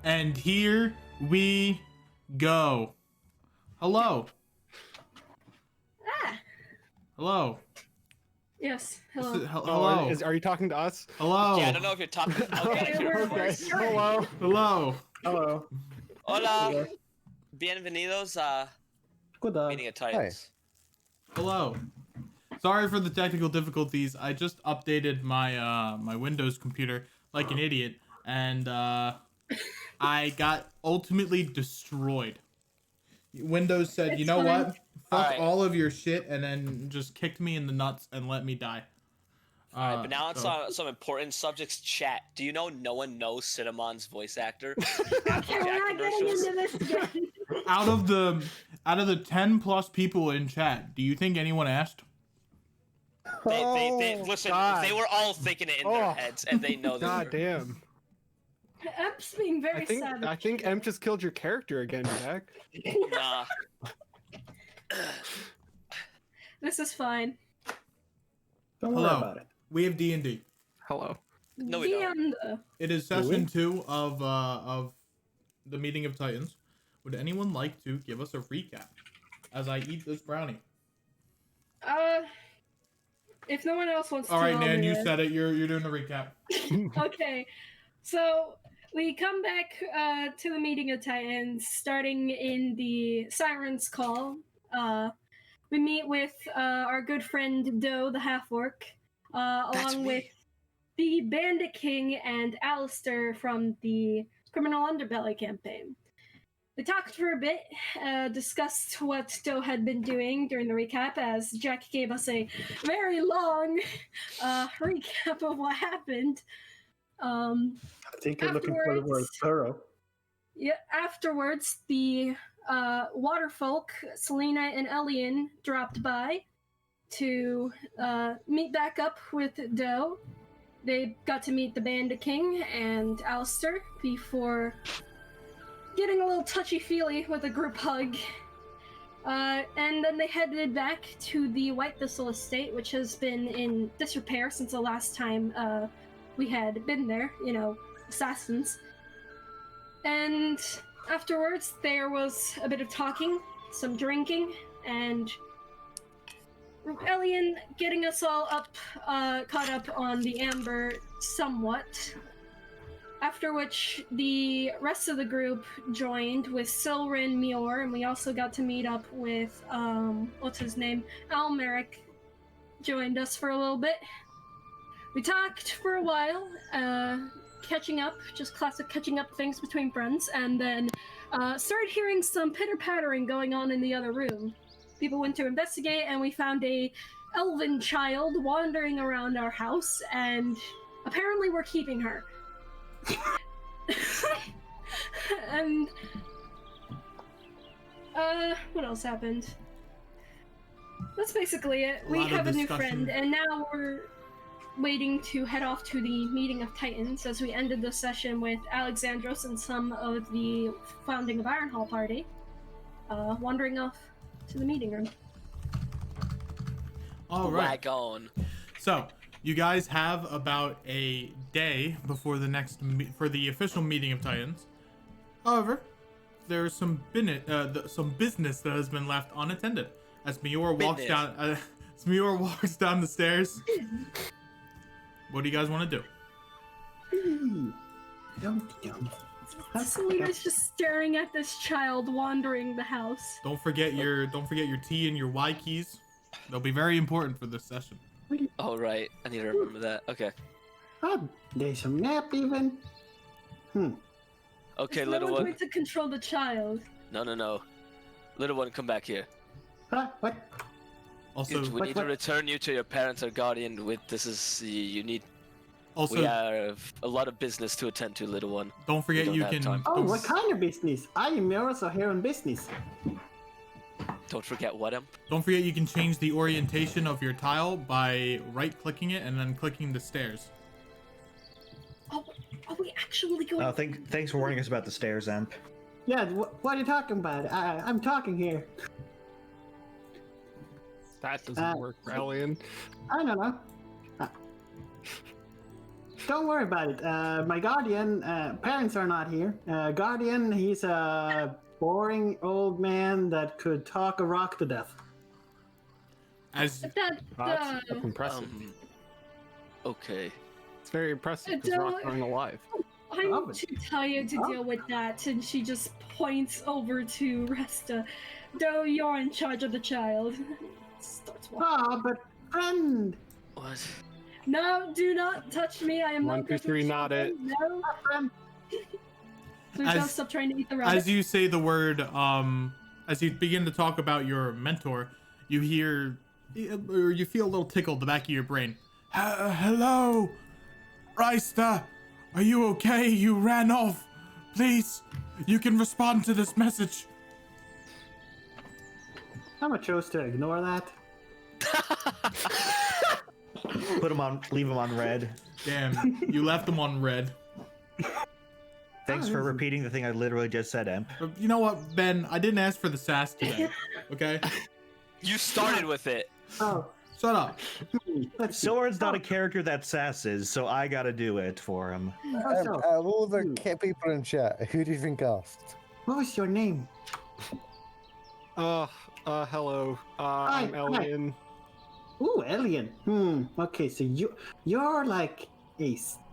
And here we go. Hello. Ah. Hello. Yes. Hello. Hello. Are you talking to us? Hello. Yeah, I don't know if you're talking. Okay, we're Hello. Hello. Hello. Hola. Bienvenidos a Good day. Meeting of Titans. Hello. Sorry for the technical difficulties. I just updated my my Windows computer like an idiot, and I got ultimately destroyed. Windows said, It's "You know fine. what? Fuck Alright. all of your shit," and then just kicked me in the nuts and let me die. Alright, but now on so- some important subjects. Chat. Do you know no one knows Cinnamon's voice actor? Okay, we're not getting into this again. out of the 10+ people in chat, do you think anyone asked? They listen. God. They were all thinking it in their Oh. heads, and they know God that. damn. Emp's being very savage. I think M just killed your character again, Jack. Nah. This is fine. Don't worry Hello. about it. We have D&D. Hello. No, we don't. It is Do we? session 2 of the Meeting of Titans. Would anyone like to give us a recap as I eat this brownie? If no one else wants to. All right, I'll Nan, do you it. said it. You're doing a recap. Okay, so we come back to the Meeting of Titans, starting in the Sirens Call. We meet with our good friend Doe, the half-orc, along with the Bandit King and Alistair from the Criminal Underbelly campaign. We talked for a bit, discussed what Doe had been doing during the recap, as Jack gave us a very long recap of what happened. I think you're looking for the word Afterwards- thorough. Yeah, afterwards, the waterfolk, Selena and Elian, dropped by to meet back up with Doe. They got to meet the Bandit King and Alistair before getting a little touchy-feely with a group hug. And then they headed back to the White Thistle estate, which has been in disrepair since the last time we had been there, assassins. And afterwards, there was a bit of talking, some drinking, and Elian getting us all caught up on the Amber somewhat. After which, the rest of the group joined with Silrin, Mior, and we also got to meet up with, what's his name? Almeric joined us for a little bit. We talked for a while, catching up, just classic catching up things between friends, and then started hearing some pitter-pattering going on in the other room. People went to investigate, and we found a elven child wandering around our house, and apparently we're keeping her. And what else happened? That's basically it. We have a new friend, and now we're waiting to head off to the Meeting of Titans, as we ended the session with Alexandros and some of the founding of Ironhall party wandering off to the meeting room. All right. Wag on. So, you guys have about a day before the next for the official Meeting of Titans. However, there's some business that has been left unattended as Mior walks down the stairs. What do you guys want to do? Selena's just staring at this child wandering the house. Don't forget your T and your Y keys. They'll be very important for this session. Oh right, I need to remember that. Okay. Oh, there's some nap even. Okay, There's little no one. way to control the child. No. Little one, come back here. Huh? What? Also, We need to return you to your parents or guardian. You need. We have a lot of business to attend to, little one. don't forget don't you have can. time. Oh, what kind of business? I am also here on business. Don't forget what him. Don't forget you can change the orientation of your tile by right-clicking it and then clicking the stairs. Oh, are we actually going? Oh, thanks for warning us about the stairs, Amp. Yeah, what are you talking about? I'm talking here. That doesn't work, Rallian. I don't know. don't worry about it. My guardian, parents are not here. Guardian, he's a boring old man that could talk a rock to death. As That's impressive. Okay. It's very impressive because rocks aren't alive. I'm too tired to deal with that, and she just points over to Resta. Though you're in charge of the child. Starts walking. Ah, but friend. What? No, do not touch me. I am One, not two, three, not it. No. Friend. Lucio, stop trying to eat the rabbit. as you say the word, as you begin to talk about your mentor, you hear, or you feel a little tickle at the back of your brain. Hello, Rysta, are you okay? You ran off. Please, you can respond to this message. I'm gonna choose to ignore that. Leave him on red. Damn, you left them on red. Thanks for repeating the thing I literally just said, Imp. You know what, Ben? I didn't ask for the sass today. Okay? You started with it. Oh, Shut up. let's see. Soren's not a character that sasses, so I gotta do it for him. So, Out of all the people in chat, who do you think asked? what was your name? Hello. Hi, I'm Elian. Ooh, alien. Okay, so you're like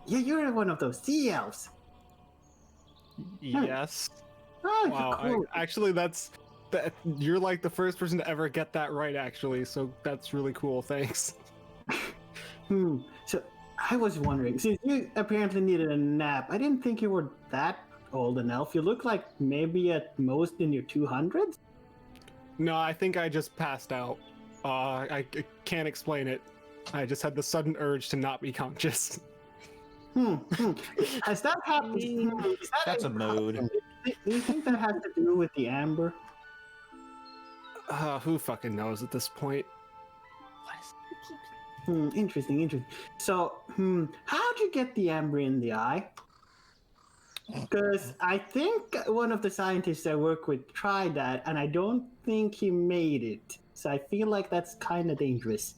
you're one of those sea elves. Yes. Oh, Wow. cool. Actually, you're like the first person to ever get that right. Actually, so that's really cool. Thanks. So I was wondering, since you apparently needed a nap, I didn't think you were that old an elf. You look like maybe at most in your 200s. No, I think I just passed out. I can't explain it. I just had the sudden urge to not be conscious. Has that happened? That's a mode. Do you think that has to do with the amber? Who fucking knows at this point? Interesting. So, how'd you get the amber in the eye? Because I think one of the scientists I work with tried that, and I don't think he made it. So I feel like that's kind of dangerous.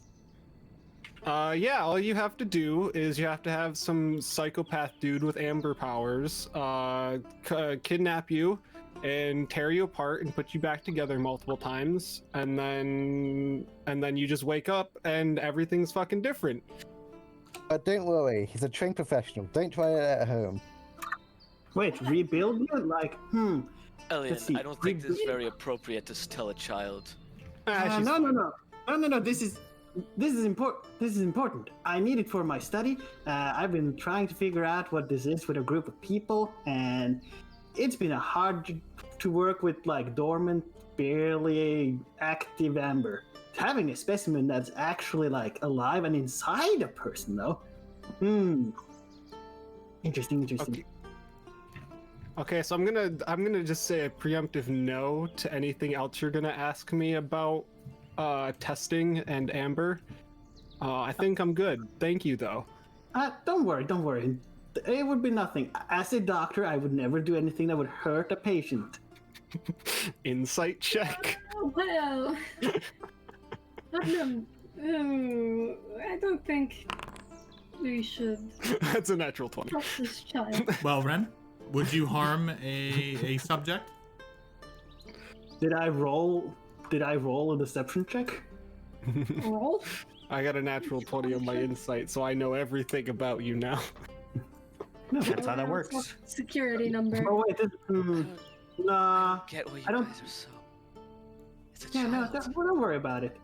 Yeah, all you have to do is you have to have some psychopath dude with amber powers kidnap you and tear you apart and put you back together multiple times, and then you just wake up and everything's fucking different. But don't worry, he's a trained professional. Don't try it at home. Wait, rebuild you? Like, Elian, Let's see. I don't think this is very appropriate to tell a child. She's No. This is important. This is important. I need it for my study. I've been trying to figure out what this is with a group of people, and it's been hard to work with like dormant, barely active amber. Having a specimen that's actually like alive and inside a person, though. Interesting. Okay, so I'm gonna just say a preemptive no to anything else you're gonna ask me about testing and amber. I think I'm good. Thank you, though. Don't worry. It would be nothing. As a doctor, I would never do anything that would hurt a patient. Insight check. Oh, well. I don't think we should That's a natural 20. trust this child. Well, Ren, would you harm a subject? Did I roll a deception check? Roll? I got a natural 20 on my insight, so I know everything about you now. That's how that works. Security number. Oh wait, nah. Get what you I don't- guys are so. It's a Yeah, no, child. don't worry about it.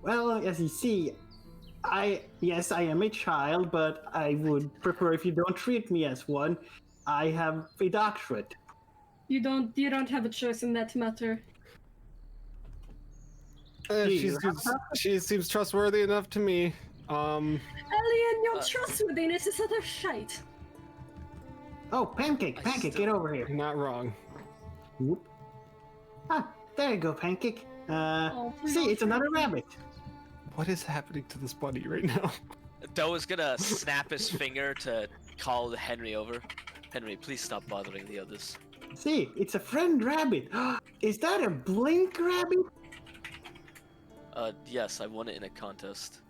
Well, as you see, yes, I am a child, but I would prefer if you don't treat me as one. I have a doctorate. You don't have a choice in that matter. She seems trustworthy enough to me. Elian, your trustworthiness is utter shite. Oh, Pancake, get over here. Not wrong. Whoop. There you go, Pancake. please See, don't it's another try. rabbit. What is happening to this bunny right now? Doe is gonna snap his finger to call Henry over. Henry, please stop bothering the others. See, it's a friend rabbit. Is that a blink rabbit? Yes, I won it in a contest.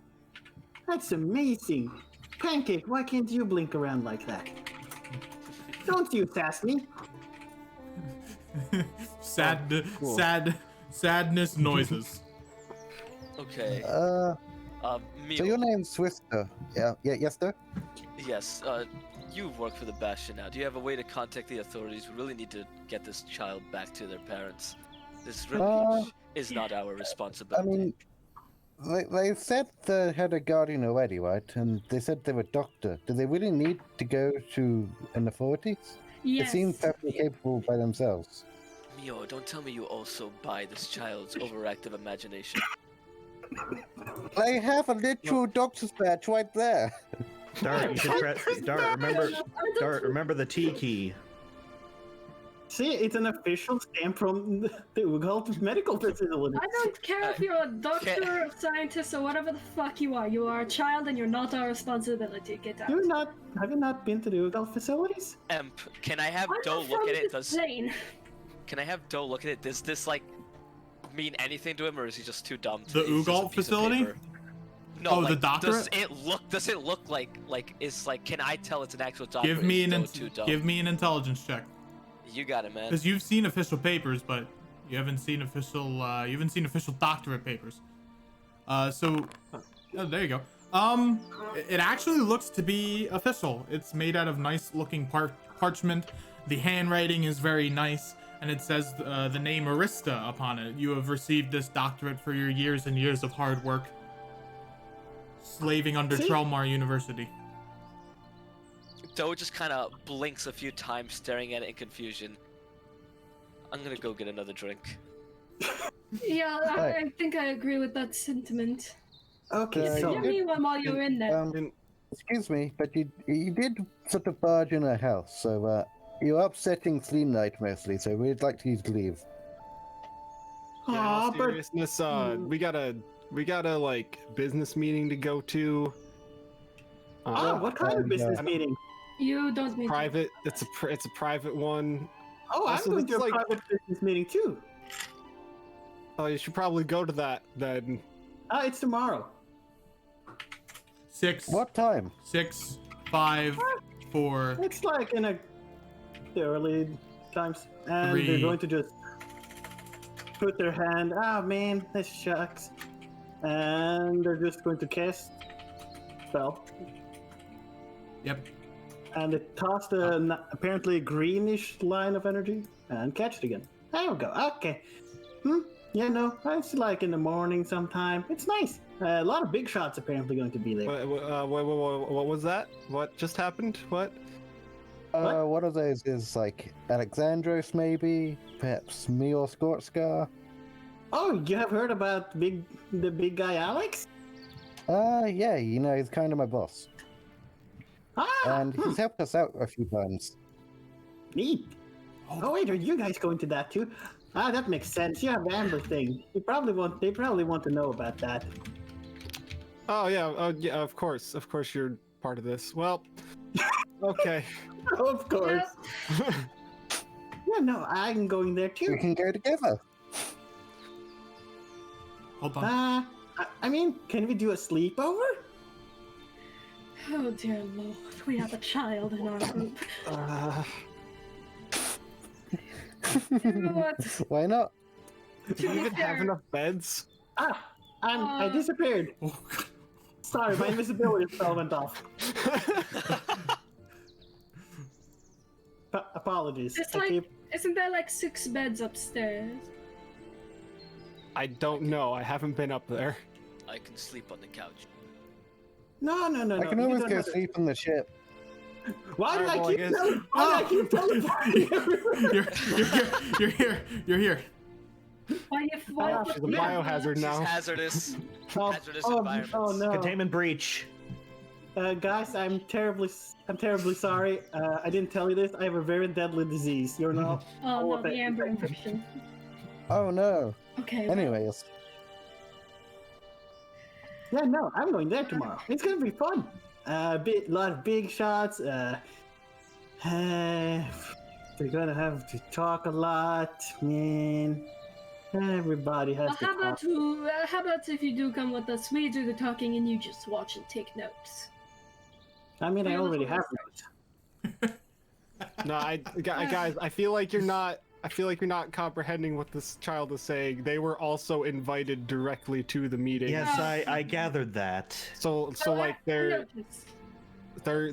That's amazing. Pancake, why can't you blink around like that? Don't you sass me. Cool. Sadness noises. Okay. So Mio. your name's Swister. Yeah, yes, sir? Yes. You work for the Bastion now. Do you have a way to contact the authorities? We really need to get this child back to their parents. This really is not our I responsibility. mean, they said they had a guardian already, right? And they said they were a doctor. Do they really need to go to an authorities? Yes. They seem perfectly capable by themselves. Mio, don't tell me you also buy this child's overactive imagination. They have a literal doctor's badge right there. Dart, you should press. Dart, remember the T key. See, it's an official stamp from the Ugalt Medical Facility. I don't care if you're a doctor, a scientist, or whatever the fuck you are. You are a child and you're not our responsibility. Get out. Have you not been to the Ugalt facilities? Emp, can I have I'm Doe not look from at it? this plane. Can I have Doe look at it? Does this like mean anything to him, or is he just too dumb? The it's just a Ugalt piece of facility? paper? No, Oh, like, the doctorate? Does it look like is like? Can I tell it's an actual doctor? Give me too dumb? give me an intelligence check. You got it, man. Because you've seen official papers, but you haven't seen official doctorate papers. So there you go. It actually looks to be official. It's made out of nice looking parchment. The handwriting is very nice, and it says the name Arista upon it. You have received this doctorate for your years and years of hard work slaving under See? Trelmar University. Doe just kind of blinks a few times, staring at it in confusion. I'm gonna go get another drink. Yeah, I think I agree with that sentiment. Okay, so Give me one while you're in there. Excuse me, but you did sort of barge in our house, so you're upsetting Clean Night mostly, so we'd like to use leave. Yeah, in all but seriousness, we got a like business meeting to go to. what kind of business meeting? You don't need Private. It's a private one. Oh, I'm Also, going this to a is like- private business meeting too. Oh, you should probably go to that then. It's tomorrow. 6, What time? 6, 5, 4, It's like in the early times, and they're 3. going to just put their hand. Ah, man, this shucks, and they're just going to cast spell, Yep. and it tossed a apparently greenish line of energy and catch it again. There we go. Okay. Yeah, no, it's like in the morning sometime. It's nice. A lot of big shots apparently going to be there. What was that? What just happened? What? One of those is like Alexandros, maybe, perhaps me or Scortscar. Oh, you have heard about the big guy Alex? Yeah, you know, he's kind of my boss. And he's helped us out a few times. Neat. Oh wait, are you guys going to that too? That makes sense. You have the Amber thing. They probably want to know about that. Oh yeah. Oh yeah. Of course. You're part of this. Well. Okay. Of course. Yeah, no, I'm going there We too. can go together. Hold on. I mean, can we do a sleepover? Oh dear lord, we have a child in our group. What? Why not? Do you even have enough beds? I disappeared. Oh, God. Sorry, my invisibility spell went off. Apologies. It's like, isn't there like 6 beds upstairs? I don't know. I haven't been up there. I can sleep on the couch. No. I can you always don't go have to- sleep on the ship. Why did I Alright, keep well, Why did I keep teleporting everywhere? You're here. Why if why? She's a biohazard She's now. hazardous. Oh, Hazardous oh environments. no. Containment breach. Guys, I'm terribly sorry. I didn't tell you this. I have a very deadly disease. You're not. Oh no, the amber infection. Oh no. Okay. well, Anyways, Yeah, no, I'm going there tomorrow. It's gonna be fun. Lot of big shots. We're gonna have to talk a lot, man. Everybody has Well, to talk. how about if you do come with us, we do the talking and you just watch and take notes. I mean, I Real already little have research. notes. No, guys, I feel like you're not. I feel like you're not comprehending what this child is saying. They were also invited directly to the meeting. Yes, I gathered that. So like I noticed.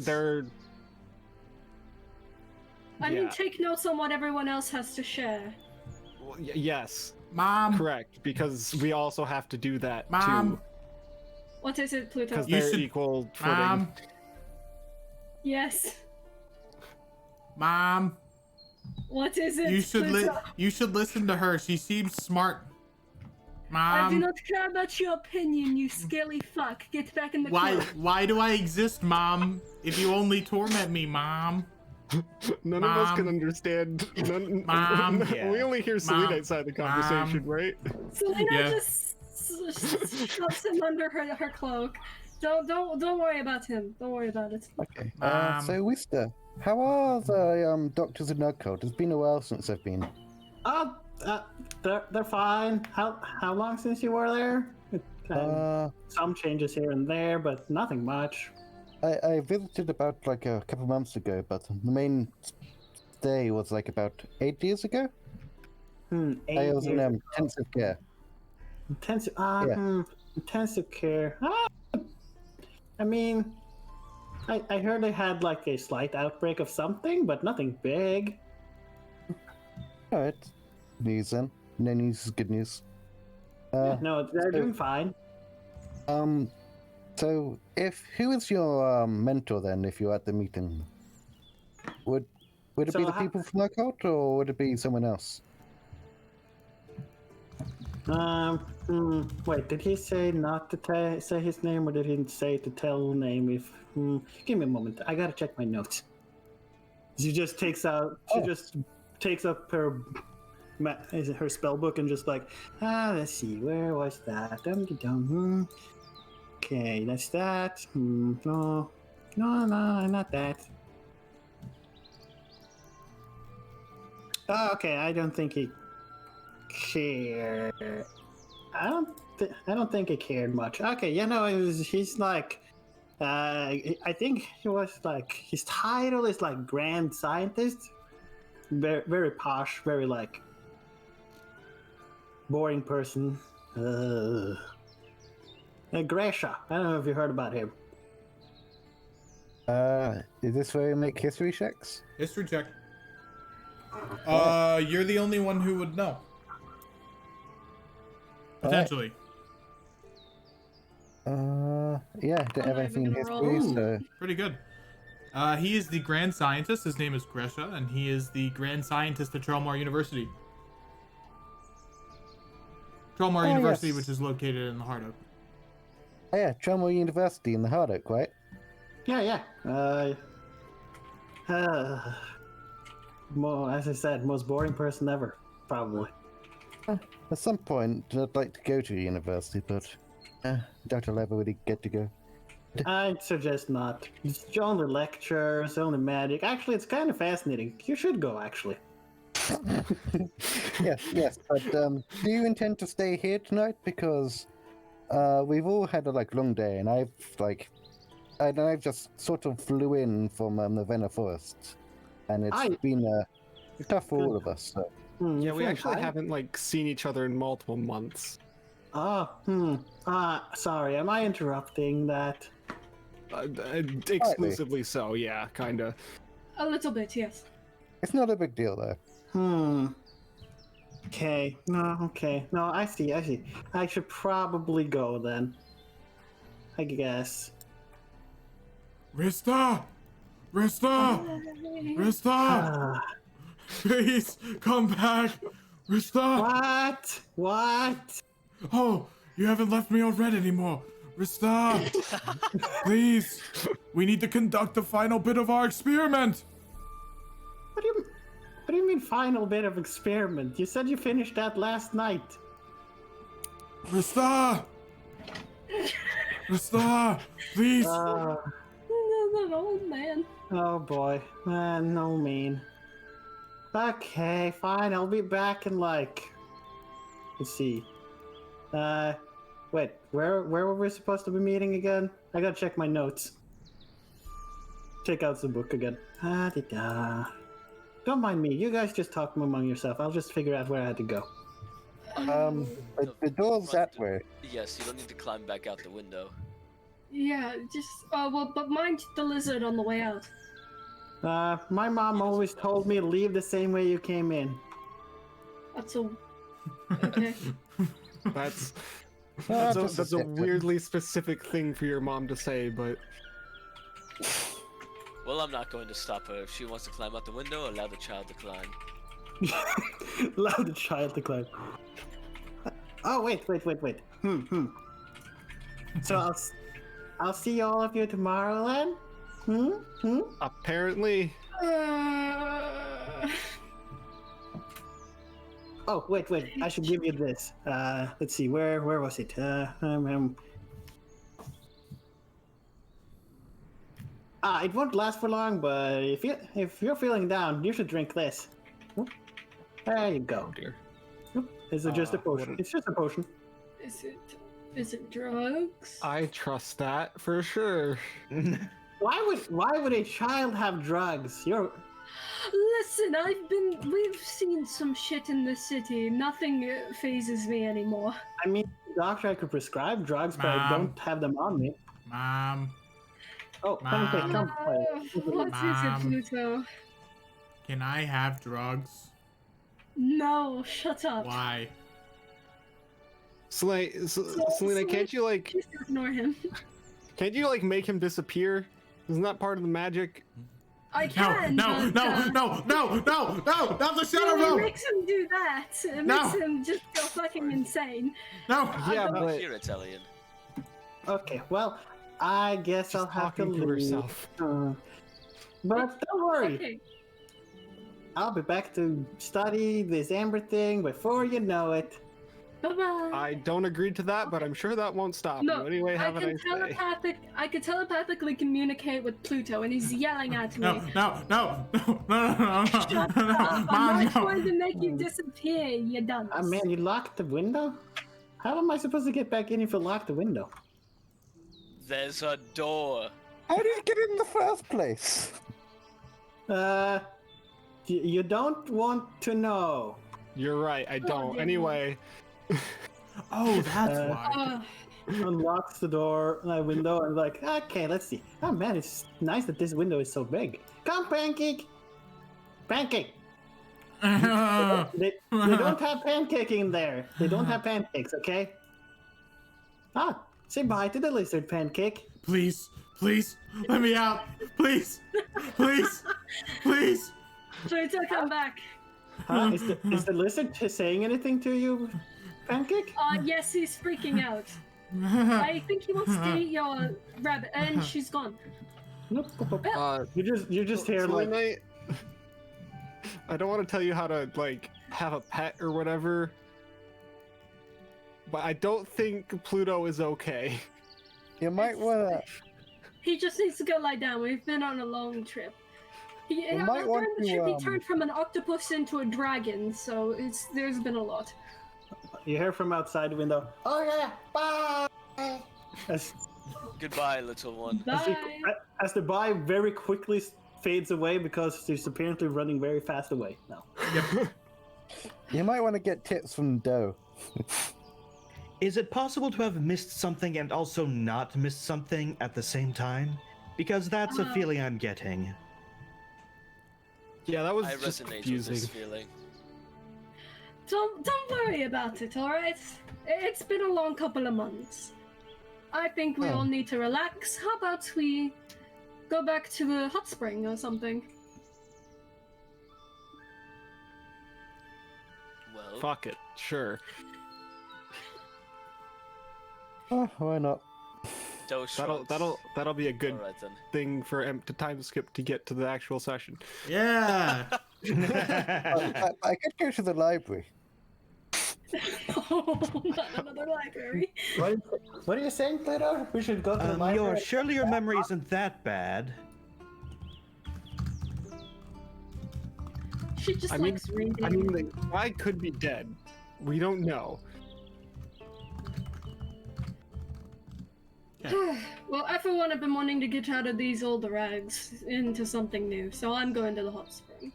they're. I mean, Yeah. take notes on what everyone else has to share. Yes, Mom, correct. Because we also have to do that Mom. too. What is it, Pluto? Because You they're should- equal footing. Mom, Yes. Mom. What is it, You should Pluto? you should listen to her. She seems smart. I do Mom, not care about your opinion, you scaly fuck. Get back in the car. why do I exist, Mom? If you only torment me, Mom. None of us can Mom. understand. Mom. We only hear Selena Mom. inside the conversation, right? Selena Yeah. just shoves him under her cloak. Don't worry about him. Don't worry about it. Okay. Mom. So, Wister, how are the doctors in Nugcode? It's been a while since I've been. Oh, they're fine. How long since you were there? Some changes here and there, but nothing much. I visited about like a couple months ago, but the main stay was like about 8 years ago. I was in intensive care. Intensive. Yeah. Intensive care. I mean, I heard they had like a slight outbreak of something, but nothing big. Alright. News then. No news is good news. No, they're doing fine. So who is your mentor then if you're at the meeting? Would it So be the how- people from Nugcode or would it be someone else? Wait, did he say not to say his name, or did he say to tell name? If give me a moment, I gotta check my notes. She just takes up her her spell book and just like, let's see, where was that? Okay, that's that. No, not that. Oh, okay, I don't think he cared. I don't think he cared much. Okay, he's like, I think he was like, his title is like Grand Scientist. Very, very posh, very like boring person. Gresha. I don't know if you heard about him. Is this where you make history checks? History check. You're the only one who would know. Potentially. Yeah, I don't have I'm not anything in even gonna history, roll. so Pretty good. He is the Grand Scientist. His name is Gresha, and he is the Grand Scientist at Trellmar University. Trellmar University, yes. which is located in the heart of. oh yeah, Trumwell University in the Hard Oak, right? Yeah. As I said, most boring person ever, probably. At some point, I'd like to go to university, but doubt I'll ever really get to go. I'd suggest not. It's only lectures, only magic. Actually, it's kind of fascinating. You should go, actually. yes, but do you intend to stay here tonight? Because we've all had a long day, and I've just sort of flew in from Ravenna Forest, and it's been tough for all of us. So. Yeah, You we feel actually tired? haven't seen each other in multiple months. Sorry, am I interrupting that? Exclusively so, yeah, kinda. A little bit, yes. It's not a big deal, though. Okay. No, I see. I should probably go then. I guess. Rista! Rista! Please come back! Rista! What? Oh, you haven't left me on red anymore. Rista! Please! We need to conduct the final bit of our experiment! What do you mean final bit of experiment? You said you finished that last night. Rista! Rista! Please! That old man. Oh boy. No mean. Okay, fine. I'll be back in let's see. Wait, where were we supposed to be meeting again? I gotta check my notes. Check out the book again. Ah-da-da. Don't mind me. You guys just talk among yourself. I'll just figure out where I had to go. The door's that way. Yes, you don't need to climb back out the window. Yeah, just but mind the lizard on the way out. My mom always told me leave the same way you came in. That's all. Okay. That's Ah, that's just a accept it. weirdly specific thing for your mom to say, but Well, I'm not going to stop her. If she wants to climb out the window, allow the child to climb. Allow the child to climb. Oh wait. So I'll see all of you tomorrow then. apparently, Oh wait. I should give you this. Let's see. Where was it? It won't last for long, but if you're feeling down, you should drink this. There you go. oh dear. Is it just a potion? what a- It's just a potion. Is it drugs? I trust that for sure. Why would a child have drugs? Listen, we've seen some shit in this city. Nothing phases me anymore. I mean, doctor, I could prescribe drugs, but I Mom. don't have them on me. Mom, Oh, Mom. come. What is it, Mom. Pluto? can I have drugs? No, shut up. Why? Selena, can't you like Just ignore him. make him disappear? Isn't that part of the magic? I can. No, but, not the shadow It realm. makes him do that. It No. makes him just go fucking insane. No. Yeah, Don't but hear it, Elian. Okay, well, I guess she's I'll have to talking to leave. herself. But don't worry, Okay. I'll be back to study this amber thing before you know it. Bye-bye. I don't agree to that, but I'm sure that won't stop No, you. Anyway, have a nice day. I can telepathically communicate with Pluto, and he's yelling at me. No. Shut up! I'm Mom, not no. going to make you disappear, you dunce. Man, you locked the window? How am I supposed to get back in if you lock the window? There's a door. How did you get in the first place? You don't want to know. You're right, I don't. dear. Anyway, Oh, that's why. Unlocks the window, and like, okay, let's see. Oh man, it's nice that this window is so big. Come, Pancake! Pancake! They don't have pancake in there. They don't have pancakes, okay? Say bye to the lizard, Pancake. Please, let me out. Please. Pluto, come back. Is the lizard saying anything to you, Pancake? Yes, he's freaking out. I think he wants to eat your rabbit, and she's gone. Nope. uh, You just hear like, Selena, I don't want to tell you how to like have a pet or whatever, but I don't think Pluto is okay. You might wanna. He just needs to go lie down. We've been on a long trip. might want During the trip, to, he turned from an octopus into a dragon, so there's been a lot. you hear from outside the window. Oh yeah, bye. Goodbye, little one. Bye. As the bye very quickly fades away because he's apparently running very fast away now. You might want to get tips from Doe. Is it possible to have missed something and also not missed something at the same time? Because that's a feeling I'm getting. Yeah, that was I just resonate with confusing. this feeling. Don't worry about it, alright? It's been a long couple of months. I think we all need to relax. How about we go back to the hot spring or something? Well, Fuck it, sure. Oh, why not? Doe shrugs. That'll be a good Alright then. thing for to time skip to get to the actual session. Yeah. I could go to the library. Oh, not another library. What are you saying, Pluto? We should go to the library. Surely your memory isn't that bad. She just I mean, likes reading. the guy could be dead. We don't know. Well, I for one have been wanting to get out of these old rags into something new, so I'm going to the hot spring.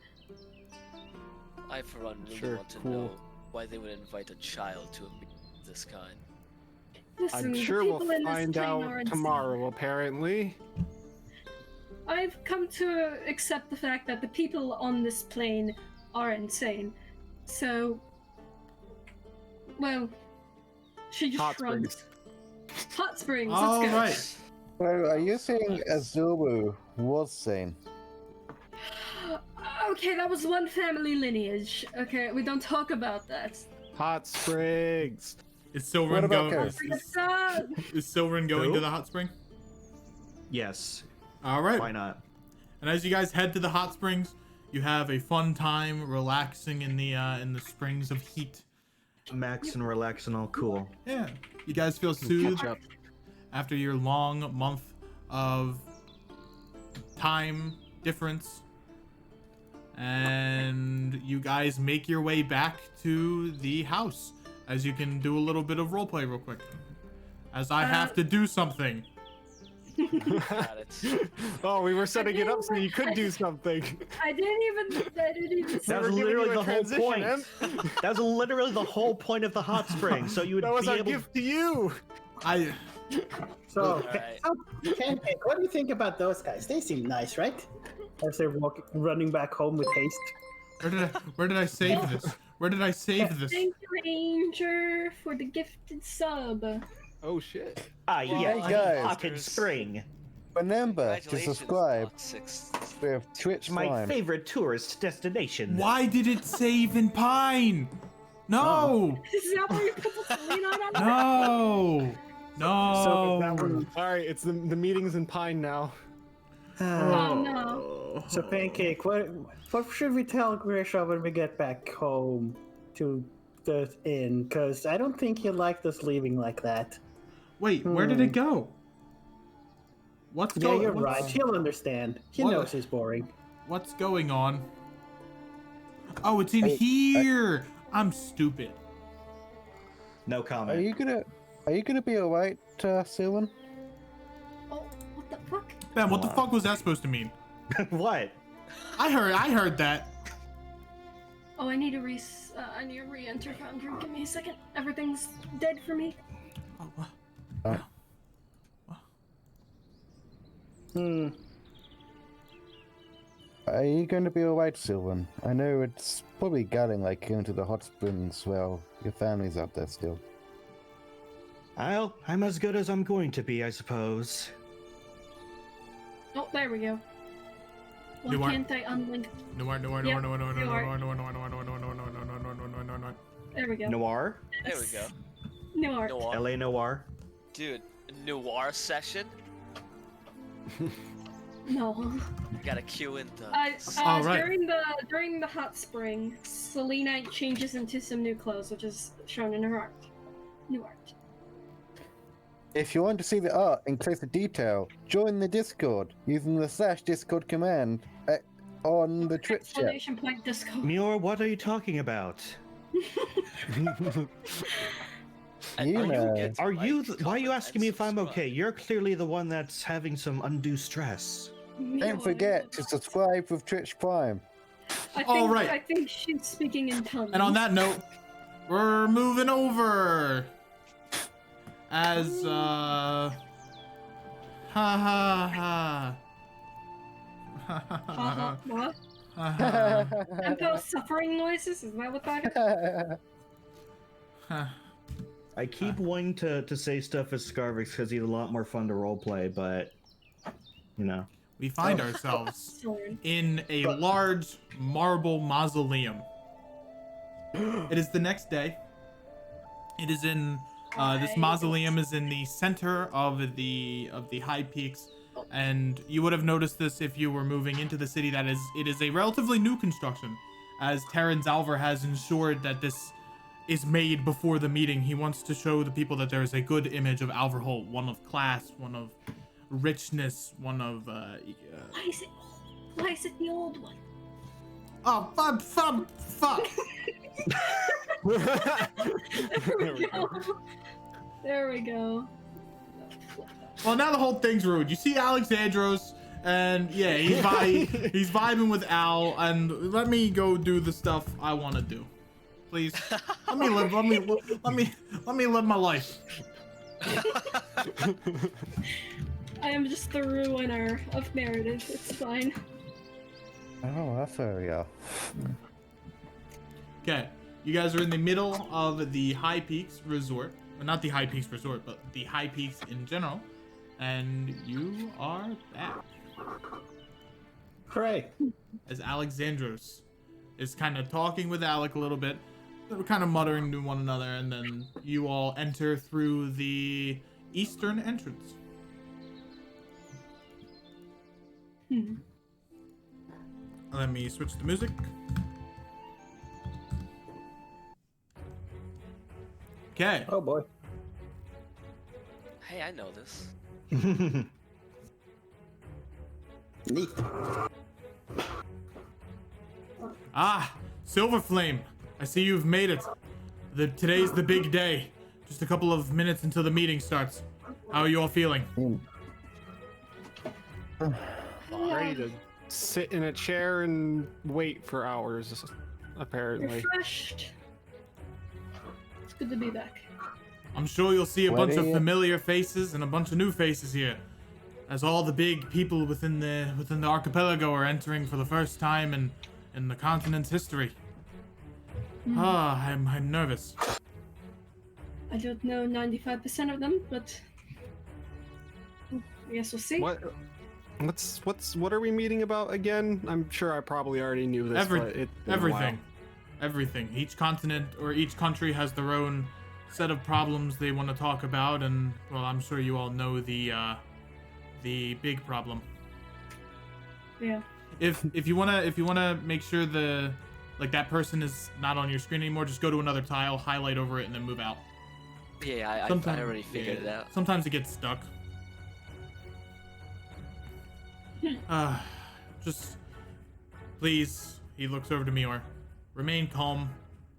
I, for one, really Sure, want to cool. know why they would invite a child to a meeting of this kind. Listen, I'm the sure we'll people in this find plane out are insane. tomorrow, apparently. I've come to accept the fact that the people on this plane are insane. So, well, she just Hot shrugged. springs. Hot springs, All let's go. right. So, are you saying Azuru was sane? Okay, that was one family lineage. Okay, we don't talk about that. Hot springs. Is What Silverin about going? Kurt? Is Silverin going Who? to the hot spring? Yes. All right. Why not? And as you guys head to the hot springs, you have a fun time relaxing in the springs of heat. Max and relax and all cool. Yeah. You guys feel soothed Catch up. after your long month of time difference. And you guys make your way back to the house, as you can do a little bit of roleplay real quick. As I have to do something. Got it. Oh, we were setting it up so you could I- do something. I didn't even say That Never was given literally you a the whole transition, point. Em. That was literally the whole point of the hot spring. So you would That was be our able. gift to you. I So, Alright. Pancake, what do you think about those guys? They seem nice, right? As they're running back home with haste. where did I save this? Where did I save this? Thank you, Ranger, for the gifted sub. Oh shit. Ah, Well, yeah, hey, guys. hot spring. Remember to Congratulations, subscribe Block 6. with Twitch My Prime. favorite tourist destination. Why did it save in Pine? No! Is that where you put the Celine on? No! No! So that one. All right, it's the meetings in Pine now. Oh no. So Pancake, what should we tell Grisha when we get back home to the inn? Because I don't think he'll like us leaving like that. Wait, where did it go? What's Yeah, going? you're right. He'll understand. He What- knows he's boring. What's going on? Oh, it's in Hey, here. I'm stupid. No Are comment. you gonna be alright, Sylvan? Oh, what the fuck? Ben, what the fuck was that supposed to mean? What? I heard that. Oh, I need to re-enter Foundry. Give me a second. Everything's dead for me. Oh, what? Are you going to be alright, Sylvan? I know it's probably gutting, like going to the hot springs. Well, your family's out there still. I'm as good as I'm going to be, I suppose. Oh, there we go. Why You are- can't I unlink? Noir. There we go. Noir? There we go. New art. Noir. LA Noir? Dude, noir session? No. Gotta cue in the. All right. During the hot spring, Selena changes into some new clothes, which is shown in her art. New art. If you want to see the art in closer detail, join the Discord using the /Discord command on the Twitch chat. Exclamation point disco. Muir, what are you talking about? And You know. Are you? like, Why are you comment, asking me and if I'm subscribe. okay? You're clearly the one that's having some undue stress. Don't forget to subscribe with Twitch Prime. All right. I think she's speaking in tongues. And on that note, we're moving over. As ha ha ha. What? Ha ha Tempo suffering noises? Is that what that is? ha. I keep wanting to say stuff as Scarvix because he's a lot more fun to roleplay, but you know. We find ourselves Sorry. in a large marble mausoleum. It is the next day. It is in this mausoleum is in the center of the high peaks, and you would have noticed this if you were moving into the city. That is, it is a relatively new construction, as Terrence Alver has ensured that this is made before the meeting. He wants to show the people that there is a good image of Alverholt, one of class, one of richness, one of Why is it the old one? oh fuck. There we go. There we go. Well, now the whole thing's ruined. You see Alexandros, and yeah, he's vibing with Al, and let me go do the stuff I want to do. Please, let me live my life. I am just the ruiner of Meredith. It's fine. Oh, that's where we are. Okay, you guys are in the middle of the High Peaks Resort. Well, not the High Peaks Resort, but the High Peaks in general. And you are back. Hooray. As Alexandros is kind of talking with Alec a little bit. They're kind of muttering to one another, and then you all enter through the eastern entrance. Let me switch the music. Okay. Oh boy. Hey, I know this. Neat. Ah, Silver Flame. I see you've made it. Today's the big day. Just a couple of minutes until the meeting starts. How are you all feeling? Ready to sit in a chair and wait for hours, apparently. Refreshed. It's good to be back. I'm sure you'll see a bunch of Ready? familiar faces and a bunch of new faces here, as all the big people within the archipelago are entering for the first time in the continent's history. Ah, I'm nervous. I don't know 95% of them, but I guess we'll see. What are we meeting about again? I'm sure I probably already knew this, but it's been a while. Everything. Each continent or each country has their own set of problems they want to talk about, and well, I'm sure you all know the big problem. Yeah. If you wanna make sure that person is not on your screen anymore, just go to another tile, highlight over it, and then move out. Yeah, I already figured it out. Sometimes it gets stuck. Just please, he looks over to Mior. Remain calm.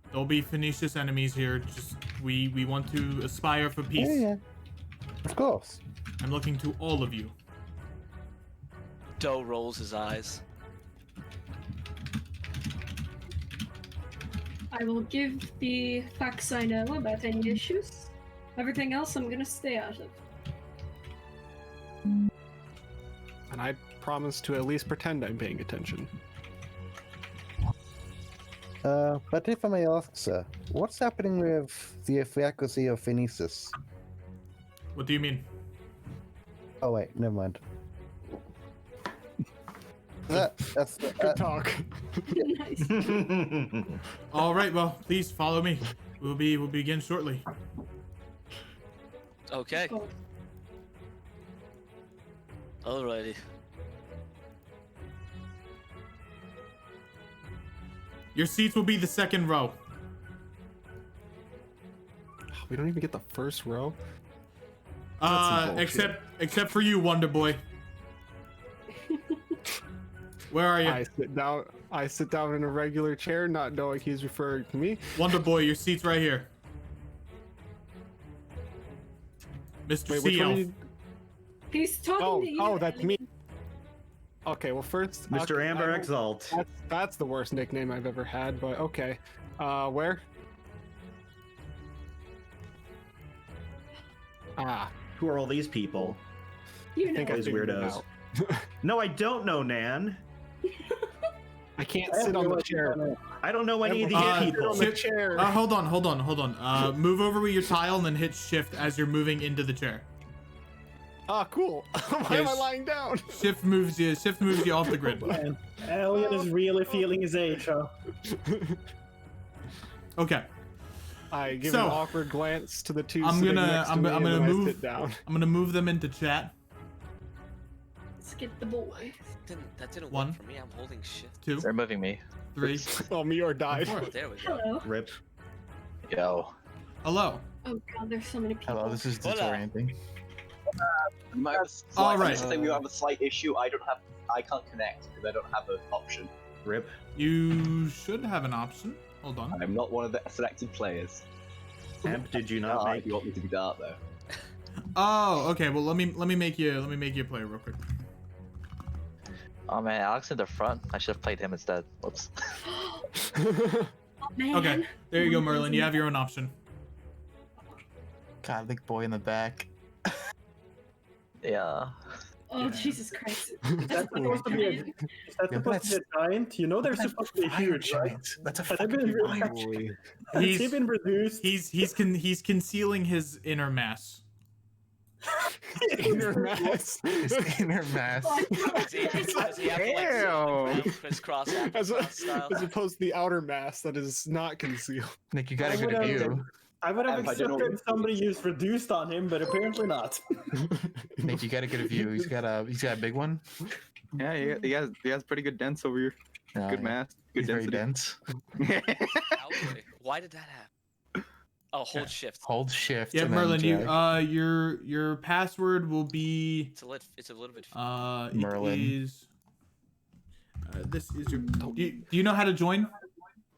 There'll be Phoenicius enemies here. Just we want to aspire for peace. Yeah. Of course. I'm looking to all of you. Doe rolls his eyes. I will give the facts I know about any issues. Everything else I'm gonna stay out of. And I promise to at least pretend I'm paying attention. But if I may ask, sir, what's happening with the efficacy of Phoenicius? What do you mean? Oh wait, never mind. That's Good talk. Nice. All right, well, please follow me. We'll begin shortly. Okay. Cool. Alrighty. Your seats will be the second row. We don't even get the first row. some bullshit. Except for you, Wonder Boy. Where are you? I sit down in a regular chair, not knowing he's referring to me. Wonder Boy, your seat's right here. Mr. Wait, which Sea one Elf. are you... He's talking to you. Oh, that's me. Okay, well first, Mr. okay, Amber Exalt. That's the worst nickname I've ever had, but okay. Where? Ah, Who are all these people? You I think know. I These figured it weirdos. out. No, I don't know, Nan. I can't sit on the chair. I don't know any of these people. on the chair. Hold on. Move over with your tile and then hit shift as you're moving into the chair. Ah, cool. Why am I Yes. lying down? Shift moves you off the grid. Man, Alien is really feeling his age, huh? Okay. I give So, an awkward glance to the two I'm sitting gonna next to I'm me, gonna and then I move sit down. I'm gonna move them into chat. Let's get the boy. That didn't One. work for me. I'm holding shift. 2, They're moving me. 3, Oh, Mior died. 4. There we go. Hello. Rip. Yo. Hello. Oh god, there's so many people. Hello, this is Hola. disorienting. We might have a slight, All right. I think we have a slight issue. I can't connect because I don't have an option. Rip. You should have an option. Hold on. I'm not one of the selected players. Amp, did you not Dart, make? if you want me to be Dart, though. Oh, okay. Well, let me make you play real quick. Oh man, Alex in the front. I should have played him instead. Whoops. Oh, man. Okay, there you go, Merlin. You have your own option. God, big boy in the back. Yeah. Oh, Jesus Christ. That's supposed to be a, that's supposed to be a giant. You know they're supposed to be huge, right? That's a Has it fucking been fire reduced? Has he been reduced? He's concealing his inner mass. Inner mass. His inner mass. Does he have to, like, sit on the ground, crisscross As, applesauce style? as opposed to the outer mass that is not concealed. Nick, you got a I good would've- view. I would have I don't know accepted what- somebody used reduced on him, but apparently not. Nick, you got a good view. He's got a big one. Yeah, he has pretty good dense over here. Oh, Good yeah. mass, good He's very density. dense. Outbreak. Why did that happen? Oh, hold shift. Hold shift. Yeah, and then Merlin. You drag. your password will be It's a little bit. Merlin. It is, this is your. Do you know how to join?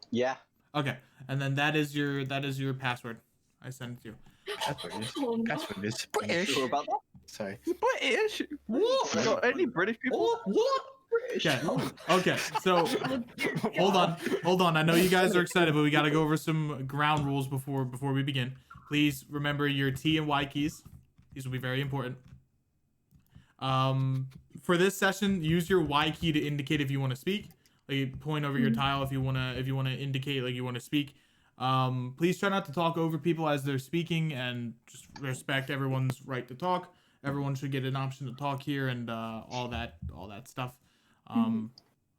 Yeah. Okay, and then that is your password. I sent it to you. Oh, no. Password is British. Sure about that? Sorry. British? What? Got any British people? Okay. Okay. So hold on. I know you guys are excited, but we got to go over some ground rules before we begin. Please remember your T and Y keys. These will be very important. For this session, use your Y key to indicate if you want to speak. Like you point over your tile if you wanna indicate like you want to speak. Please try not to talk over people as they're speaking, and just respect everyone's right to talk. Everyone should get an option to talk here, and all that stuff.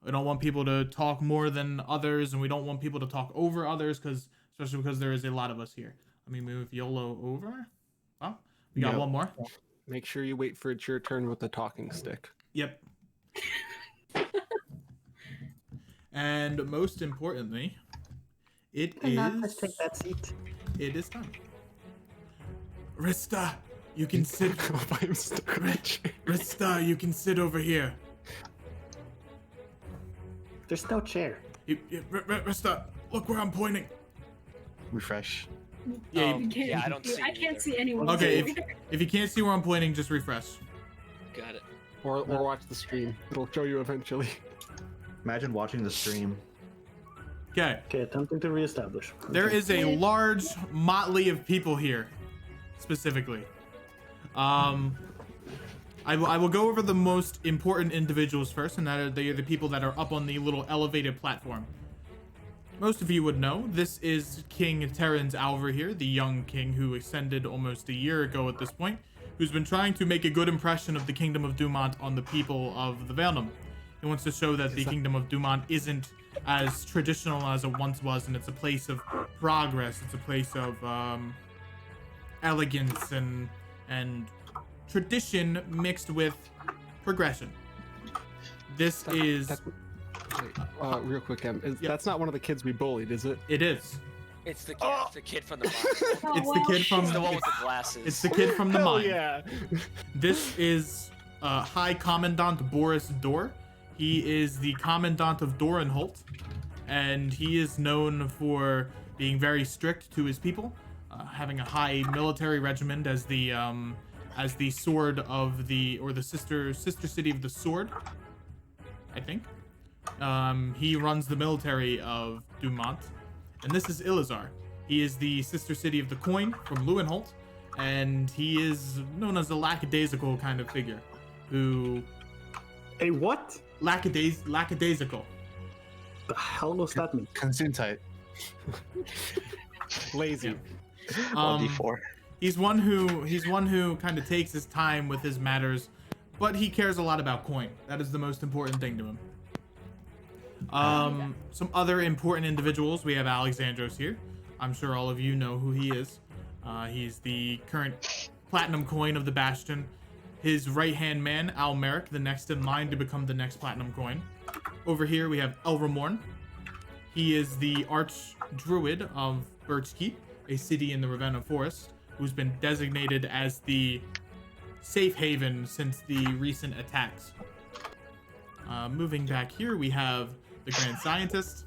We don't want people to talk more than others, and we don't want people to talk over others, especially because there is a lot of us here. Let me move YOLO over. Oh, we got Yep. one more. Make sure you wait for it's your turn with the talking stick. Yep. And most importantly, it Can I not is. just take that seat? It is time. Rista, you can sit. I'm stuck in the chair. Rista, you can sit over here. There's no chair. Rista, look where I'm pointing. Refresh. Yeah. You can't- Yeah, I don't see I can't either. see anyone. Okay, either. If you can't see where I'm pointing, just refresh. Got it. Or watch the stream. It'll show you eventually. Imagine watching the stream. Okay. Okay, attempting to reestablish. There Okay. is a large motley of people here, specifically. I will go over the most important individuals first, and they are the people that are up on the little elevated platform. Most of you would know, this is King Terrans Alver here, the young king who ascended almost a year ago at this point, who's been trying to make a good impression of the Kingdom of Dumont on the people of the Valenum. He wants to show that the Kingdom of Dumont isn't as traditional as it once was, and it's a place of progress. It's a place of elegance and tradition mixed with progression. This is. Real quick, Em. Yeah. That's not one of the kids we bullied, is it? It is. It's the kid from the mine. Oh, It's the kid from. It's the one with the glasses. It's the kid from the Hell mine. yeah. This is High Commandant Boris Dor. He is the Commandant of Dorenholt, and he is known for being very strict to his people, having a high military regiment as the sword of the sister city of the sword, I think. He runs the military of Dumont, and this is Ilizar. He is the sister city of the coin from Leuenholt, and he is known as a lackadaisical kind of figure, who A what? lackadaisical. The hell does that mean? Consuntite. Lazy. D4. He's one who kind of takes his time with his matters, but he cares a lot about coin. That is the most important thing to him. Some other important individuals. We have Alexandros here. I'm sure all of you know who he is. He's the current platinum coin of the Bastion. His right-hand man, Almeric, the next in line to become the next platinum coin. Over here we have Elramorn. He is the arch druid of Birchkeep, a city in the Ravenna Forest, who's been designated as the safe haven since the recent attacks. Moving back here, we have the Grand Scientist.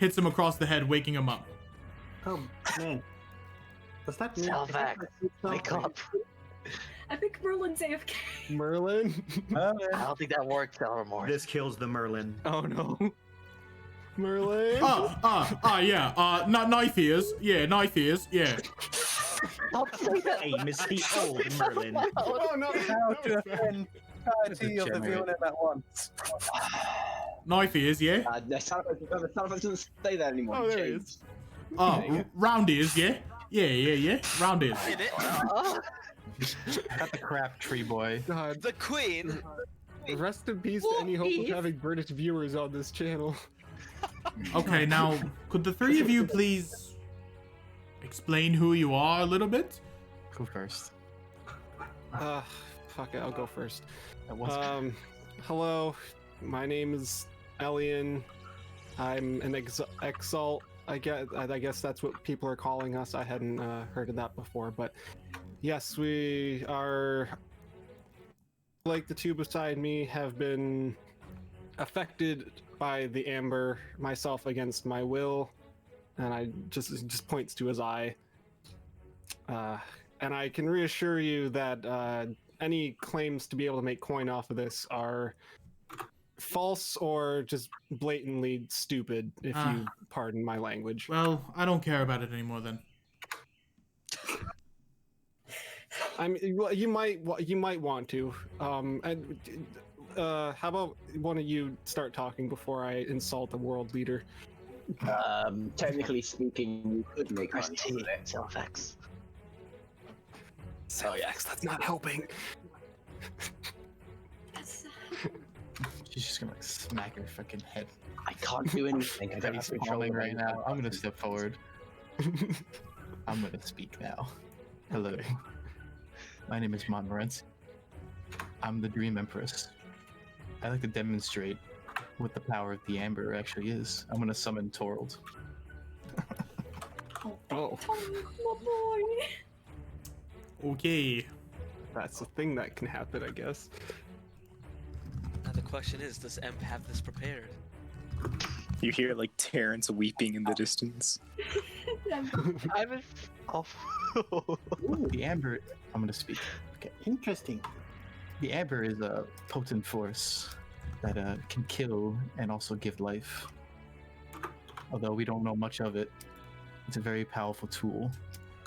hits him across the head, waking him up. Oh man. Does that mean? Selvac, wake up. I think Merlin's AFK. Merlin? I don't think that works, Elramore. This kills the Merlin. Oh no. Merlin? Yeah. Knife ears. Yeah, knife ears. Yeah. Don't say that. Aim is the old Merlin. Oh no. How to offend entirety of the Degenerate. villain at once. Knife ears. Yeah. The sound effect doesn't stay there anymore. Oh, there he Changed. is. Round ears. Yeah. Yeah. Round ears. Did it? Got the crap tree boy. God. The queen. Rest in peace to any hope of having British viewers on this channel. Okay, now could the three of you please explain who you are a little bit? Go first. Fuck it, I'll go first. That was Hello, my name is Elian. I'm an exalt. I guess that's what people are calling us. I hadn't heard of that before, but yes, we are, like the two beside me, have been affected by the amber, myself against my will, and I just points to his eye. And I can reassure you that any claims to be able to make coin off of this are false or just blatantly stupid, if you pardon my language. Well, I don't care about it anymore then. I mean, well, you might want to. How about one of you start talking before I insult the world leader? Technically speaking, you could make money Christy, with it. Selvax. Selvax, that's not helping. She's just gonna like smack her fucking head. I can't do anything. I don't have Face control palming of right any now. power. I'm gonna step forward. I'm gonna speak now. Hello. My name is Montmorency. I'm the Dream Empress. I like to demonstrate what the power of the Amber actually is. I'm gonna summon Torald. Oh, Oh, my boy. Okay. that's a thing that can happen, I guess. Now the question is, does Emp have this prepared? You hear like Terrence weeping in the distance. I'm in... Oh. The Amber. I'm gonna speak. Okay. Interesting. The Amber is a potent force that can kill and also give life. Although we don't know much of it, it's a very powerful tool.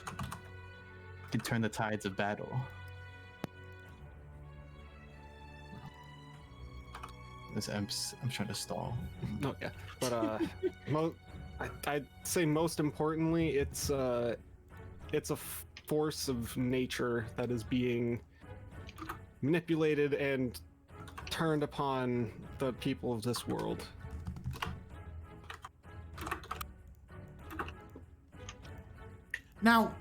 It can turn the tides of battle. I'm trying to stall. Okay, but I'd say most importantly, it's a force of nature that is being manipulated and turned upon the people of this world. Now,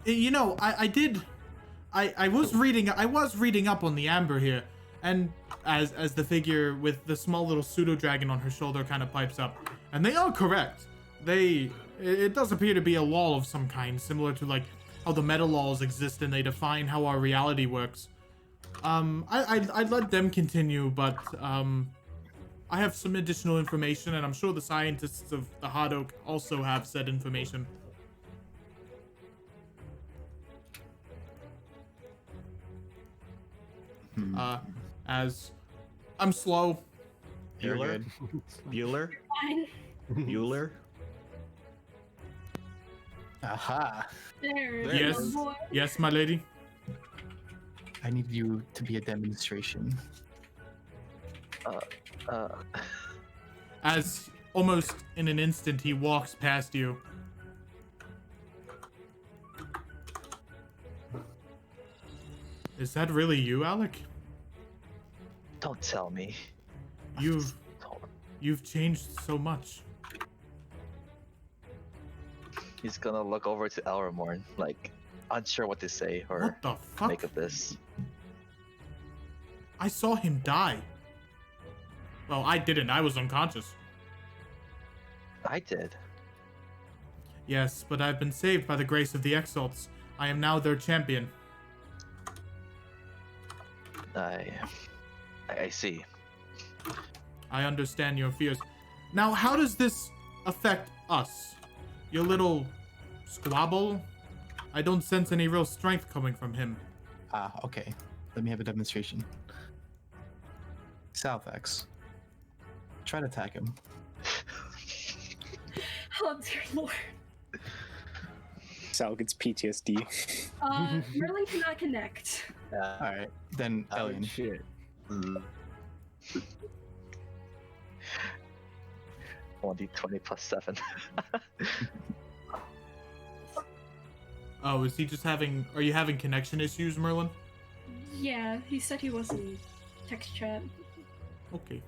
you know, I was reading up on the Amber here, and as the figure with the small little pseudo dragon on her shoulder kind of pipes up, and they are correct. It does appear to be a law of some kind, similar to like how the meta laws exist and they define how our reality works. I'd let them continue, but I have some additional information, and I'm sure the scientists of the Hard Oak also have said information. As I'm slow. You're Bueller? Bueller? Fine. Bueller? Aha! There, Yes. my boy. Yes, my lady. I need you to be a demonstration. As almost in an instant he walks past you. Is that really you, Alec? Don't tell me. You've changed so much. He's gonna look over to Elramorn, like, unsure what to say or What the fuck? make of this. I saw him die. Well, I didn't. I was unconscious. I did. Yes, but I've been saved by the grace of the Exalts. I am now their champion. I see. I understand your fears. Now, how does this affect us? Your little squabble? I don't sense any real strength coming from him. Ah, okay. Let me have a demonstration. Salvax. Try to attack him. Oh dear lord. Sal gets PTSD. Merlin cannot connect. Alright, then Alien. Shit. 1d20 plus 7. Oh, is he just having... Are you having connection issues, Merlin? Yeah, he said he was in text chat. Okay.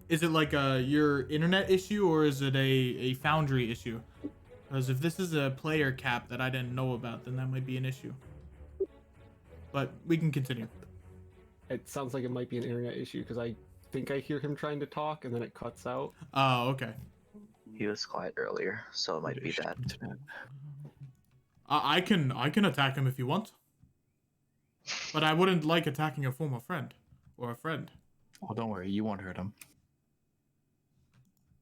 Is it like your internet issue, or is it a Foundry issue? Because if this is a player cap that I didn't know about, then that might be an issue. But we can continue. It sounds like it might be an internet issue because I think I hear him trying to talk and then it cuts out. Oh, okay. He was quiet earlier, so it might be that. I can attack him if you want. But I wouldn't like attacking a former friend. Or a friend. Oh, don't worry, you won't hurt him.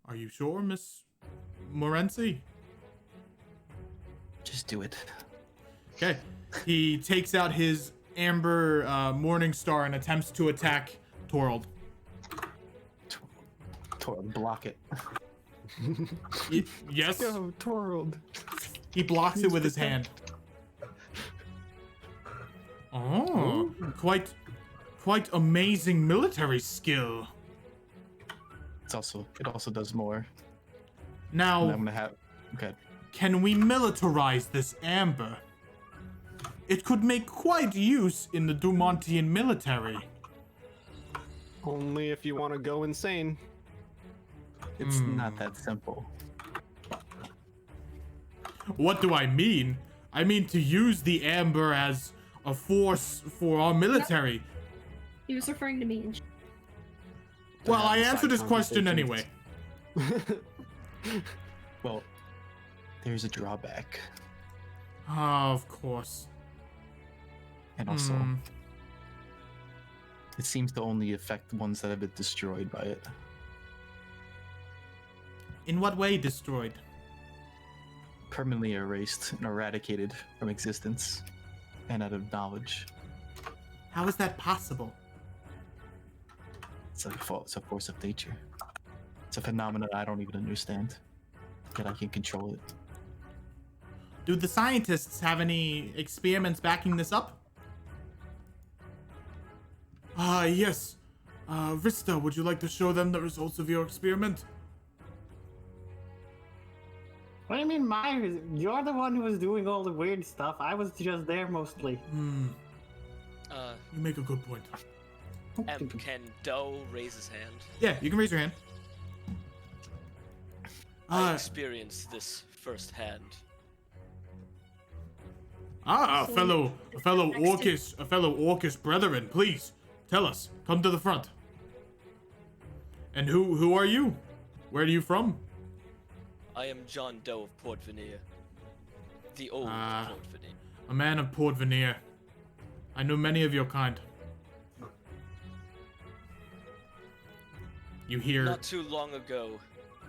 Are you sure, Miss Morency? Just do it. Okay. He takes out his Amber Morning Star and attempts to attack Torald. Torald, block it. Yes? Go, Torald. He blocks it with his hand. Oh, quite amazing military skill. It also does more. Now, And I'm gonna have. Okay. can we militarize this amber? It could make quite use in the Dumontian military. Only if you want to go insane. It's not that simple. What do I mean? I mean to use the amber as a force for our military. He was referring to me. Well, I answered his question anyway. Well, there's a drawback. Of course. And also, it seems to only affect ones that have been destroyed by it. In what way destroyed? Permanently erased and eradicated from existence and out of knowledge. How is that possible? It's a force of nature. It's a phenomenon I don't even understand, yet I can control it. Do the scientists have any experiments backing this up? Yes. Vista, would you like to show them the results of your experiment? What do you mean, Myers? You're the one who was doing all the weird stuff. I was just there mostly. You make a good point. Can Doe raise his hand? Yeah, you can raise your hand. I experienced this firsthand. A fellow orcish brethren, please tell us. Come to the front. And who are you? Where are you from? I am John Doe of Port Veneer. The old Port Veneer. A man of Port Veneer. I know many of your kind. You hear... Not too long ago,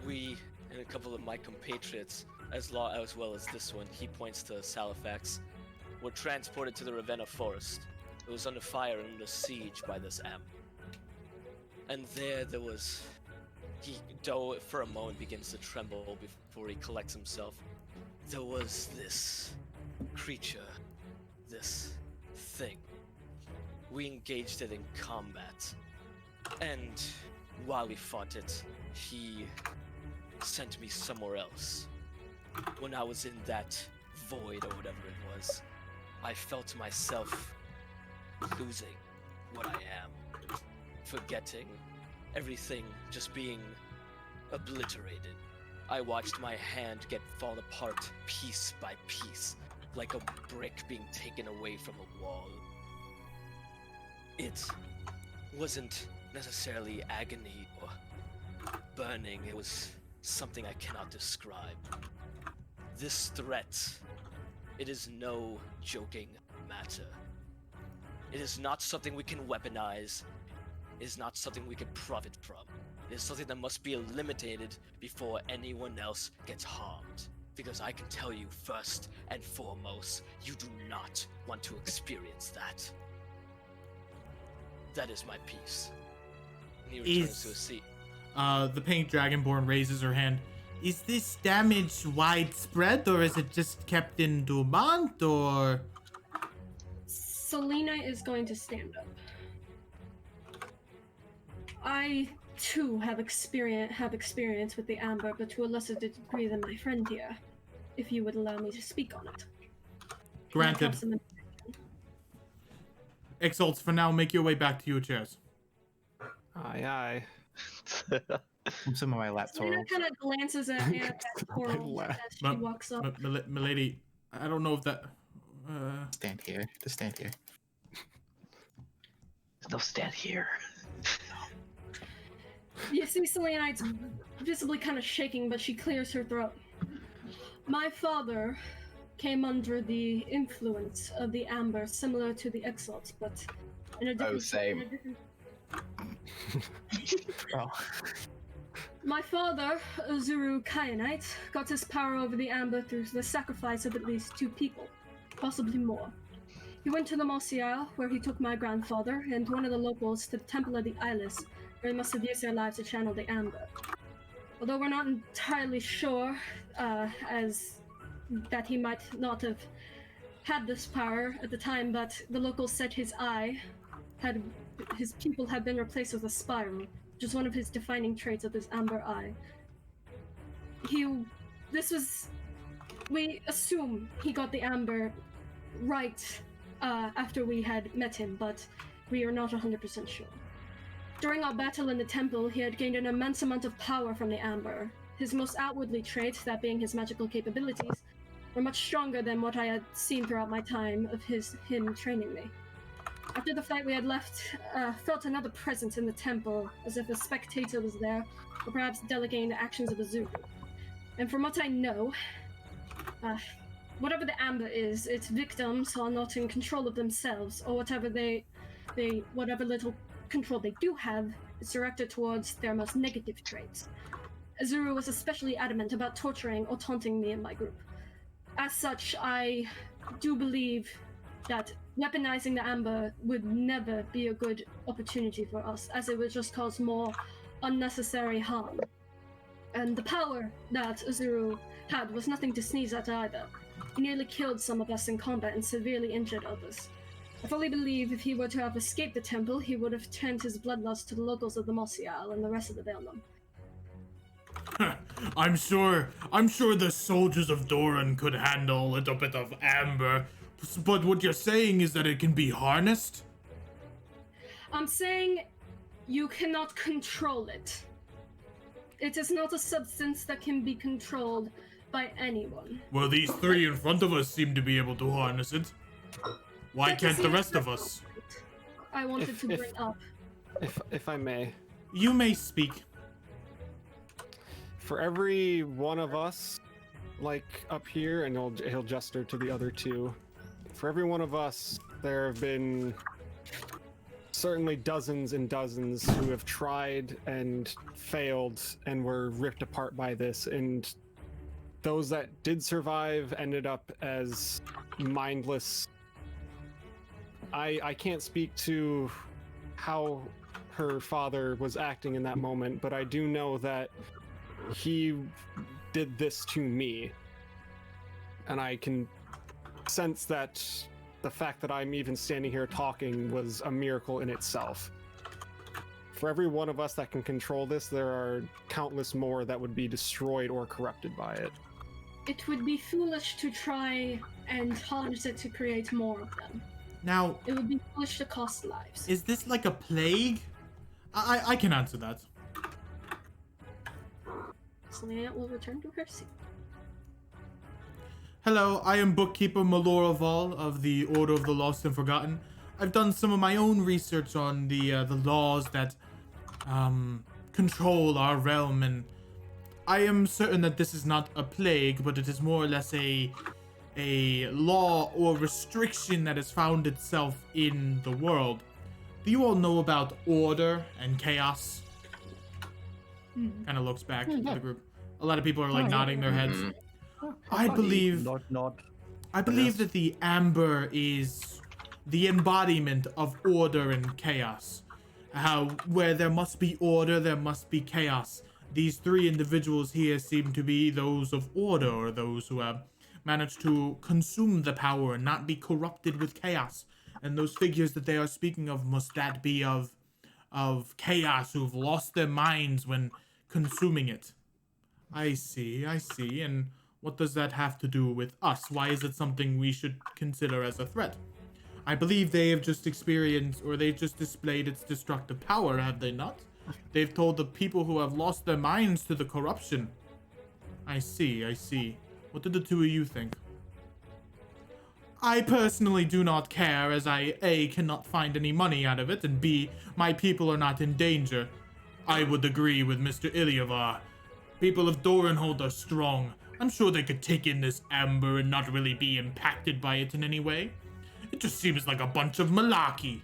we and a couple of my compatriots, as well as this one, he points to Salifax, were transported to the Ravenna forest. It was under fire and under siege by this amp. And there was... Doe for a moment begins to tremble before he collects himself. There was this creature, this thing. We engaged it in combat. And while we fought it, he sent me somewhere else. When I was in that void or whatever it was, I felt myself losing what I am. Forgetting everything, just being obliterated. I watched my hand get fall apart piece by piece, like a brick being taken away from a wall. It wasn't necessarily agony or burning, it was something I cannot describe. This threat, it is no joking matter. It is not something we can weaponize. is not something we can profit from. It is something that must be eliminated before anyone else gets harmed. Because I can tell you first and foremost, you do not want to experience that. That is my piece. And he returns to his seat. The pink dragonborn raises her hand. Is this damage widespread, or is it just kept in dormant, or? Selena is going to stand up. I too have experience with the amber, but to a lesser degree than my friend here. If you would allow me to speak on it. Granted. Exalts, for now, make your way back to your chairs. Aye, aye. Some of my laptops. Selena kind of glances at Coral as she walks up. Milady, I don't know if that... Stand here. Just stand here. No, stand here. You see Selena, it's visibly kind of shaking, but she clears her throat. My father came under the influence of the amber, similar to the Exalts, but in a different... same. Oh. My father, Azuru Kyanite, got his power over the amber through the sacrifice of at least 2 people, possibly more. He went to the Mosial, where he took my grandfather and one of the locals to the Temple of the Eyeless, where they must have used their lives to channel the amber. Although we're not entirely sure, as that he might not have had this power at the time, but the locals said his pupil had been replaced with a spiral, which is one of his defining traits of his amber eye. We assume he got the amber right after we had met him, but we are not 100% sure. During our battle in the temple, he had gained an immense amount of power from the amber. His most outwardly traits, that being his magical capabilities, were much stronger than what I had seen throughout my time of him training me. After the fight, we had felt another presence in the temple, as if a spectator was there, or perhaps delegating the actions of Azuru. And from what I know, whatever the amber is, its victims are not in control of themselves, or whatever whatever little control they do have is directed towards their most negative traits. Azuru was especially adamant about torturing or taunting me and my group. As such, I do believe that weaponizing the amber would never be a good opportunity for us, as it would just cause more unnecessary harm. And the power that Azuru had was nothing to sneeze at either. He nearly killed some of us in combat and severely injured others. I fully believe if he were to have escaped the temple, he would have turned his bloodlust to the locals of the Mosial and the rest of the Vailnam. I'm sure the soldiers of Doran could handle a little bit of amber, but what you're saying is that it can be harnessed? I'm saying you cannot control it. It is not a substance that can be controlled by anyone. Well, these 3 in front of us seem to be able to harness it. Why can't the rest of us? I wanted to bring up. If I may. You may speak. For every one of us, like up here, and he'll gesture to the other 2. For every one of us, there have been certainly dozens and dozens who have tried and failed and were ripped apart by this, and those that did survive ended up as mindless. I can't speak to how her father was acting in that moment, but I do know that he did this to me, and I can sense that the fact that I'm even standing here talking was a miracle in itself. For every one of us that can control this, there are countless more that would be destroyed or corrupted by it. It would be foolish to try and harness it to create more of them. Now, it would be foolish to cost lives. Is this like a plague? I can answer that. Selena will return to her seat. Hello, I am Bookkeeper Maloraval of the Order of the Lost and Forgotten. I've done some of my own research on the laws that control our realm, and I am certain that this is not a plague, but it is more or less a law or restriction that has found itself in the world. Do you all know about order and chaos? Kind of looks back to Yeah. the group. A lot of people are like Oh, yeah. nodding their heads. Mhm. I believe Not. I believe Yes. that the amber is the embodiment of order and chaos. How where there must be order, there must be chaos. These three individuals here seem to be those of order, or those who have managed to consume the power and not be corrupted with chaos. And those figures that they are speaking of, must that be of chaos, who've lost their minds when consuming it? I see, I see. And what does that have to do with us? Why is it something we should consider as a threat? I believe they have just experienced, or they've just displayed its destructive power, have they not? They've told the people who have lost their minds to the corruption. I see, I see. What did the two of you think? I personally do not care, as I, A, cannot find any money out of it, and B, my people are not in danger. I would agree with Mr. Ilyavar. People of Dorenhold are strong. I'm sure they could take in this amber and not really be impacted by it in any way. It just seems like a bunch of malarkey.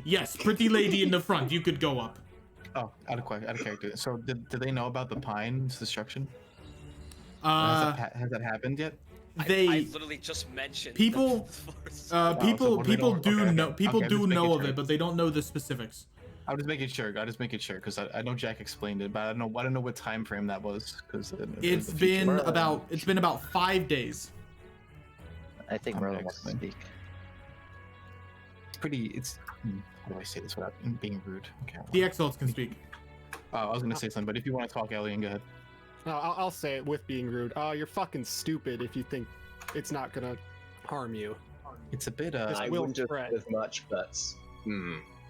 Yes, pretty lady in the front, you could go up. Oh, out of character. So did they know about the pine's destruction? Uh, Has that happened yet? I literally just mentioned people, so people what do they know? do Okay, know, okay. people Okay, do just know making of sure. it, but they don't know the specifics. I'll just make it sure, because I know Jack explained it, but I don't know what time frame that was, because It's been about 5 days. I think I'm Merlin wants to excellent. speak. How do I say this without being rude? Okay. The Exalts can speak. I was gonna say something, but if you want to talk, Alien, go ahead. No, I'll say it with being rude. You're fucking stupid if you think it's not gonna harm you. It's a bit This I will wouldn't have spread. said as much, but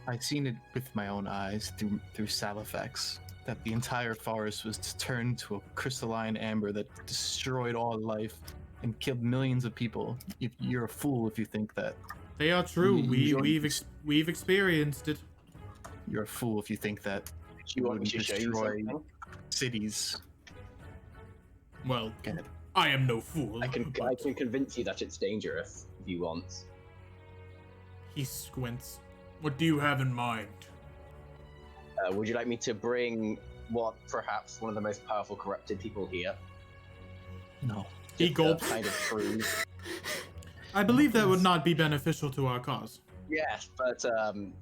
I've seen it with my own eyes through Salifax, that the entire forest was turned to a crystalline amber that destroyed all life and killed millions of people. You're a fool if you think that. They are true. You- We've experienced it. You're a fool if you think that do you want me wouldn't to show you destroy something? cities. Well, Go ahead. I am no fool. I can convince you that it's dangerous if you want. He squints. What do you have in mind? Would you like me to bring what perhaps one of the most powerful corrupted people here? No. He Just to gulps. kind of prove. I believe that would not be beneficial to our cause. Yes, but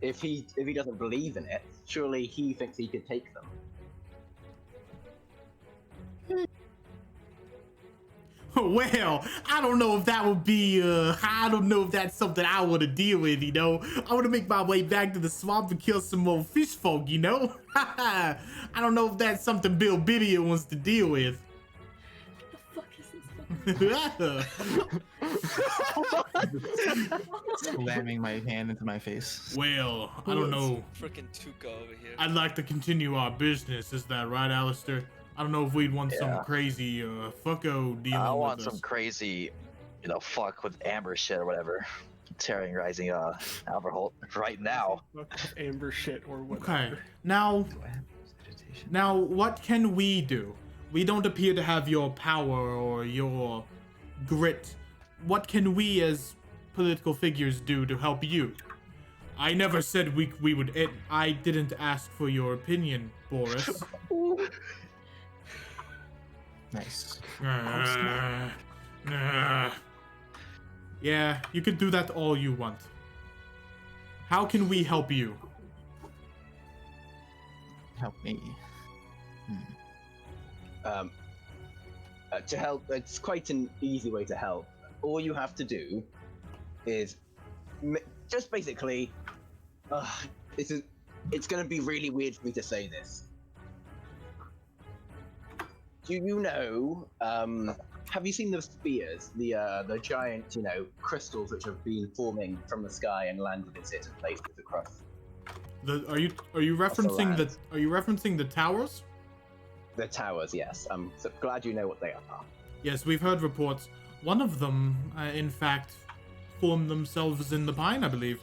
if he doesn't believe in it, surely he thinks he could take them. Well, I don't know if that would be, I don't know if that's something I want to deal with, you know? I want to make my way back to the swamp and kill some more fish folk, you know? I don't know if that's something Bill Biddier wants to deal with. What the fuck is this? Slamming my hand into my face. Well, I don't know. Freaking Tuca over here. I'd like to continue our business. Is that right, Alistair? I don't know if we'd want some Yeah. crazy fucko dealing I with want us. some crazy, fuck with amber shit or whatever. Terrorizing Alberholt right now. Amber shit or whatever. Okay. Now, what can we do? We don't appear to have your power or your grit. What can we as political figures do to help you? I never said we would. I didn't ask for your opinion, Boris. Nice. Yeah, you can do that all you want. How can we help you? Help me. To help, it's quite an easy way to help. All you have to do is just basically. It's going to be really weird for me to say this. Do you know? Have you seen the spheres, the giant, crystals which have been forming from the sky and landed in certain places across? Are you referencing land. Are you referencing the towers? The towers, yes. I'm so glad you know what they are. Yes, we've heard reports. One of them, in fact, formed themselves in the pine, I believe.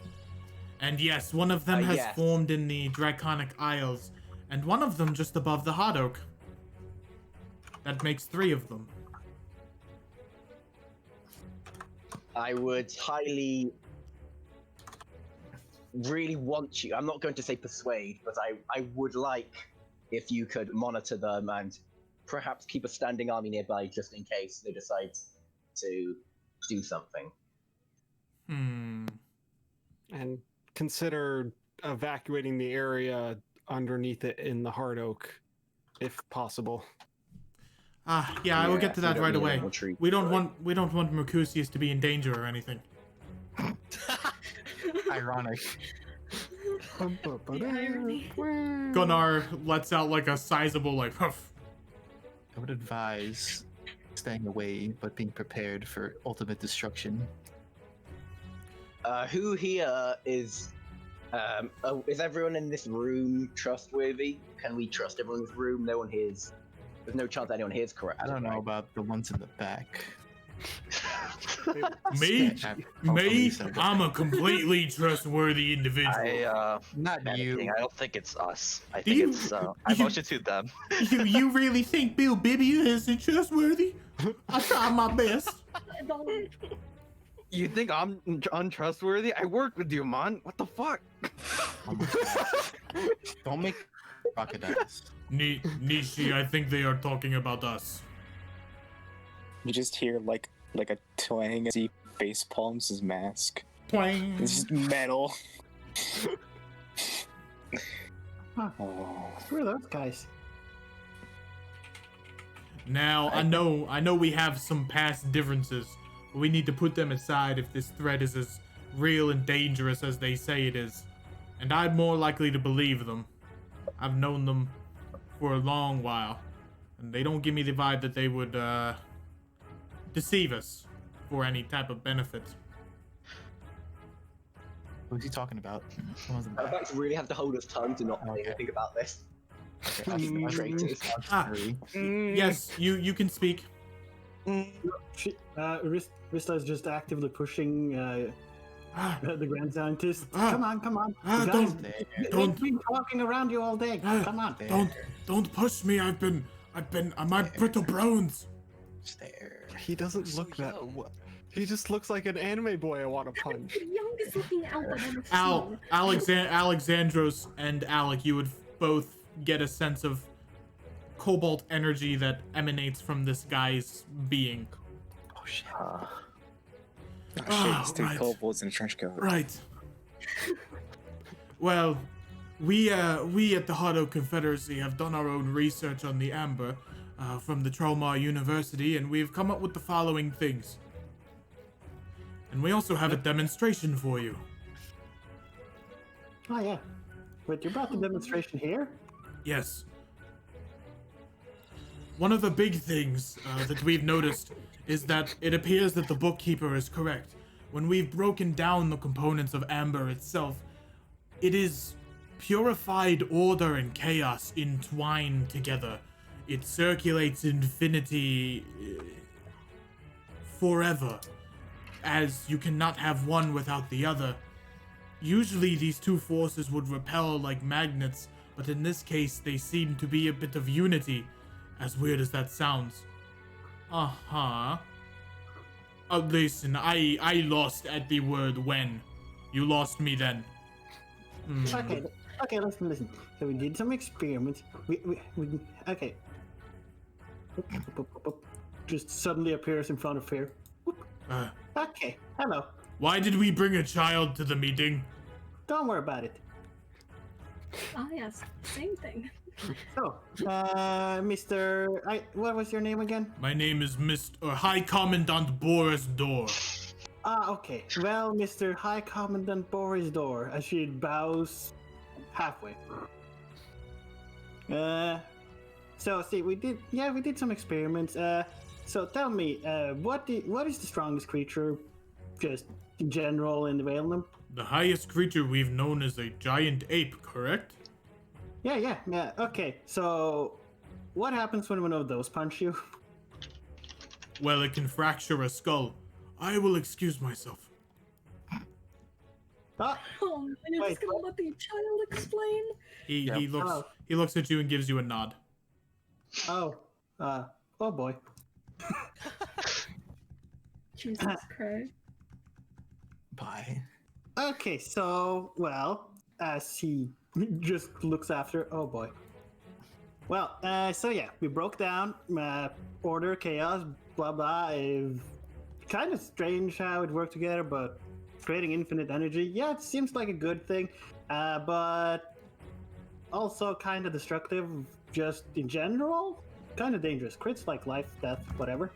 And yes, one of them has yes. formed in the Draconic Isles, and one of them just above the Hot Oak. That makes 3 of them. I would highly really want you. I'm not going to say persuade, but I would like if you could monitor them and perhaps keep a standing army nearby just in case they decide to do something. And consider evacuating the area underneath it in the Hard Oak, if possible. Yeah, I will get to that right away. Retreat, We don't want Mercutius to be in danger or anything. Ironic. The irony. Gunnar lets out like a sizable like huff. I would advise staying away, but being prepared for ultimate destruction. Who here is everyone in this room trustworthy? Can we trust everyone in this room? No one here's. There's no chance anyone here's correct. I don't know about the ones in the back. Me? Me? Said. I'm a completely trustworthy individual. Not you. I don't think it's us. I Do think you- it's I motion to them. You really think Bill Bibby isn't trustworthy? I tried my best. You think I'm untrustworthy? I work with you, man. What the fuck? Don't make crocodiles. Nishi, I think they are talking about us. You just hear like a twang as he face palms his mask. Twang. It's just metal. Huh. Who are those guys? Now, I know we have some past differences, but we need to put them aside if this threat is as real and dangerous as they say it is. And I'm more likely to believe them. I've known them for a long while, and they don't give me the vibe that they would deceive us for any type of benefit. Who's he talking about? Alex really have to hold his tongue to not say anything about this. Okay, Traitors. Yes, you can speak. Rista is just actively pushing the Grand Scientist. Ah. Come on. Ah, You don't- guys, don't- we've been talking around you all day. Come on. Don't push me. I've been my brittle bones. He doesn't look that. He just looks like an anime boy I want to punch. The youngest looking Alpha I've seen. Alexandros and Alec, you would both get a sense of cobalt energy that emanates from this guy's being. Oh shit. Oh shit, he's three right. kobolds in a trench coat. Right. Well, we at the Hard Oak Confederacy have done our own research on the Amber from the Tromar University, and we've come up with the following things. And we also have a demonstration for you. Oh yeah. Wait, you brought the demonstration here? Yes. One of the big things that we've noticed is that it appears that the bookkeeper is correct. When we've broken down the components of Amber itself, it is purified order and chaos entwined together. It circulates infinity forever, as you cannot have one without the other. Usually these two forces would repel like magnets, but in this case they seem to be a bit of unity, as weird as that sounds. Uh-huh. Listen, I lost at the word when. You lost me then. Okay, listen. So we did some experiments. Okay. Just suddenly appears in front of Fear. Okay, hello. Why did we bring a child to the meeting? Don't worry about it. Ah, yes, same thing. So, what was your name again? My name is High Commandant Boris Dor. Ah, okay. Well, Mr. High Commandant Boris Dor, as she bows halfway. So see, we did some experiments. So tell me, what is the strongest creature, just in general, in the Valenum? The highest creature we've known is a giant ape, correct? Yeah. Okay, so what happens when one of those punch you? Well, it can fracture a skull. I will excuse myself. Ah, Oh, man, you're just gonna let the child explain? He looks at you and gives you a nod. oh boy. Jesus Christ. Bye. Okay, so, well, as he just looks after, oh boy. Well, so yeah, we broke down order, chaos, blah blah. Kind of strange how it worked together, but creating infinite energy, yeah, it seems like a good thing, but also kind of destructive, just in general. Kind of dangerous. Crits like life, death, whatever.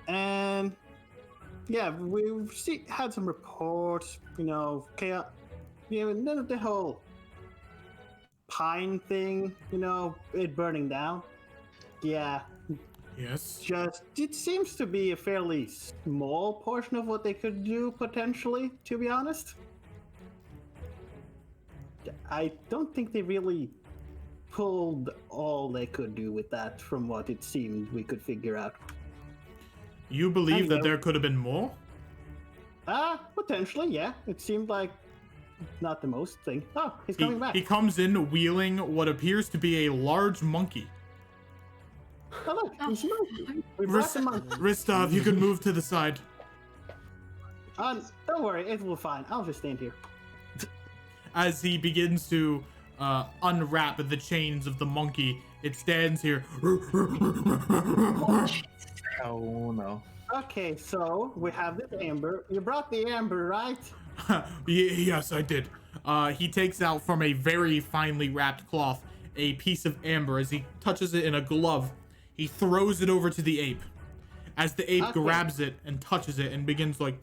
And yeah, we've had some reports, chaos, none of the whole pine thing, it burning down. Yeah. Yes. Just, it seems to be a fairly small portion of what they could do, potentially, to be honest. I don't think they really pulled all they could do with that, from what it seemed we could figure out. You believe that there could have been more? Potentially, yeah. It seemed like not the most thing. Oh, he's coming back. He comes in wheeling what appears to be a large monkey. Oh, look, he's monkey. We brought the monkey. Ristov, you can move to the side. Don't worry, it will be fine. I'll just stand here. As he begins to unwrap the chains of the monkey, it stands here. Oh no. Okay, so we have this amber. You brought the amber, right? Yes, I did. He takes out from a very finely wrapped cloth a piece of amber. As he touches it in a glove, he throws it over to the ape. As the ape grabs it and touches it and begins like...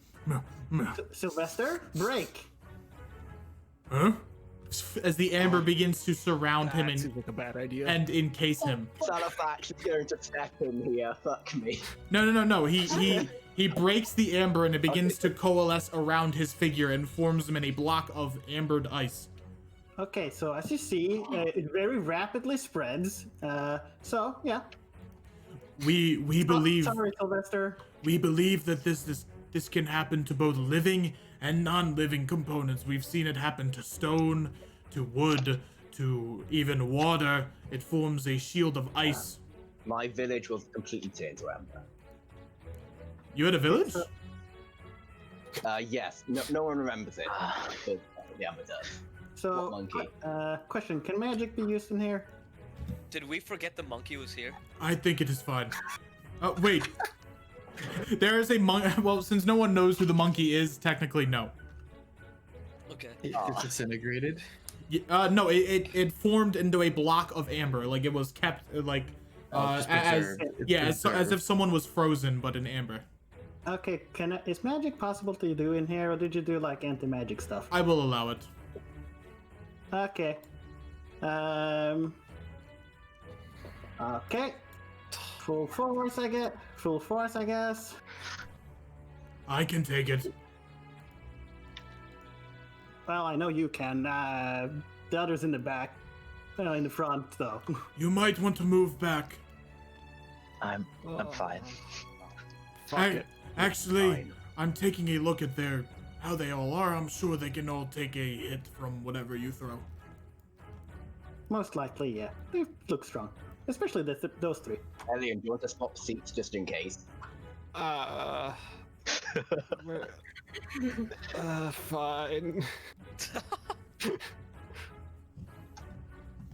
Sylvester, break. Huh? As the amber begins to surround him That seems like a bad idea. and encase him. Salafax is going to step in here. Fuck me. No. He breaks the amber and it begins to coalesce around his figure and forms him in a block of ambered ice. Okay, so as you see, it very rapidly spreads. So yeah. We believe. Sorry, Sylvester. We believe that this can happen to both living and non-living components. We've seen it happen to stone, to wood, to even water. It forms a shield of ice. My village was completely turned to amber. You had a village? Yes. No one remembers it. But the amber does. So, monkey? Question: can magic be used in here? Did we forget the monkey was here? I think it is fine. Oh, wait. There is a monkey. Well, since no one knows who the monkey is, technically, no. Okay. It's disintegrated. No, it formed into a block of amber. Like it was kept, like, as if someone was frozen, but in amber. Okay, is magic possible to do in here, or did you do like anti-magic stuff? I will allow it. Okay. Okay. Full force, I guess. Full force, I guess. I can take it. Well, I know you can. The others in the back. In the front, though. You might want to move back. I'm fine. Actually, I'm taking a look at how they all are. I'm sure they can all take a hit from whatever you throw. Most likely, yeah. They look strong. Especially those three. Elian, do you want to swap seats just in case? Fine.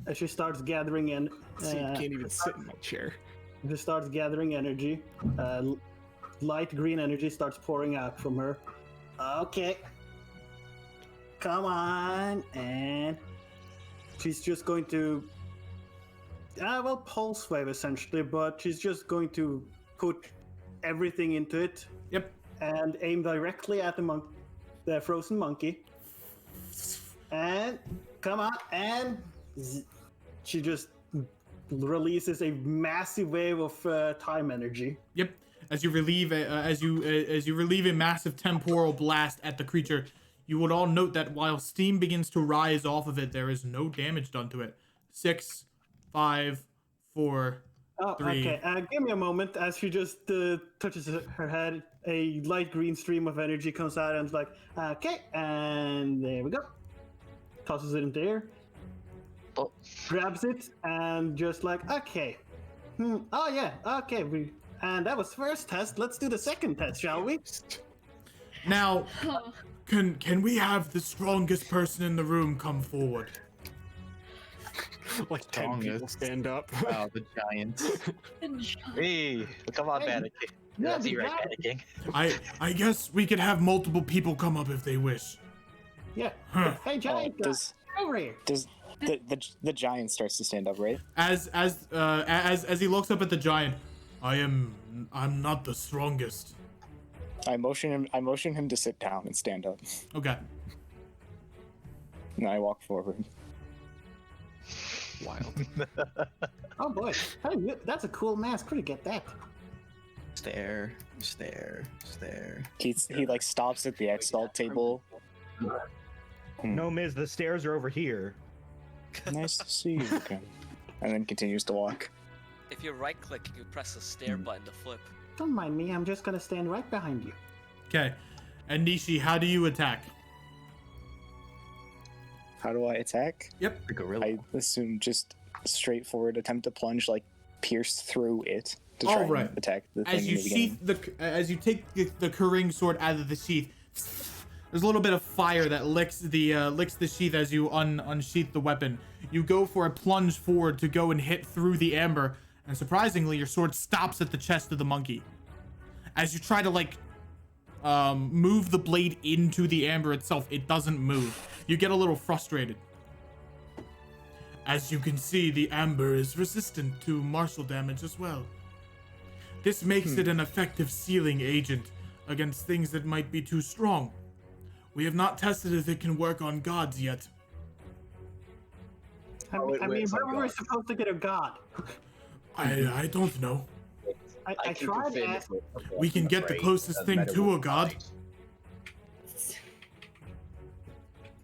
As she starts gathering in... See, you can't even sit in my chair. She starts gathering energy. Light green energy starts pouring out from her. Okay. Come on. And she's just going to... pulse wave essentially, but she's just going to put everything into it. Yep. And aim directly at the frozen monkey. And come on, and she just releases a massive wave of time energy. Yep. As you relieve a massive temporal blast at the creature, you would all note that while steam begins to rise off of it, there is no damage done to it. 6, 5, 4, 3. Okay. Give me a moment. As she just touches her head, a light green stream of energy comes out and it's like, okay, and there we go. Tosses it into the air. Oh. Grabs it and just like, okay. Oh yeah, okay. And that was first test. Let's do the second test, shall we? Now, can we have the strongest person in the room come forward? Like 10 people Strongest. stand up. Wow, the giants. Hey, come on, Hey, Panic. yeah, That's you, right, yeah. panicking. I guess we could have multiple people come up if they wish. Yeah. Huh. Hey, giant guy, Does over here. the giant starts to stand up, right? As he looks up at the giant, I'm not the strongest. I motion him to sit down and stand up. Okay. And I walk forward. Wild. Oh boy, hey, that's a cool mask. Where'd you get that? Stare. He like stops at the exalt table. No, Miz, the stairs are over here. Nice to see you again. And then continues to walk. If you right click, you can press the stare button to flip. Don't mind me. I'm just gonna stand right behind you. Okay. And Nishi, how do you attack? How do I attack? Yep. The gorilla. I assume just straightforward attempt to plunge, like pierce through it to try All right. and attack the thing. As you as you take the Kering sword out of the sheath, there's a little bit of fire that licks the sheath as you unsheath the weapon. You go for a plunge forward to go and hit through the amber, and surprisingly, your sword stops at the chest of the monkey. As you try to move the blade into the amber itself, it doesn't move. You get a little frustrated. As you can see, the amber is resistant to martial damage as well. This makes it an effective sealing agent against things that might be too strong. We have not tested if it can work on gods yet. I mean, where were we supposed to get a god? I don't know. I can tried confirm asking. it with We can get the afraid closest of thing metal to a with god. light.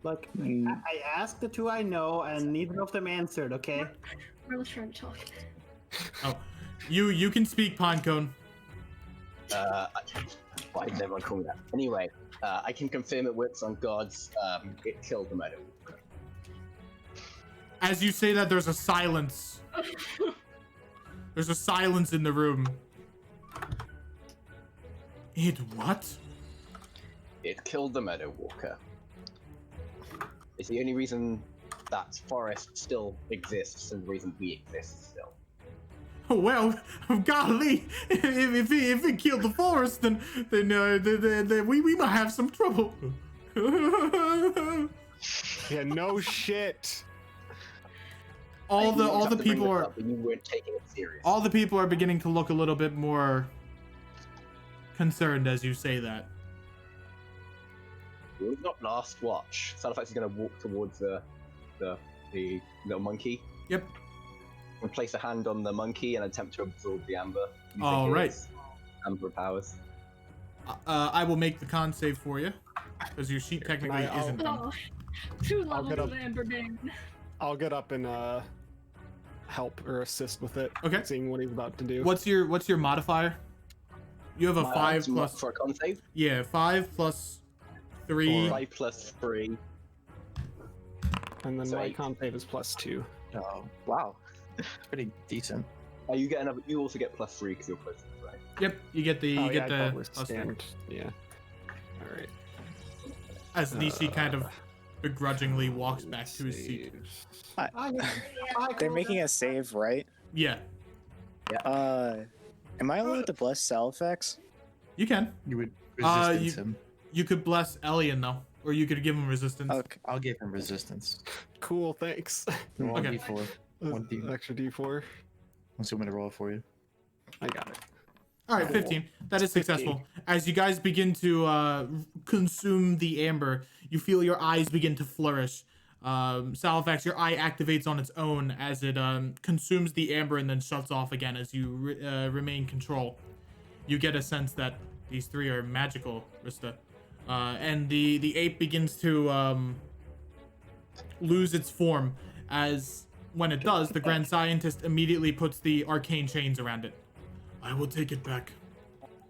Look, I asked the two I know, and neither of them answered. Okay. We're trying to talk. Oh, you can speak, Pinecone. Why did everyone call me that? Anyway, I can confirm it works on gods. It killed the metal. As you say that, there's a silence. There's a silence in the room. It what? It killed the Meadow Walker. It's the only reason that forest still exists and the reason we exist still. Oh, well, golly, if it killed the forest, then we might have some trouble. Yeah, no shit. All the people are You weren't taking it serious. all the people are beginning to look a little bit more concerned as you say that. We've not last watch. Salifax is going to walk towards the little monkey. Yep. And place a hand on the monkey and attempt to absorb the amber. using All right. his Amber powers. I will make the con save for you, because your sheet technically isn't done. Oh, 2 I'll levels get of up. Amber Bane. I'll get up and help or assist with it. Okay. Seeing what he's about to do. What's your modifier? You have a 5 To plus. for a con save. Yeah, 5 plus 3. 5 plus 3. And then So my 8. con save is +2. Oh, wow. Pretty decent. You get another. You also get plus 3 because you're close, right? Yep, you get the Oh, you get yeah, I the probably plus 3. stand. Yeah. All right. As Nishi kind of begrudgingly walks back to his seat. They're making a save, right? Yeah, Am I allowed to bless Salifax? you can. You would Uh, resistance him. You could bless Elian though, or you could give him resistance. Okay. I'll give him resistance. Cool. Thanks. Roll Okay. D4. One D. Extra D4. I'm going to roll it for you. I got it. All right, 15. That is successful. As you guys begin to consume the amber, you feel your eyes begin to flourish. Salifax, your eye activates on its own as it consumes the amber and then shuts off again as you remain control. You get a sense that these three are magical, Rista. And the ape begins to lose its form as when it does, the Grand Scientist immediately puts the arcane chains around it. I will take it back.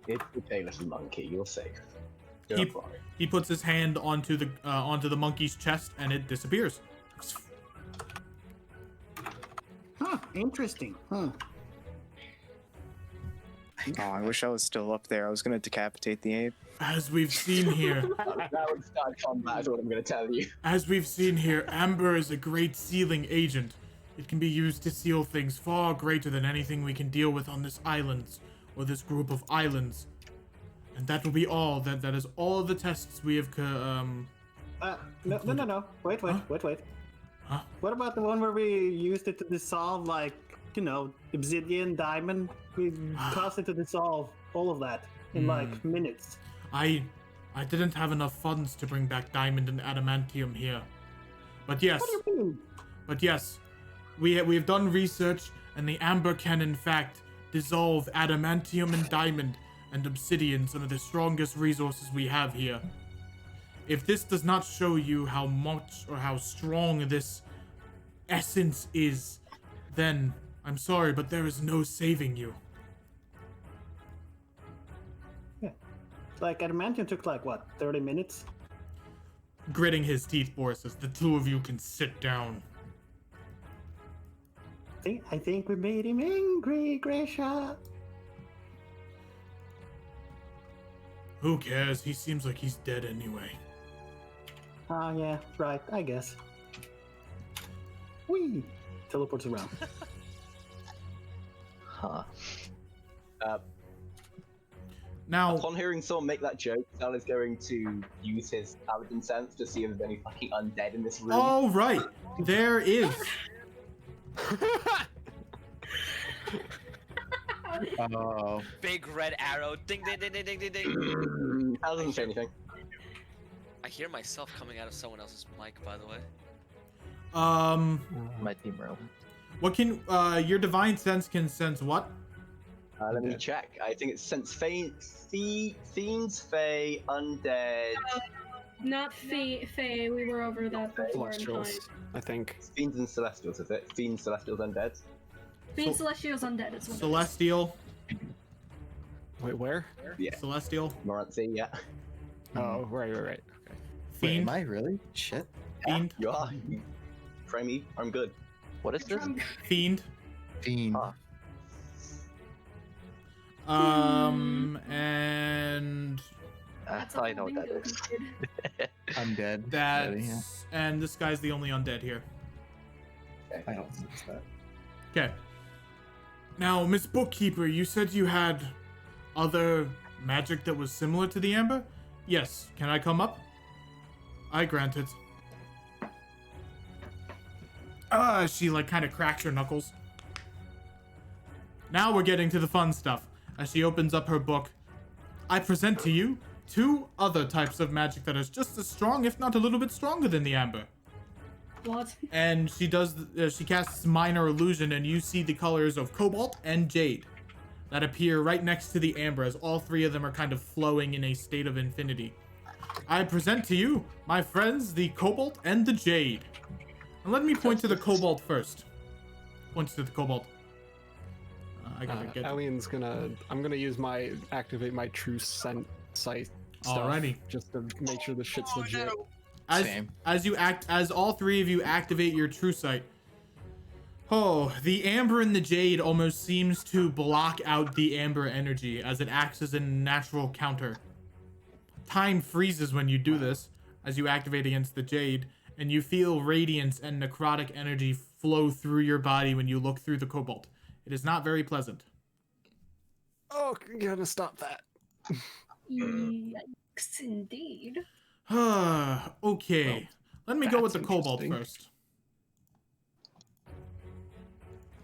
It's okay, little monkey. You're safe. He, Don't worry. he puts his hand onto the monkey's chest and it disappears. Huh, interesting. Oh, I wish I was still up there. I was gonna decapitate the ape. As we've seen here, That would start combat, is what I'm going to tell you. as we've seen here, amber is a great sealing agent. It can be used to seal things far greater than anything we can deal with on this island, or this group of islands. And that will be all. That is all the tests we have, No. Wait. Huh? Wait. Huh? What about the one where we used it to dissolve, like, obsidian, diamond? We caused it to dissolve all of that in, like, minutes. I didn't have enough funds to bring back diamond and adamantium here. But yes, What do you mean? we've done research, and the amber can in fact dissolve adamantium and diamond and obsidian, some of the strongest resources we have here. If this does not show you how much or how strong this essence is, then I'm sorry, but there is no saving you. Like, adamantium took, like, what, 30 minutes? Gritting his teeth, Boris says, the two of you can sit down. I think we made him angry, Grisha. Who cares? He seems like he's dead anyway. Oh, yeah, right, I guess. Whee! Teleports around. Huh. Now, Upon hearing someone make that joke, Sal is going to use his paladin sense to see if there's any fucking undead in this room. all right, there is. Oh. Big red arrow. Ding, ding, ding, ding, ding, ding, ding. Sal doesn't say anything. I hear myself coming out of someone else's mic, by the way. My team room. What can, your divine sense can sense what? Let me check. I think it's sense fiends, fae, undead. Not Fae. We were over that before in time. Celestials, I think. Fiends and celestials, is it? Fiends, celestials, undead. Fiend Celestials Undead is what Celestial. Wait, where? Yeah. Celestial. Morancy, yeah. Oh, right. Okay. Wait, Fiend. am I really? Shit. Fiend. You are. Pray me, I'm good. What is it this? is. Fiend. Fiend. Huh. And That's I all know what that bingo is. did. I'm dead. that's, Really, yeah. and this guy's the only undead here. I don't sense that. Okay. Now, Miss Bookkeeper, you said you had other magic that was similar to the amber? Yes. Can I come up? I grant it. She like kind of cracks her knuckles. Now we're getting to the fun stuff. As she opens up her book, I present to you 2 other types of magic that is just as strong, if not a little bit stronger than the amber. What? And she does, she casts minor illusion, and you see the colors of cobalt and jade that appear right next to the amber, as all 3 of them are kind of flowing in a state of infinity. I present to you, my friends, the cobalt and the jade. And let me point to the cobalt first. Points to the cobalt. I gotta get. Alien's gonna. I'm gonna use my activate my true sight stuff. Alrighty. Just to make sure the shit's legit. Same. As all 3 of you activate your true sight. Oh, the amber and the jade almost seems to block out the amber energy as it acts as a natural counter. Time freezes when you do this, as you activate against the jade, and you feel radiance and necrotic energy flow through your body when you look through the cobalt. It is not very pleasant. Oh, gotta stop that. Yikes, indeed. Okay. Let me go with the that's cobalt interesting. first.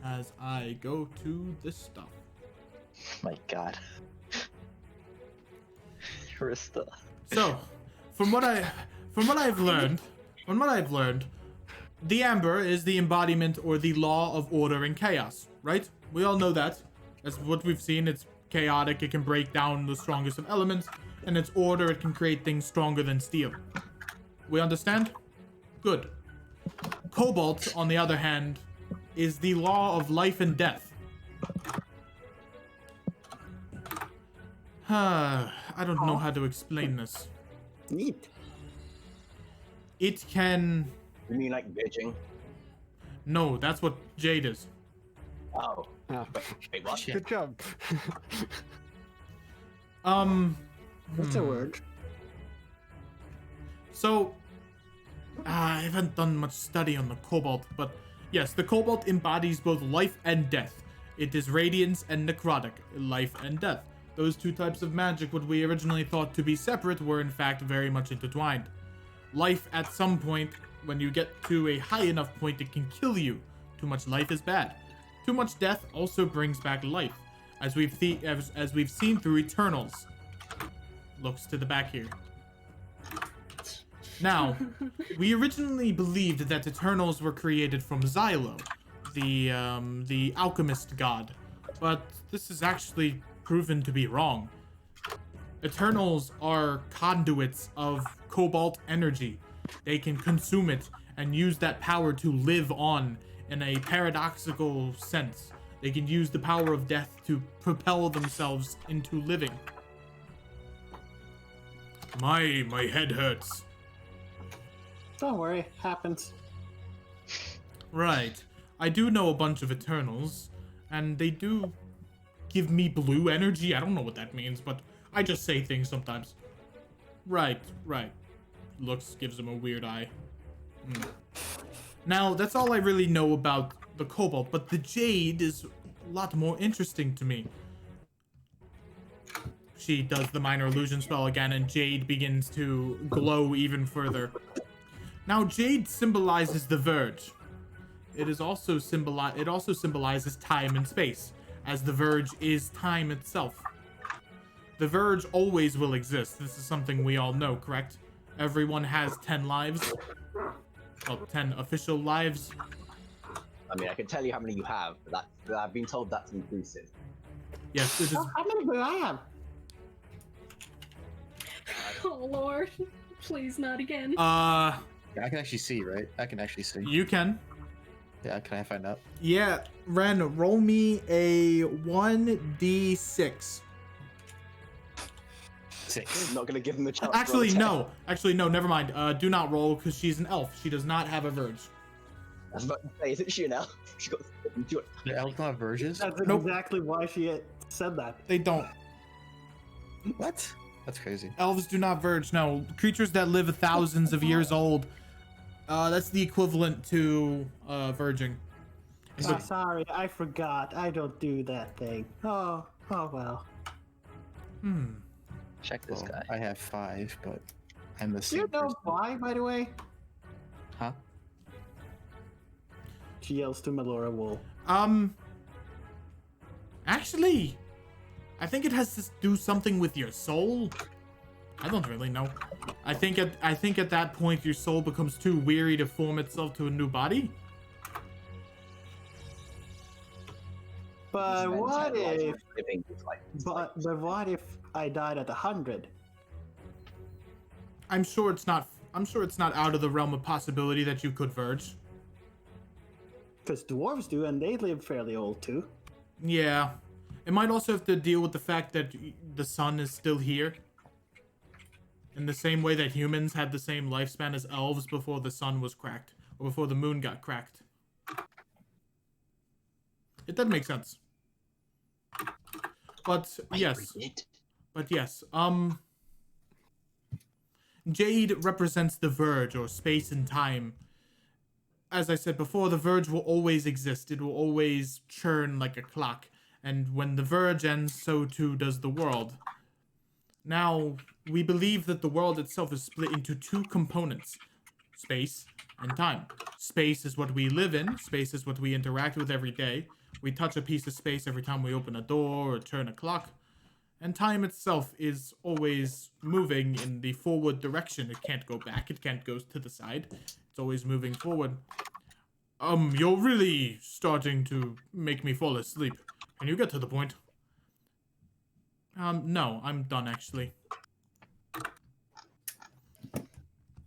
As I go to this stuff. My God. Krista. So, from what I've learned, the amber is the embodiment or the law of order and chaos, right? We all know that. That's what we've seen. It's chaotic. It can break down the strongest of elements, and its order. It can create things stronger than steel. We understand? Good. Cobalt, on the other hand, is the law of life and death. I don't know how to explain this. Neat. It can... You mean like bitching? No, that's what jade is. Oh. Ah, Wait, what? good job. That's a word. So, I haven't done much study on the Cobalt, but yes, the Cobalt embodies both life and death. It is radiance and necrotic, life and death. Those two types of magic, what we originally thought to be separate, were in fact very much intertwined. Life, at some point, when you get to a high enough point, it can kill you. Too much life is bad. Too much death also brings back life, as we've seen through Eternals. Looks to the back here. Now, we originally believed that Eternals were created from Xylo, the alchemist god, but this is actually proven to be wrong. Eternals are conduits of Cobalt energy. They can consume it and use that power to live on in a paradoxical sense. They can use the power of death to propel themselves into living. My head hurts. Don't worry, happens. Right. I do know a bunch of Eternals, and they do give me blue energy. I don't know what that means, but I just say things sometimes. Right. Looks gives him a weird eye. Now, that's all I really know about the Cobalt, but the Jade is a lot more interesting to me. She does the minor illusion spell again, and Jade begins to glow even further. Now, Jade symbolizes the Verge. It also symbolizes time and space, as the Verge is time itself. The Verge always will exist. This is something we all know, correct? Everyone has 10 lives. Well, 10 official lives. I mean, I can tell you how many you have, but I've been told that's inclusive. Yes, it is. How many do I have? Oh lord, please not again. Yeah, I can actually see, right? I can actually see. You can. Yeah, can I find out? Yeah, Ren, roll me a 1d6. 6. I'm not gonna give him the chance. Actually, no, never mind. Do not roll, because she's an elf. She does not have a Verge. I was about to say, isn't she an elf? She got The elves don't have verges? That's Nope. exactly why she said that. They don't. What? That's crazy. Elves do not verge. No, creatures that live thousands of years old. That's the equivalent to verging. Oh, sorry, I forgot. I don't do that thing. Oh well. Check this guy. I have 5, but I'm the Do same you know person. why, by the way? Huh? She yells to Melora Wool. Actually, I think it has to do something with your soul. I don't really know. I think at that point your soul becomes too weary to form itself to a new body. But what if? living with, like, But what if I died at 100? I'm sure it's not out of the realm of possibility that you could verge. Because dwarves do, and they live fairly old too. Yeah. It might also have to deal with the fact that the sun is still here. In the same way that humans had the same lifespan as elves before the sun was cracked, or before the moon got cracked. It does make sense. But yes. Jade represents the verge, or space and time. As I said before, the verge will always exist. It will always churn like a clock. And when the verge ends, so too does the world. Now, we believe that the world itself is split into two components: space and time. Space is what we live in. Space is what we interact with every day. We touch a piece of space every time we open a door or turn a clock. And time itself is always moving in the forward direction. It can't go back. It can't go to the side. It's always moving forward. You're really starting to make me fall asleep. Can you get to the point? No, I'm done, actually.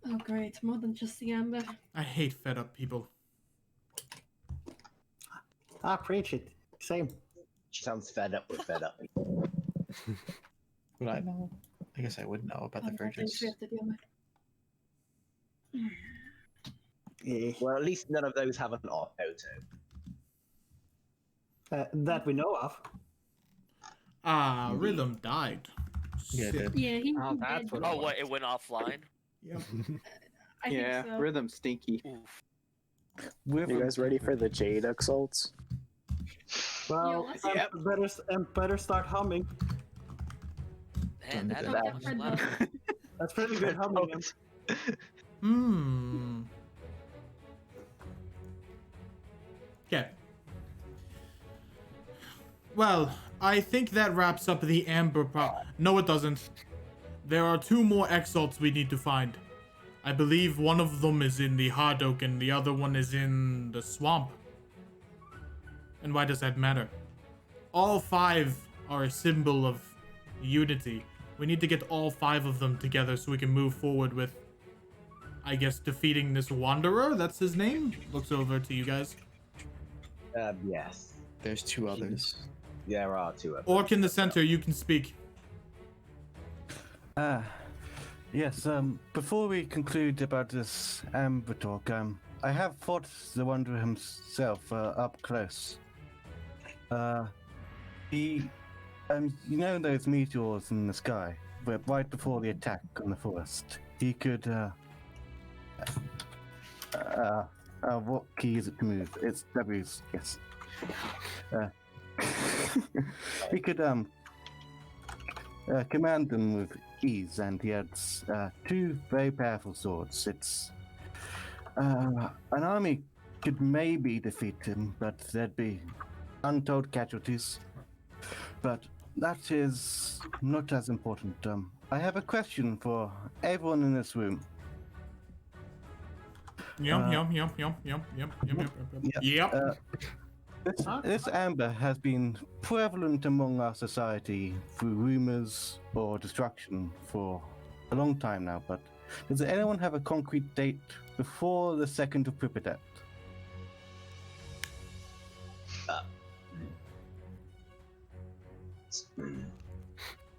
Oh great, more than just the amber. I hate fed up people. I preach it. Same. She sounds fed up with fed up. Would I know? I guess I would know about the verges. We have to deal with. Yeah. Well, at least none of those have an auto. that we know of. Rhythm died. Yeah, it Shit. did. Yeah, he. Oh, he that's did. what Oh, what? It went offline. Yep. I Yeah, think so. rhythm stinky. Oof. You guys ready for the Jade exalts? Well, let's- Yep. better start humming. Man, that Done was with loud. that. That's pretty good humming. Okay. Well, I think that wraps up the Amber No, it doesn't. There are 2 more exalts we need to find. I believe one of them is in the Hard Oak and the other one is in the swamp. And why does that matter? All 5 are a symbol of unity. We need to get all 5 of them together so we can move forward with, I guess, defeating this Wanderer. That's his name. Looks over to you guys. Yes. There's 2 others. There are 2 of them. Orc in the center, you can speak. Yes, before we conclude about this Amber talk, I have fought the Wanderer himself up close. He, you know those meteors in the sky, right before the attack on the forest? He could, what key is it to move? It's W's, yes. He could, command them with ease, and he had 2 very powerful swords. It's an army could maybe defeat him, but there'd be untold casualties. But that is not as important. I have a question for everyone in this room. Yep. This amber has been prevalent among our society through rumors or destruction for a long time now, but does anyone have a concrete date before the 2nd of Pripyat?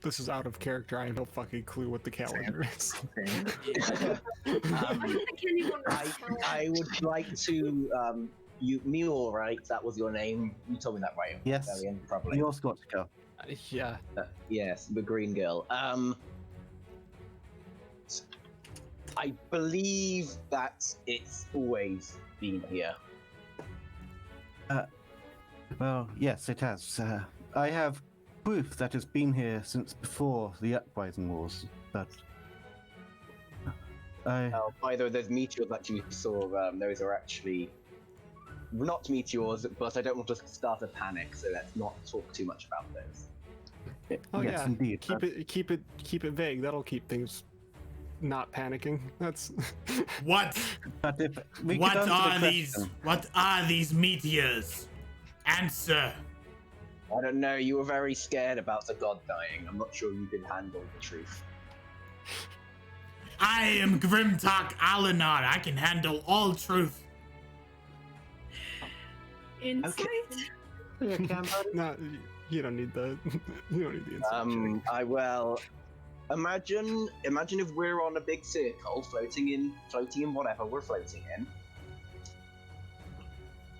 This is out of character. I have no fucking clue what the calendar is. I would like to. Me all right? That was your name. You told me that right? Yes. Valiant, probably. You're Scotch girl. Yeah. Yes, the green girl. I believe that it's always been here. Well, yes, it has. I have proof that it's been here since before the Uprising Wars, but By the way, those meteors that you saw, those are actually not meteors, but I don't want to start a panic, so let's not talk too much about those. Oh yes, yeah. indeed. Keep it vague. That'll keep things not panicking. That's What? But if we What could answer the are question- these? What are these meteors? Answer. I don't know, you were very scared about the god dying. I'm not sure you could handle the truth. I am Grimtalk Alinar. I can handle all truth. Insight? Yeah, Cam, buddy. no. You don't need the. You don't need the insight check. Well, imagine if we're on a big circle, floating in whatever we're floating in.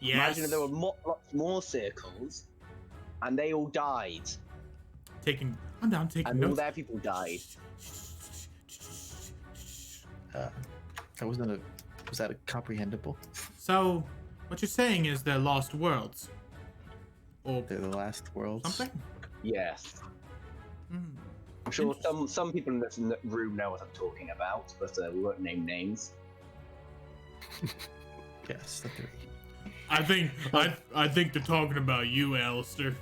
Yes. Imagine if there were lots more circles, and they all died. I'm down taking And all notes. their people died. Was that comprehensible? So, what you're saying is they're lost worlds, or They're the last worlds. something? Yes. Hmm. I'm sure some people in this room know what I'm talking about, but we won't name names. Yes, the 3. I think they're talking about you, Alistair.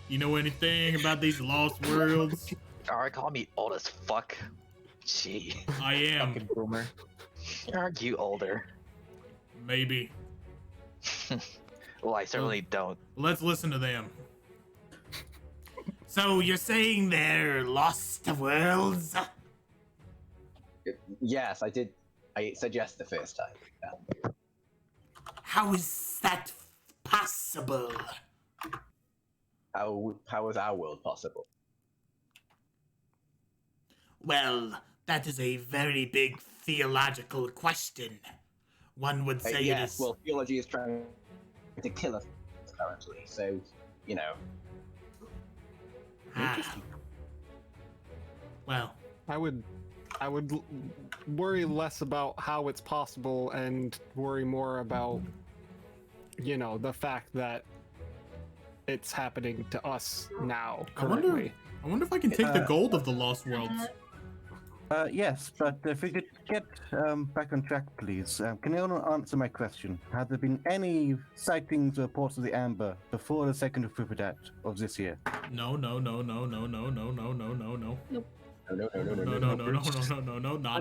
You know anything about these lost worlds? Alright, call me old as fuck. Gee. I am. Fucking boomer. Aren't you older? Maybe. Well, I certainly don't. Let's listen to them. So you're saying they're lost worlds? Yes, I did. I said yes the first time. Yeah. How is that possible? How is our world possible? Well, that is a very big theological question. One would say it Yes, is. well, theology is trying to kill us apparently. So, you know. Well, I would worry less about how it's possible and worry more about, the fact that it's happening to us now currently. I wonder if I can take the gold of the Lost Worlds. Yes, but if we could get back on track, please. Can anyone answer my question? Have there been any sightings or reports of the Amber before the 2nd of Pupidat of this year? No. No, Not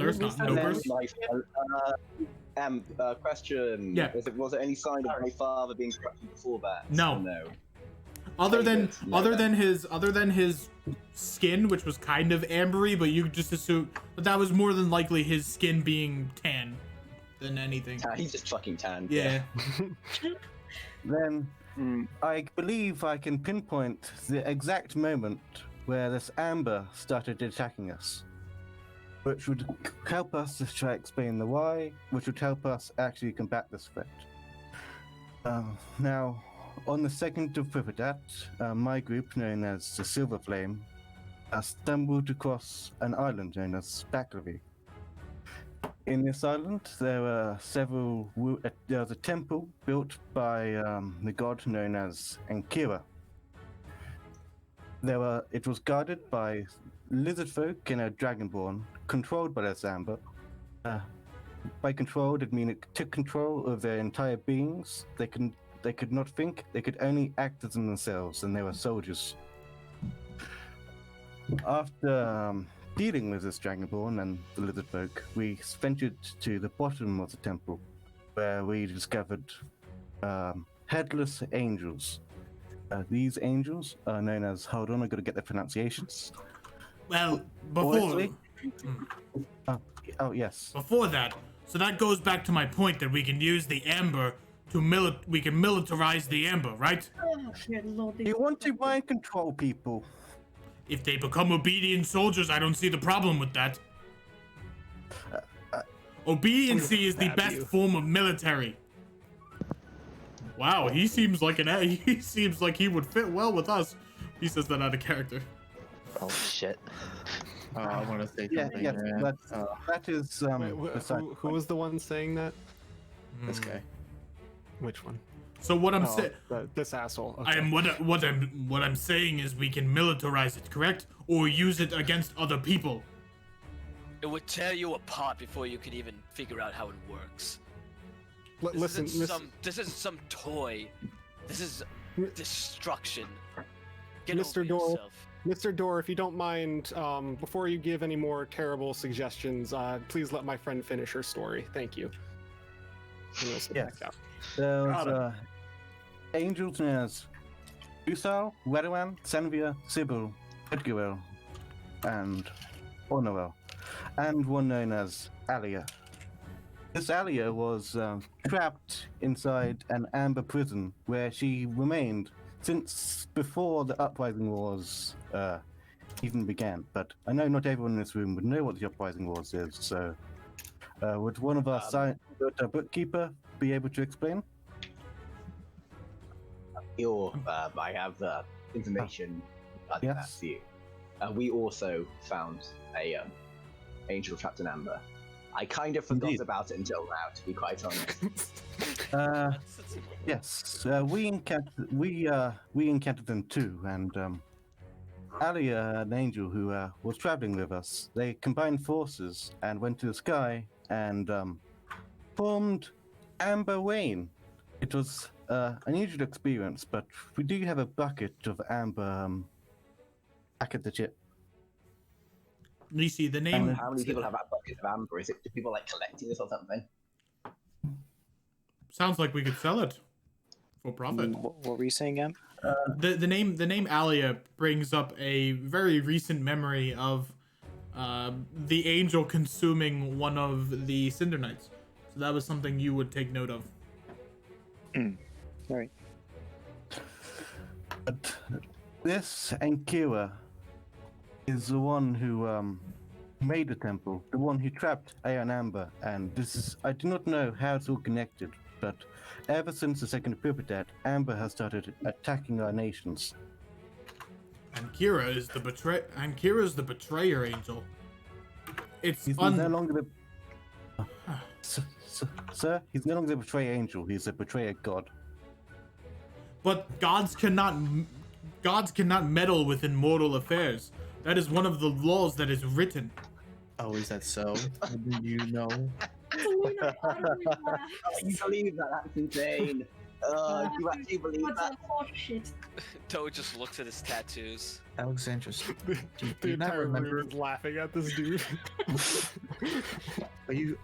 ours, not nopers. Question. Yeah. Was it any sign of my father being corrupted before that? No. No. Other than then. his skin, which was kind of ambery, but you just assume that was more than likely his skin being tan than anything. He's just fucking tan. Yeah. Then I believe I can pinpoint the exact moment where this Amber started attacking us, which would help us to try to explain the why, which would help us actually combat this threat. Now, on the 2nd of Pupidat, my group, known as the Silver Flame, stumbled across an island known as Baklavi. In this island, there were there was a temple built by the god known as Ankira. It was guarded by lizard folk and a dragonborn, controlled by this Amber. By controlled, it means it took control of their entire beings. They could not think, they could only act as themselves, and they were soldiers. After dealing with this dragonborn and the lizard folk, we ventured to the bottom of the temple, where we discovered headless angels. These angels are known as, hold on, I've got to get the pronunciations. Well, before... Oh, yes. Before that, so that goes back to my point that we can use the Amber to we can militarize the Amber, right? Oh, shit, Lord. You want to mind control people. If they become obedient soldiers, I don't see the problem with that. Obediency is the best form of military. Wow, he seems like he would fit well with us. He says that out of character. Oh shit. I want to say something. Yes, that is Wait, who was the one saying that? This guy. Which one? So what I'm saying, this asshole. Okay. What I'm saying is we can militarize it, correct? Or use it against other people. It would tear you apart before you could even figure out how it works. This isn't some toy. This is destruction. Get Mr. over Dorr, yourself. Mr. Dorr, if you don't mind, before you give any more terrible suggestions, please let my friend finish her story. Thank you. Yes. There was angels known as Usal, Wedawan, Senvia, Sybil, Edgewell, and Ornowell, and one known as Alia. This Alia was trapped inside an amber prison where she remained since before the Uprising Wars even began. But I know not everyone in this room would know what the Uprising Wars is, so would one of our bookkeeper be able to explain? I have the information. Yes. To you. We also found a angel trapped in amber. I kind of forgot about it until now, to be quite honest. Yes, we encountered them too, and Alia, an angel who was traveling with us, they combined forces and went to the sky and formed Amber Wayne. It was an unusual experience, but we do have a bucket of amber back at the ship. Nisi, the name. How many people have that bucket of amber? Is it do people like collecting this or something? Sounds like we could sell it for profit. What were you saying, Em? The name Alia brings up a very recent memory of the angel consuming one of the Cinder Knights. So that was something you would take note of. All right. But this Ankira is the one who made the temple, the one who trapped Aeon Amber, and this is, I do not know how it's all connected, but Ever since the Second Pubertat, Amber has started attacking our nations. And Kira's the betrayer angel. He's no longer the... Sir, he's no longer the betrayer angel, he's a betrayer god. But gods cannot meddle within mortal affairs. That is one of the laws that is written. Oh, is that so? Do you know? Selena utterly laughs. You believe that? That's insane. You actually believe What's that? a horse shit? Toad just looks at his tattoos. Alexandra, do The you not entire remember? room is laughing at this dude. Are you?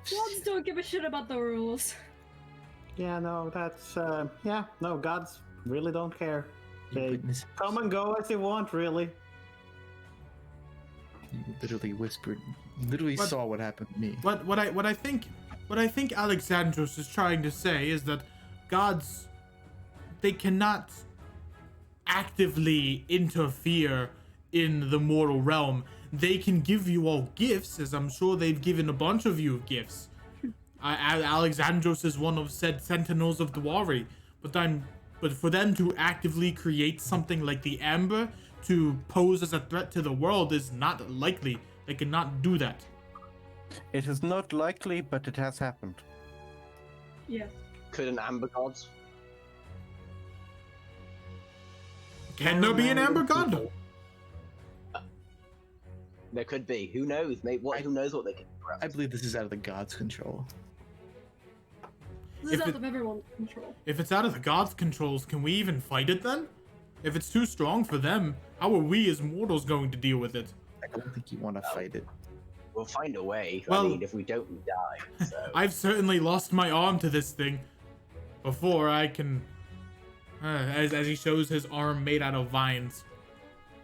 Gods don't give a shit about the rules. Yeah, no, that's yeah, no, gods really don't care. They witness- come and go as they want, really. You literally whispered, literally What- saw what happened to me. What I think Alexandros is trying to say is that gods, they cannot actively interfere in the mortal realm. They can give you all gifts, as I'm sure they've given a bunch of you gifts. Alexandros is one of said sentinels of the Wari, but for them to actively create something like the Amber to pose as a threat to the world is not likely. They cannot do that. It is not likely, but it has happened. Yes. Could an amber god? Can there be an Amber God? There could be. Who knows? Maybe who knows what they can do? I believe this is out of the gods' control. This is out of everyone's control. If it's out of the gods' controls, can we even fight it then? If it's too strong for them, how are we as mortals going to deal with it? I don't think you want to fight it. We'll find a way. Well- I mean, if we don't, we die. So. I've certainly lost my arm to this thing before I can... as he shows his arm made out of vines.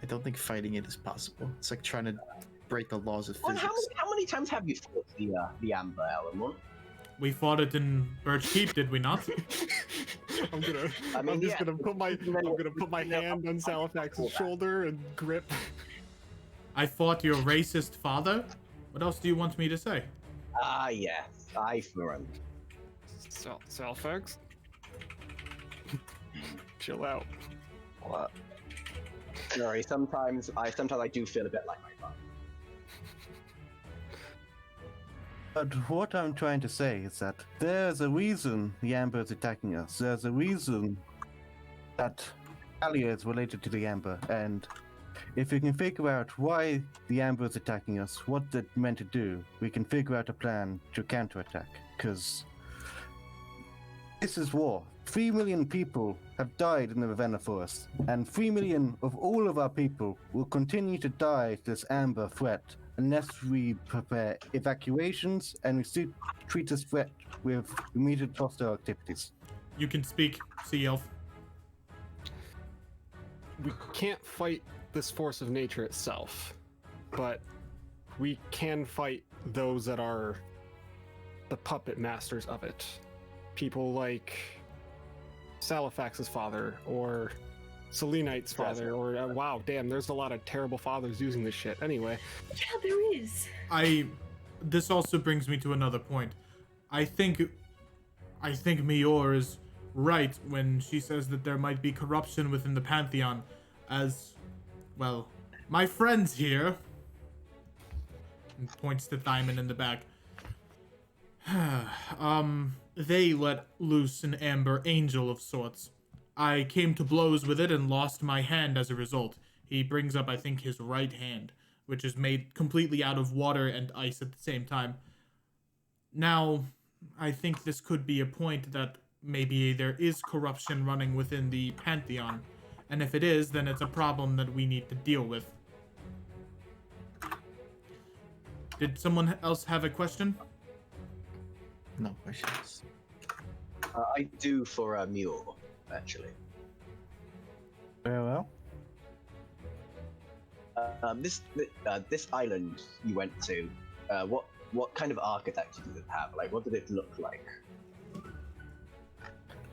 I don't think fighting it is possible. It's like trying to break the laws of Well, physics. how many times have you fought the amber element? We fought it in Birch Keep, did we not? I'm mean, just yeah. gonna put my hand on Salifax's shoulder and grip. I fought your racist father? What else do you want me to say? Ah, yes. I front. Salifax? Chill out. What? Sorry, sometimes I do feel a bit like my father. But what I'm trying to say is that there's a reason the Amber is attacking us. There's a reason that Alia is related to the Amber, and if we can figure out why the Amber is attacking us, what they're meant to do, we can figure out a plan to counterattack. Because this is war. 3 million people have died in the Ravenna Forest, and 3 million of all of our people will continue to die to this Amber threat unless we prepare evacuations and we treat this threat with immediate hostile activities. You can speak, Sea Elf. We can't fight this force of nature itself, but we can fight those that are the puppet masters of it. People like Salifax's father, or Selenite's father, or wow, damn, there's a lot of terrible fathers using this shit. Anyway. Yeah, there is. This also brings me to another point. I think Mior is right when she says that there might be corruption within the Pantheon, as, well, my friends here, and points to Thyman in the back, they let loose an Amber Angel of sorts. I came to blows with it and lost my hand as a result. He brings up, I think, his right hand, which is made completely out of water and ice at the same time. Now, I think this could be a point that maybe there is corruption running within the Pantheon, and if it is, then it's a problem that we need to deal with. Did someone else have a question? No questions. I do for Muir, actually. Very well. This island you went to, what kind of architecture did it have? Like, what did it look like?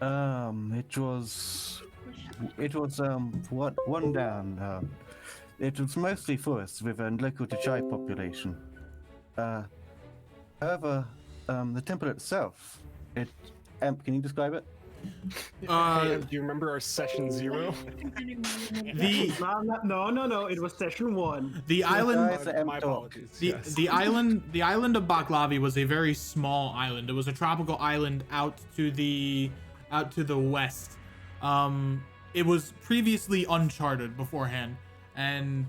It was one down. It was mostly forest with a local Tachai population. However, the temple itself, it Can you describe it? Hey, do you remember our session 0? The No. It was session 1. the island. My apologies. The island of Baklavi was a very small island. It was a tropical island out to the west. It was previously uncharted beforehand, and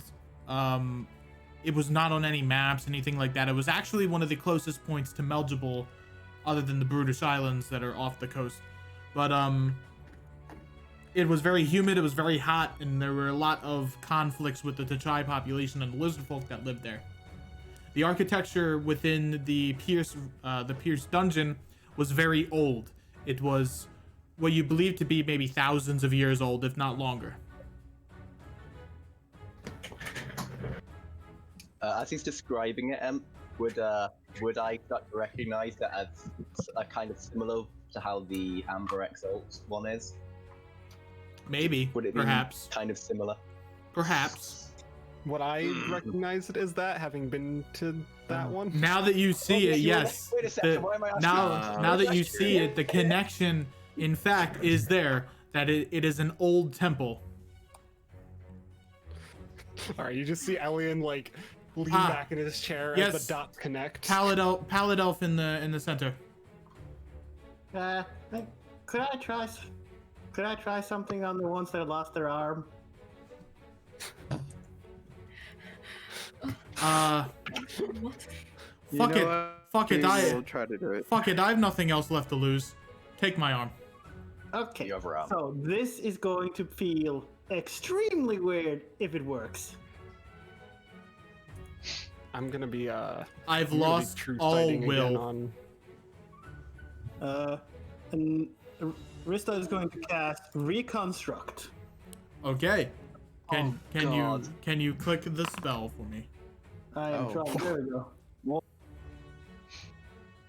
it was not on any maps, anything like that. It was actually one of the closest points to Melgible, other than the Brutish Islands that are off the coast. But it was very humid, it was very hot, and there were a lot of conflicts with the T'Chai population and the lizard folk that lived there. The architecture within the Pierce dungeon was very old. It was what you believe to be maybe thousands of years old, if not longer. As he's describing it, would I start to recognize that as a kind of similar to how the Amber Exalt one is? Maybe, Would it be perhaps, kind of similar? perhaps. Would I recognize it as that, having been to that one? Now that you see it, yes. Wait a second, why am I asking Now that you see it, the connection, in fact, is there. That it is an old temple. All right, you just see Elian like lean back in his chair yes. as the dots connect. Pallid elf in the center. Could I try something on the ones that lost their arm? Fuck it. Fuck it. We'll try to do it. Fuck it. I have nothing else left to lose. Take my arm. Okay. You have a arm. So this is going to feel extremely weird if it works. I'm gonna be I've lost all will. And Rista is going to cast Reconstruct. Okay. Can you click the spell for me? I am trying. There we go.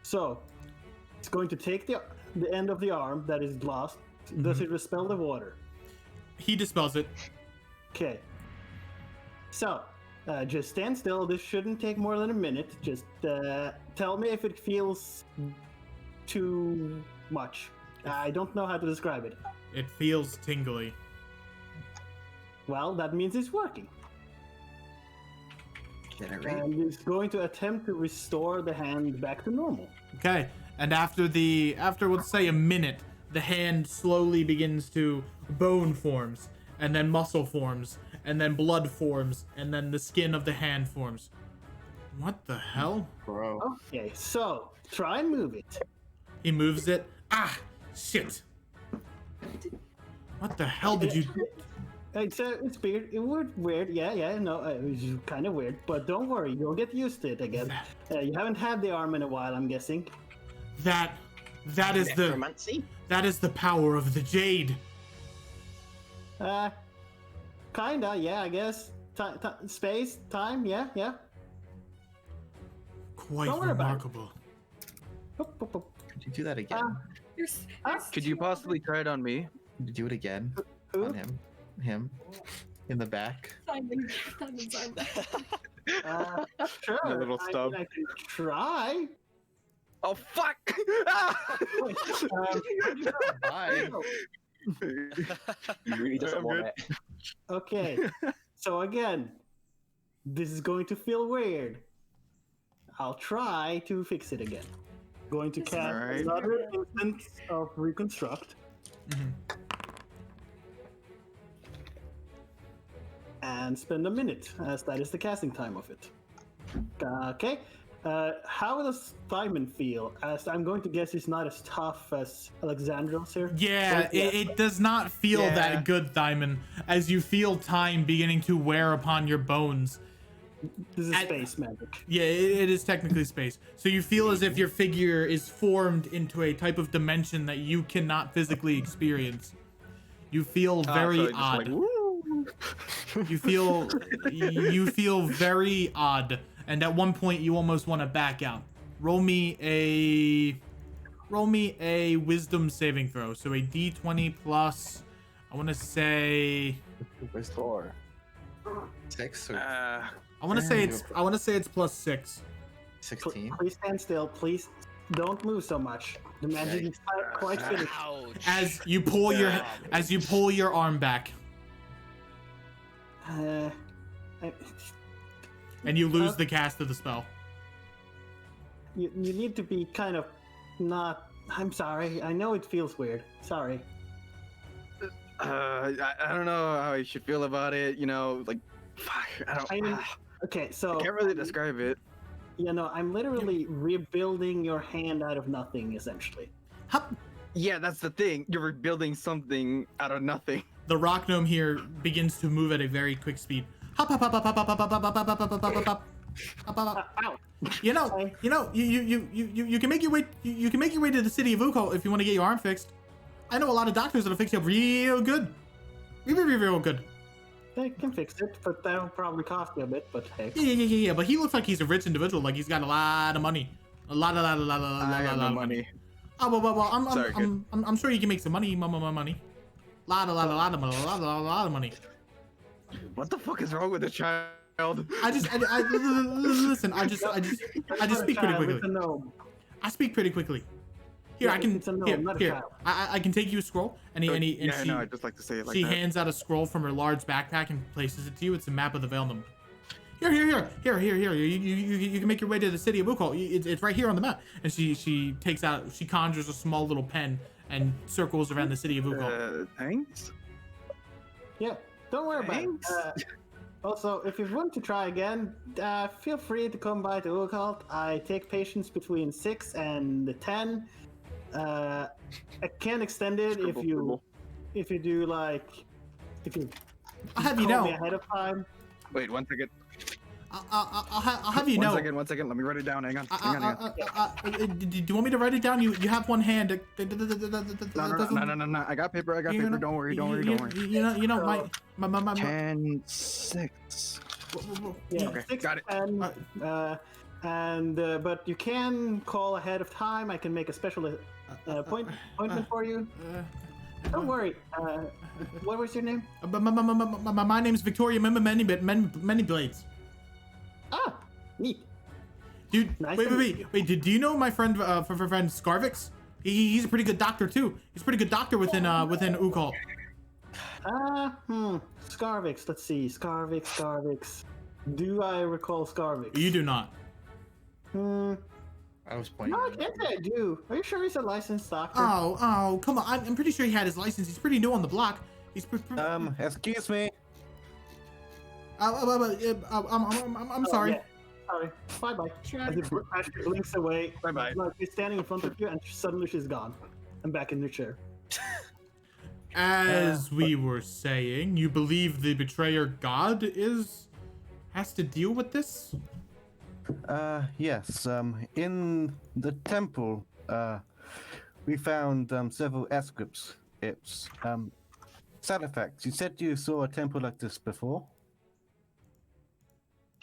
So it's going to take the end of the arm that is lost. Does it dispel the water? He dispels it. Okay. So just stand still. This shouldn't take more than a minute. Just tell me if it feels too much. I don't know how to describe it. It feels tingly. Well, that means it's working. And it's going to attempt to restore the hand back to normal. Okay. And after let's say a minute, the hand slowly begins to bone forms, and then muscle forms, and then blood forms, and then the skin of the hand forms. What the hell? Bro. Okay, so try and move it. He moves it. Ah, shit. What the hell did you... It's weird. It was weird. Yeah. No, it was kind of weird. But don't worry, you'll get used to it again. You haven't had the arm in a while, I'm guessing. That is the power of the jade. Kinda. Yeah, I guess. Space, time. Yeah. Quite Don't worry about remarkable. Could you do that again? Could you possibly try it on me? Could you do it again? Who? On him. In the back. Simon's arm. Sure. A little stub. I can try. Oh fuck! Bye. He really doesn't want it. Okay. So again, this is going to feel weird. I'll try to fix it again. Going to cast Alright. another instance of Reconstruct. And spend a minute, as that is the casting time of it. Okay. How does Simon feel? As I'm going to guess he's not as tough as Alexandros here. Yeah, it does not feel that good, Thymon, as you feel time beginning to wear upon your bones. This is space magic. Yeah, it is technically space. So you feel as if your figure is formed into a type of dimension that you cannot physically experience. You feel very odd. You feel very odd, and at one point you almost want to back out. Roll me a wisdom saving throw. So a d20 plus, I want to say 4. 6 or I want to say it's plus 6. 16. Please stand still. Please Don't move so much. The magic is quite finished. Ouch. As you pull your arm back, I- and you lose the cast of the spell. you need to be kind of not. I'm sorry. I know it feels weird. Sorry. I don't know how I should feel about it. You know, like, fuck, I mean, okay, so I can't really describe it. you know, I'm literally rebuilding your hand out of nothing, essentially. Yeah, that's the thing. You're rebuilding something out of nothing. The rock gnome here begins to move at a very quick speed. Hop, hop, hop, hop, hop, hop, hop, hop, hop, hop, hop, hop, hop, hop. Ow! You can make your way. You can make your way to the city of Uko if you want to get your arm fixed. I know a lot of doctors that'll fix you up real good, real good. They can fix it, but that'll probably cost you a bit. But hey. Yeah. But he looks like he's a rich individual. Like he's got a lot of money. A lot I have no of money. Oh well. Sorry, I'm sure you can make some money, money. Lot of money. What the fuck is wrong with the child? I listen. I just speak pretty quickly. It's a gnome. I speak pretty quickly. Here, Yeah, I can it's a gnome, not a child. I can take you a scroll, and Yeah, she no, I just like to say it like she that. hands out a scroll from her large backpack and places it to you. It's a map of the Vale Gnome. Here. You can make your way to the city of Uko. It's right here on the map. And she conjures a small little pen and circles around the city of Uko. Thanks. Yeah, don't worry about it. Also, if you want to try again, feel free to come by to Occult. I take patients between 6 and 10. I can extend it if you do like if you I'll have you call know. me ahead of time. Wait, 1 second. I'll have you know. 1 second. Let me write it down. Hang on. Do you want me to write it down? You have one hand. No. I got paper. Don't worry. You know my 10, 6. Yeah, Okay, 6 got it. to 10, but you can call ahead of time. I can make a special appointment for you. Don't worry. What was your name? My name's Victoria Many Blades. Ah, neat. Dude, Nice wait. Do you know my friend friend Scarvix? He's a pretty good doctor too. He's a pretty good doctor within Ukal. Scarvix. Let's see. Scarvix. Do I recall Scarvix? You do not. I was playing. No, I can't say I do. Are you sure he's a licensed doctor? Oh, come on. I'm pretty sure he had his license. He's pretty new on the block. He's Excuse me. I'm sorry. Yeah. Sorry. Bye. As he blinks away. Bye. Like he's standing in front of you, and suddenly she's gone. I'm back in the chair. As we were saying, you believe the betrayer god has to deal with this? Yes. In the temple, we found several escripts. It's Salifax, you said you saw a temple like this before?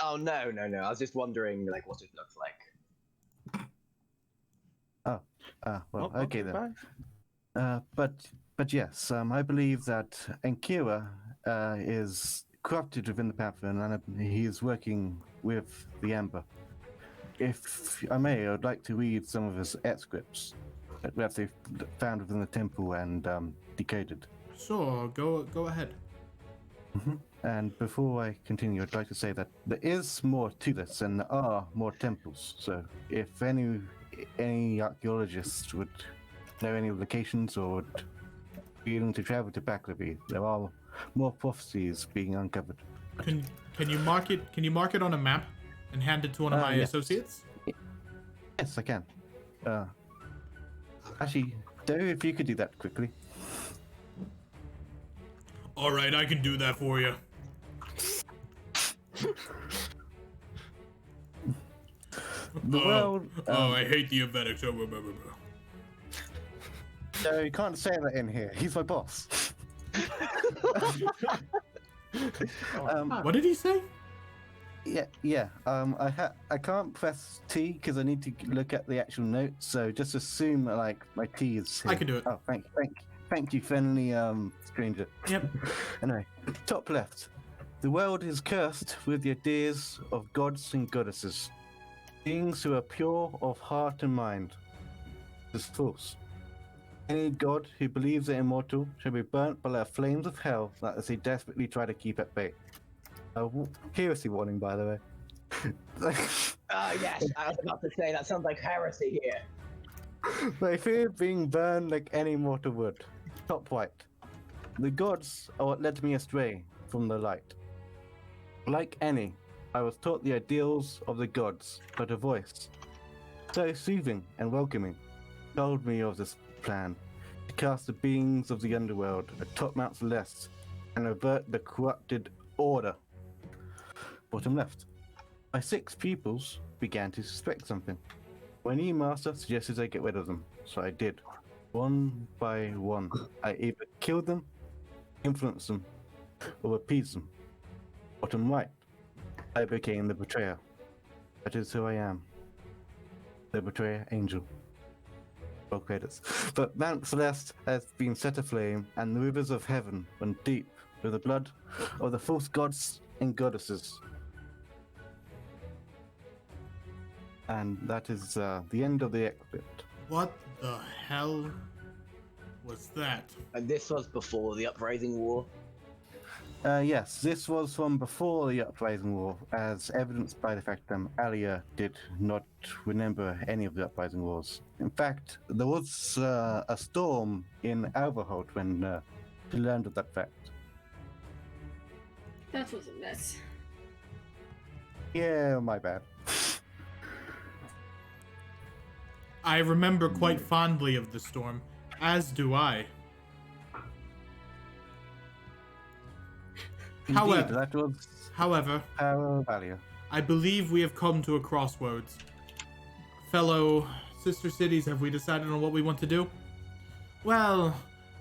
Oh no! I was just wondering, like, what it looks like. Well, okay then. But yes, I believe that Ankira is corrupted within the Pantheon, and he is working with the Amber. If I may, I would like to read some of his excerpts that they found within the temple and decoded. Sure, go ahead. And before I continue, I'd like to say that there is more to this, and there are more temples. So, if any archaeologists would know any locations or would be willing to travel to Baklavi, there are more prophecies being uncovered. Can you mark it? Can you mark it on a map and hand it to one of my associates? Yes, I can. Actually, Derry, if you could do that quickly. All right, I can do that for you. Well, I hate the Avetics. No, you can't say that in here. He's my boss. What did he say? Yeah. I can't press T because I need to look at the actual notes. So just assume that, like, my T is here. I can do it. Oh, thank you, friendly stranger. Yep. Anyway, top left. The world is cursed with the ideas of gods and goddesses, beings who are pure of heart and mind. is false. Any god who believes they're immortal shall be burnt by the flames of hell that they desperately try to keep at bay. Heresy warning, by the way. Yes, I was about to say that sounds like heresy here. They fear being burned like any mortal would. Top right. The gods are what led me astray from the light. Like any, I was taught the ideals of the gods, but a voice, so soothing and welcoming, told me of this plan to cast the beings of the underworld atop Mount Celeste and avert the corrupted order. Bottom left. My 6 pupils began to suspect something. My new master suggested I get rid of them, so I did. One by one, I either killed them, influenced them, or appeased them. Bottom right, I became the betrayer. That is who I am. The betrayer angel. Well, credits. But Mount Celeste has been set aflame, and the rivers of heaven run deep with the blood of the false gods and goddesses. And that is the end of the excerpt. What the hell was that? And this was before the Uprising War. Yes, this was from before the Uprising War, as evidenced by the fact that Alia did not remember any of the Uprising Wars. In fact, there was a storm in Alverholt when she learned of that fact. That was a mess. Yeah, my bad. I remember quite fondly of the storm, as do I. Indeed, that was However, Valia. I believe we have come to a crossroads. Fellow sister cities, have we decided on what we want to do? Well,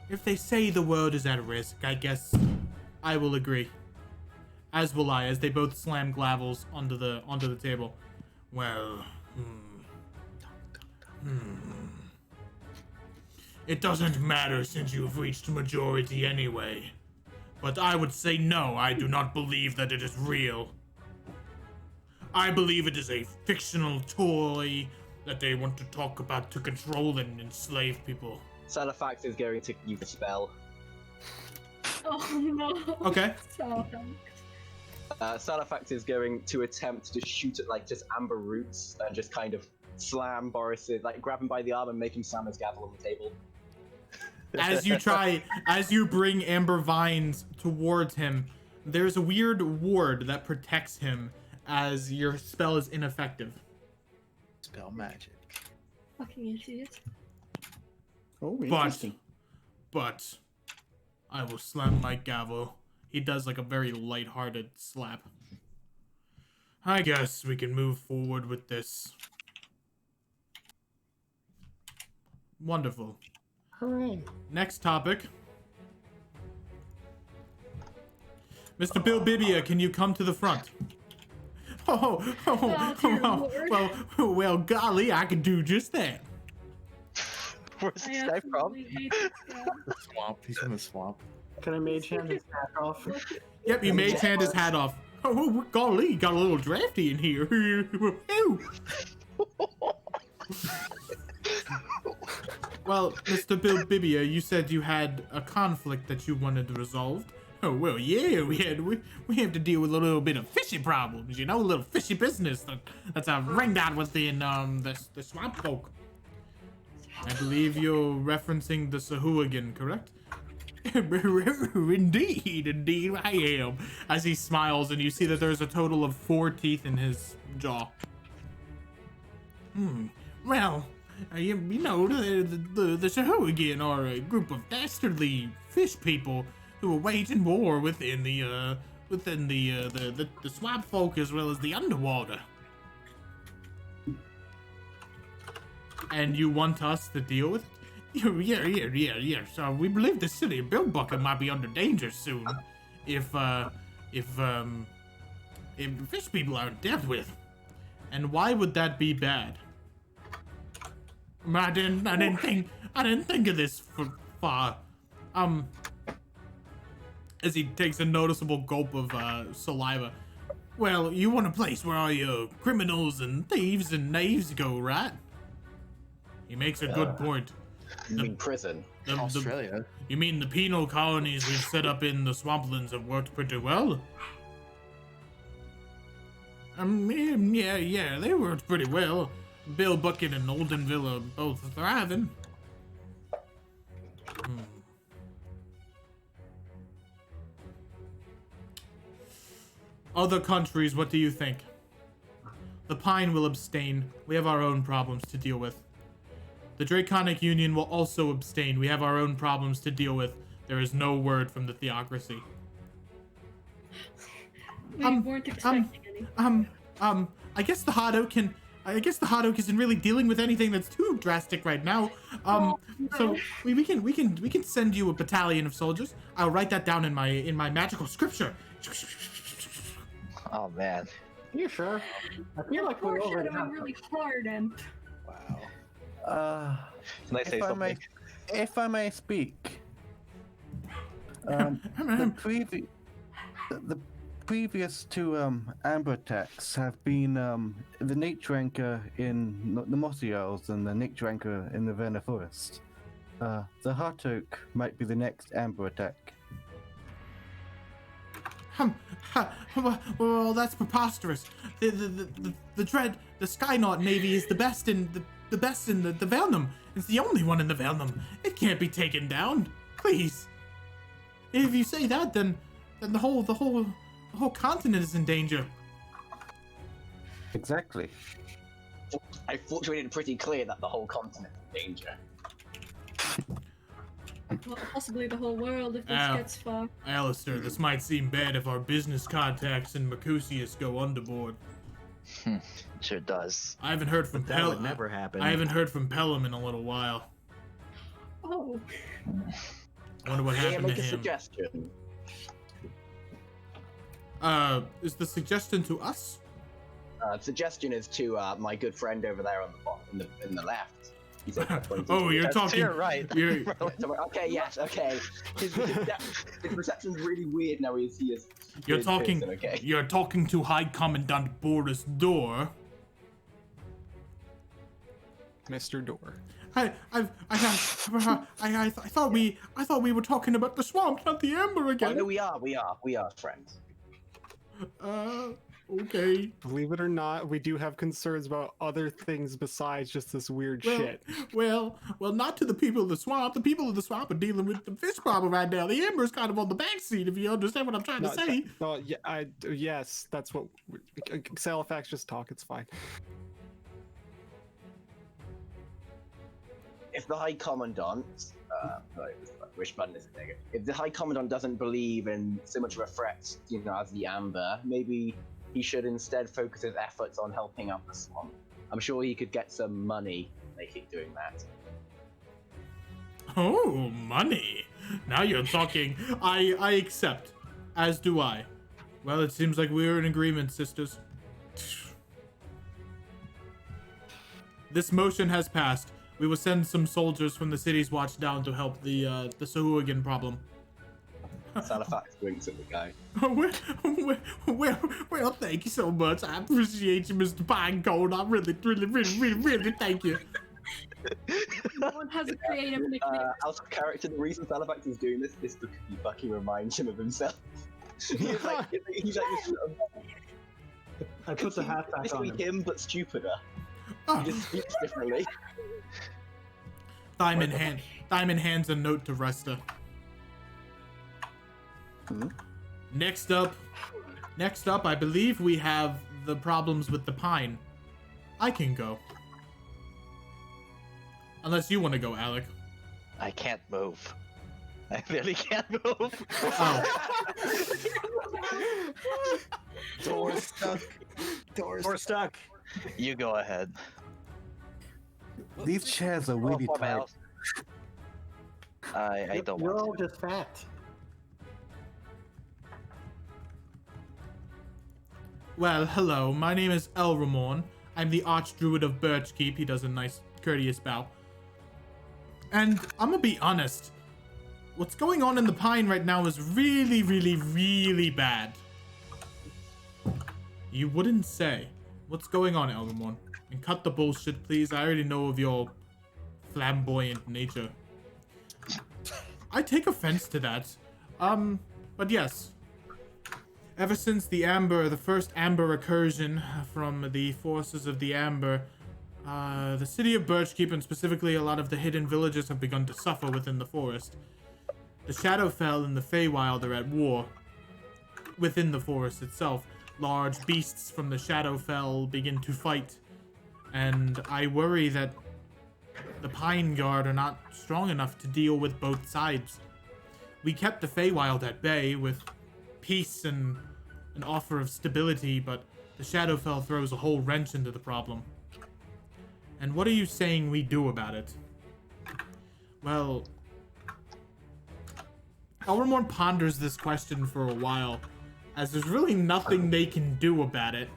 if they say the world is at risk, I guess I will agree. As will I, as they both slam glavels onto the table. Well, It doesn't matter since you've reached majority anyway. But I would say no, I do not believe that it is real. I believe it is a fictional toy that they want to talk about to control and enslave people. Salafax is going to use a spell. Oh no. Okay. Salafax is going to attempt to shoot at like just amber roots and just kind of slam Boris's, like grab him by the arm and make him slam his gavel on the table. As you bring amber vines towards him, there's a weird ward that protects him as your spell is ineffective. Spell magic. Fucking idiot. Oh, interesting. But I will slam my gavel. He does like a very lighthearted slap. I guess we can move forward with this. Wonderful. Hooray. Next topic. Mr. Bill Bibia, can you come to the front? Well, golly, I can do just that. Where's this guy from? The swamp. He's from the swamp. Can I mage hand his hat off? Yep, you mage hand his hat off. Oh, golly, got a little drafty in here. Well, Mr. Bill Bibia, you said you had a conflict that you wanted resolved. Oh, well, yeah, we have to deal with a little bit of fishy problems, you know, a little fishy business that's ringed out within the swamp folk. I believe you're referencing the Sahuagin, correct? Indeed, I am. As he smiles, and you see that there's a total of 4 teeth in his jaw. Well, you know, the Sahuagin are a group of dastardly fish people who are waging war within the swamp folk as well as the underwater. And you want us to deal with it? Yeah. So we believe the city of Billbucket might be under danger soon, if fish people aren't dealt with. And why would that be bad? I didn't think of this far. As he takes a noticeable gulp of saliva. Well, you want a place where all your criminals and thieves and knaves go, right? He makes a good point. You mean prison? Australia. You mean the penal colonies we've set up in the swamplands have worked pretty well? Yeah, they worked pretty well. Bill Bucket and Oldenville are both thriving. Other countries, what do you think? The Pine will abstain. We have our own problems to deal with. The Draconic Union will also abstain. We have our own problems to deal with. There is no word from the Theocracy. We weren't expecting any. I guess the Hot Oak isn't really dealing with anything that's too drastic right now. So we can send you a battalion of soldiers. I'll write that down in my magical scripture. Oh man. You sure? I feel like we're already Foreshadowing really hard, and Can I say something? If I may speak, the previous two amber attacks have been the nature anchor in the Mossy Isles and the nature anchor in the Verna Forest. The Hot Oak might be the next amber attack. Well, that's preposterous. The Skynaut Navy is the best in the Velnum. It's the only one in the Velnum. It can't be taken down. Please. If you say that, then the whole continent is in danger. Exactly. I thought you made it pretty clear that the whole continent is in danger. well, possibly the whole world if this gets far. Alistair, this might seem bad if our business contacts in Mercutius go underboard. Sure does. I haven't heard from That would never happen. I haven't heard from Pelham in a little while. Oh. I wonder what happened to Make a him. suggestion. Is the suggestion to us? Suggestion is to my good friend over there on the bottom, in the left. He's Oh, you're That's talking. to your right. You're, Okay, yes, okay. His perception's really weird now. He is. you're his talking. person, okay. You're talking to High Commandant Boris Door. Mr. Door. I thought we were talking about the swamp, not the amber Oh, again. no, we are friends. Okay. Believe it or not, we do have concerns about other things besides just this weird shit. Well, not to the people of the swamp. The people of the swamp are dealing with the fish problem right now. The amber's kind of on the back seat, if you understand what I'm trying to say. No, yeah, yes, that's what. Salifax, just talk. It's fine. If the High Commandant, which button is it? If the High Commandant doesn't believe in so much of a threat, as the Amber, maybe he should instead focus his efforts on helping out the swamp. I'm sure he could get some money making doing that. Oh, money. Now you're talking. I accept. As do I. Well, it seems like we're in agreement, sisters. This motion has passed. We will send some soldiers from the city's watch down to help the Sahuagin problem. Salifax winks at the guy. Well, thank you so much. I appreciate you, Mr. Pinecone. I really thank you. No one has a creative nickname. Out of character, the reason Salifax is doing this is because he fucking reminds him of himself. he's like I put the hat back on basically him, but stupider. Oh. He just speaks differently. Diamond hands a note to Resta. Next up, I believe we have the problems with the pine. I can go. Unless you want to go, Alec. I can't move. I really can't move. Oh. Door stuck. Door stuck. You go ahead. These chairs are really Oh, my tight. mouse. I don't You're all want to. just fat. Well, hello. My name is Elramorn. I'm the Archdruid of Birchkeep. He does a nice, courteous bow. And I'm gonna be honest. What's going on in the Pine right now is really, really, really bad. You wouldn't say. What's going on, Elramorn? And cut the bullshit, please. I already know of your flamboyant nature. I take offense to that. But yes. Ever since the first Amber recursion from the forces of the Amber, the city of Birchkeep, and specifically a lot of the hidden villages, have begun to suffer within the forest. The Shadowfell and the Feywild are at war within the forest itself. Large beasts from the Shadowfell begin to fight, and I worry that the Pine Guard are not strong enough to deal with both sides. We kept the Feywild at bay with peace and an offer of stability, but the Shadowfell throws a whole wrench into the problem. And what are you saying we do about it? Well, Elramorn ponders this question for a while, as there's really nothing they can do about it.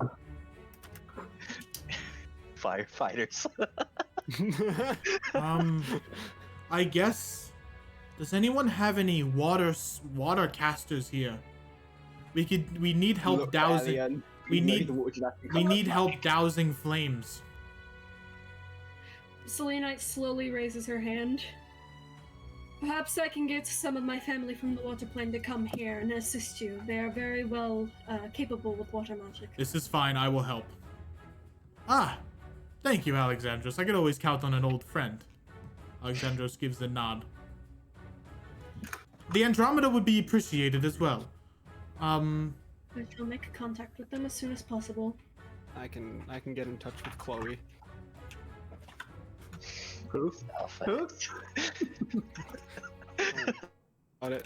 Firefighters. I guess. Does anyone have any water casters here? We need help Look, dousing. Alien, We you know need the water that can we come need up. help dousing flames. Selenite slowly raises her hand. Perhaps I can get some of my family from the water plane to come here and assist you. They are very well capable with water magic. This is fine. I will help. Ah, thank you, Alexandros. I could always count on an old friend. Alexandros gives a nod. The Andromeda would be appreciated as well. I shall make contact with them as soon as possible. I can get in touch with Chloe. Who? Who? Got it.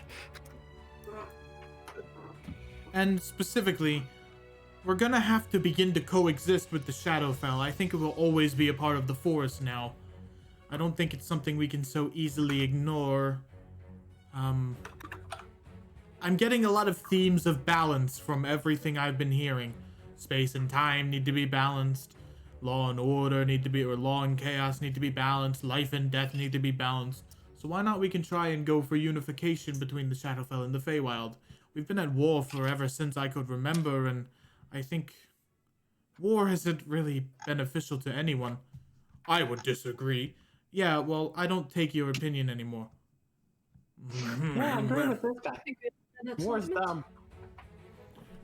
And specifically, we're gonna have to begin to coexist with the Shadowfell. I think it will always be a part of the forest now. I don't think it's something we can so easily ignore. I'm getting a lot of themes of balance from everything I've been hearing. Space and time need to be balanced. Law and order need to be, or law and chaos need to be balanced. Life and death need to be balanced. So why not we can try and go for unification between the Shadowfell and the Feywild? We've been at war forever since I could remember, and I think war isn't really beneficial to anyone. I would disagree. Yeah, well, I don't take your opinion anymore. Yeah, I'm agreeing with this guy. That's War's not- dumb.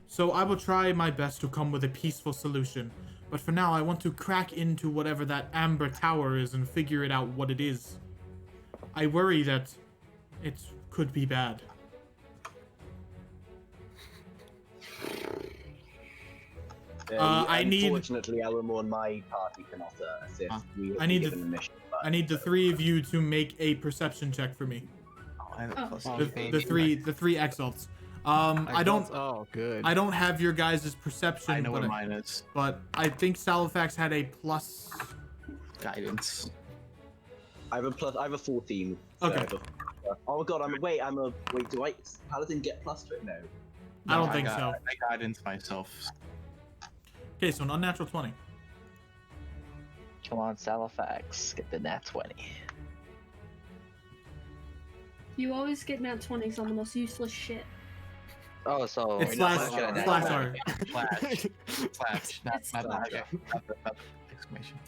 So I will try my best to come with a peaceful solution. But for now, I want to crack into whatever that Amber Tower is and figure it out what it is. I worry that it could be bad. I need- Unfortunately, Elmo and my party cannot assist. We I need given the- the mission. But I need the three of you to make a perception check for me. I have a plus The three exalts. I don't Oh, good. I don't have your guys' perception. I know but what mine is. But I think Salifax had a plus. Guidance. I have a 14. so Okay. I have a- oh god, wait, do I Paladin get plus to it? No. I don't think so. I guidance myself. Okay, so an unnatural 20. Come on, Salifax, get the nat 20. You always get nat 20s on the most useless shit. Oh, so It's no, slash- I'm gonna nat slash 20. R. Slash. Not It's the exclamation.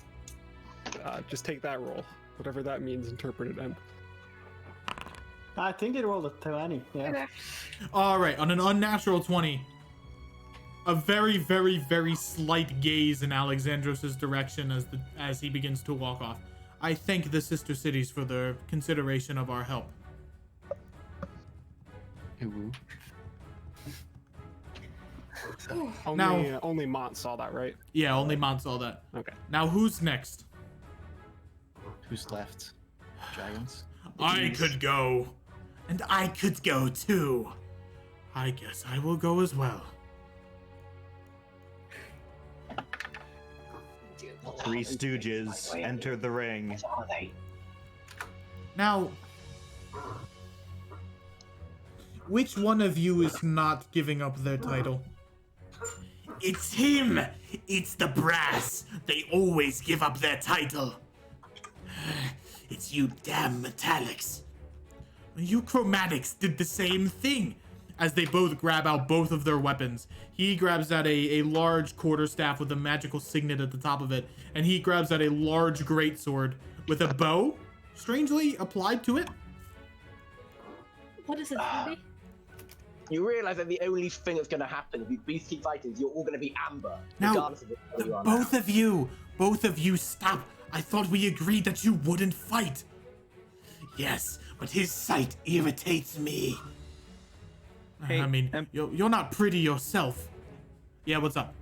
Just take that roll. Whatever that means, interpret it. I think it rolled a 20. Yeah. Okay. All right, on an unnatural 20, a very, very, very slight gaze in Alexandros' direction as he begins to walk off. I thank the sister cities for their consideration of our help. Ooh. Only Mont saw that, right? Yeah, only Mont saw that. Okay. Now who's next? Who's left? Dragons? I could go. And I could go too. I guess I will go as well. Three stooges enter the ring. What are they? Now, which one of you is not giving up their title? It's him! It's the brass! They always give up their title! It's you damn metallics! You chromatics did the same thing! As they both grab out both of their weapons. He grabs out a large quarterstaff with a magical signet at the top of it, and he grabs out a large greatsword with a bow strangely applied to it. What is it, Ruby? You realize that the only thing that's going to happen if you beasts keep fighting is you're all going to be amber, Now, regardless of what you are both now. both of you, stop. I thought we agreed that you wouldn't fight. Yes, but his sight irritates me. Hey, I mean, you're not pretty yourself. Yeah, what's up?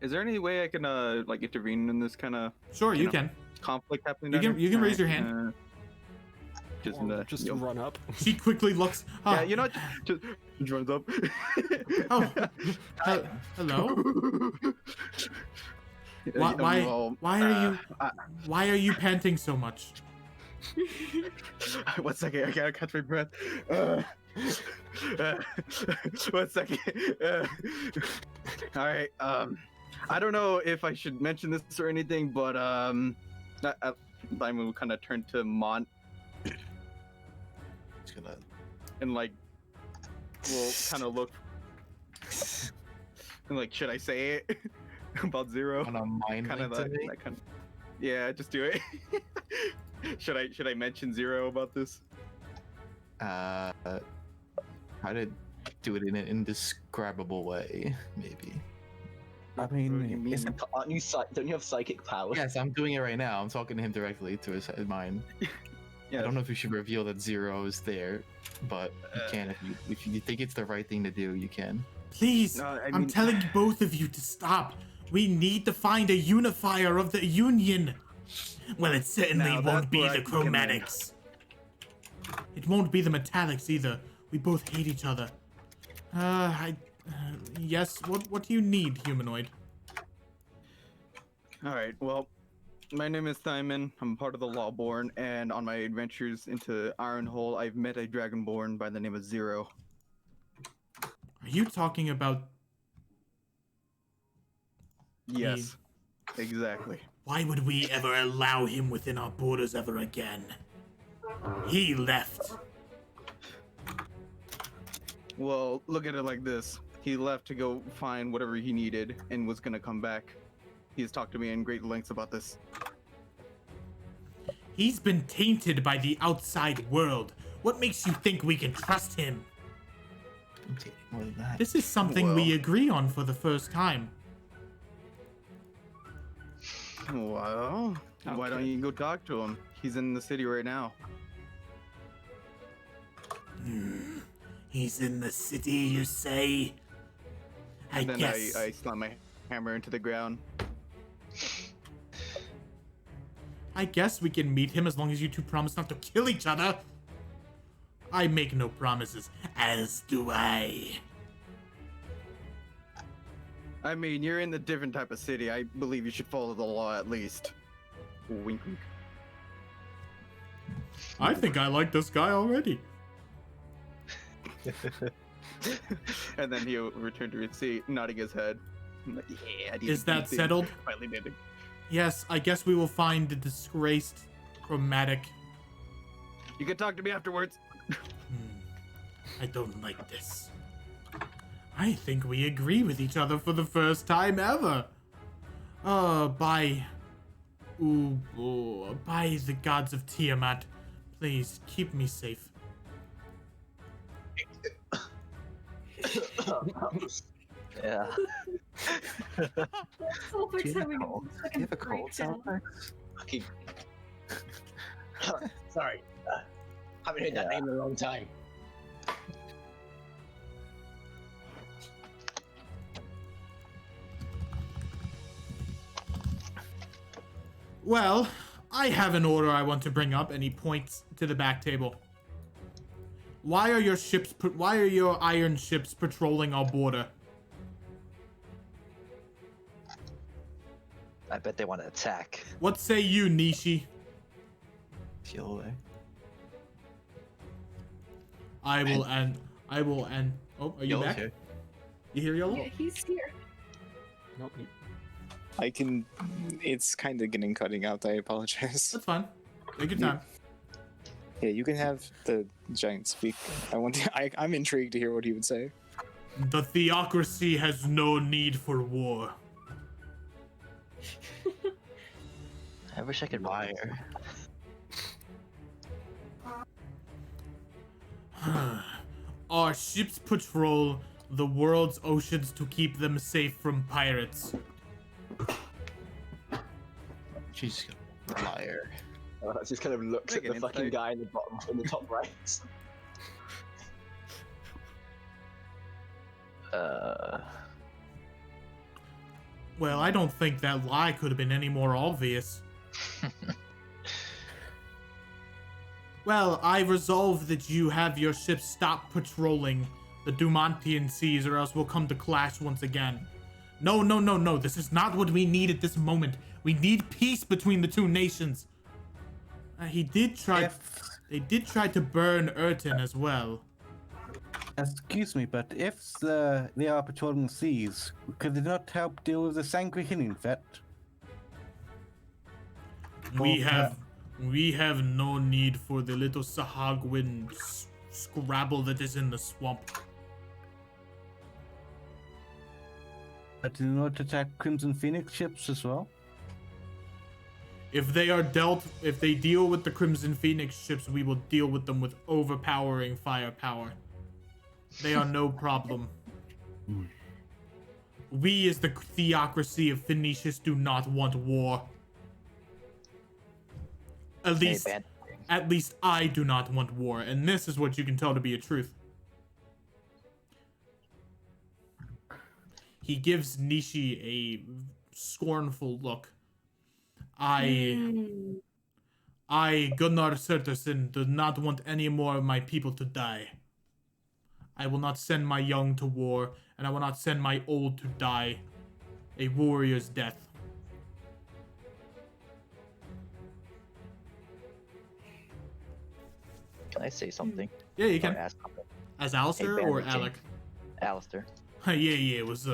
Is there any way I can like intervene in this kind of Sure, you can. conflict happening? You down can here? you can raise your Alright, hand. Just run up. She quickly looks. Yeah, you know, just runs up. Oh, hello. Why are you panting so much? 1 second, I gotta catch my breath. 1 second. All right. I don't know if I should mention this or anything, but I will kind of turn to Mont. He's gonna. And like, we'll kind of look. And like, should I say it about Zero? On a mind Kind of link to me? that kind of. Yeah, just do it. Should I mention Zero about this? Try to do it in an indescribable way, maybe. I What do you mean, mean? Aren't you don't you have psychic powers? Yes, I'm doing it right now. I'm talking to him directly to his mind. Yeah. I don't know if we should reveal that Zero is there, but you can if you think it's the right thing to do, you can. Please, No, I I'm mean- telling both of you to stop. We need to find a unifier of the Union. Well, it certainly Now, won't that's be where I the can come in. chromatics. It won't be the metallics either. We both hate each other. Yes, what do you need, humanoid? All right. Well, my name is Simon. I'm part of the Lawborn, and on my adventures into Ironhole, I've met a Dragonborn by the name of Zero. Are you talking about... Yes, exactly. Why would we ever allow him within our borders ever again? He left. Well, look at it like this. He left to go find whatever he needed and was gonna come back. He's talked to me in great lengths about this. He's been tainted by the outside world. What makes you think we can trust him? I'm taking more than that. This is something we agree on for the first time. Well, why don't you go talk to him? He's in the city right now. He's in the city, you say? I And then guess. I slam my hammer into the ground. I guess we can meet him as long as you two promise not to kill each other. I make no promises, as do I. I mean, you're in a different type of city. I believe you should follow the law at least. Wink, wink. I think I like this guy already. And then he'll return to his seat, nodding his head. Yeah, I did Is a that good thing. settled? Finally did it. Yes, I guess we will find the disgraced chromatic. You can talk to me afterwards. I don't like this. I think we agree with each other for the first time ever. By the gods of Tiamat, please keep me safe. Yeah. Sulfur's Do you have a having cold? a Do you have a fucking cold, breakdown. Salfex? Okay. Sorry. Haven't heard that name in a long time. Well, I have an order I want to bring up, and he points to the back table. Why are your iron ships patrolling our border? I bet they want to attack. What say you, Nishi? Feel away. I will end. Oh, are you Yellow's back? here. You hear Yellow? Yeah, he's here. Nope. I can. It's kind of getting cutting out. I apologize. That's fine. Take your time. Yeah, you can have the giant speak. I'm intrigued to hear what he would say. The theocracy has no need for war. I wish I could. Liar. Our ships patrol the world's oceans to keep them safe from pirates. She's a liar. I just kind of looks at Make the an fucking insight. guy in the bottom, in the top right. Well, I don't think that lie could have been any more obvious. Well, I resolve that you have your ship stop patrolling the Dumantian seas, or else we'll come to clash once again. No, no, no, no. This is not what we need at this moment. We need peace between the two nations. They did try to burn Urton as well. Excuse me, but if they are patrolling the seas, could they not help deal with the Sangrehin threat? We have no need for the little Sahagwin scrabble that is in the swamp. But do not attack Crimson Phoenix ships as well? If they deal with the Crimson Phoenix ships, we will deal with them with overpowering firepower. They are no problem. We, as the theocracy of Phoenicius, do not want war. At least I do not want war, and this is what you can tell to be a truth. He gives Nishi a scornful look. I, Gunnar Surterson, do not want any more of my people to die. I will not send my young to war, and I will not send my old to die a warrior's death. Can I say something? Yeah, you Or can. ask something? As Alistair Hey, or Bandit Alec? Alistair. Yeah, was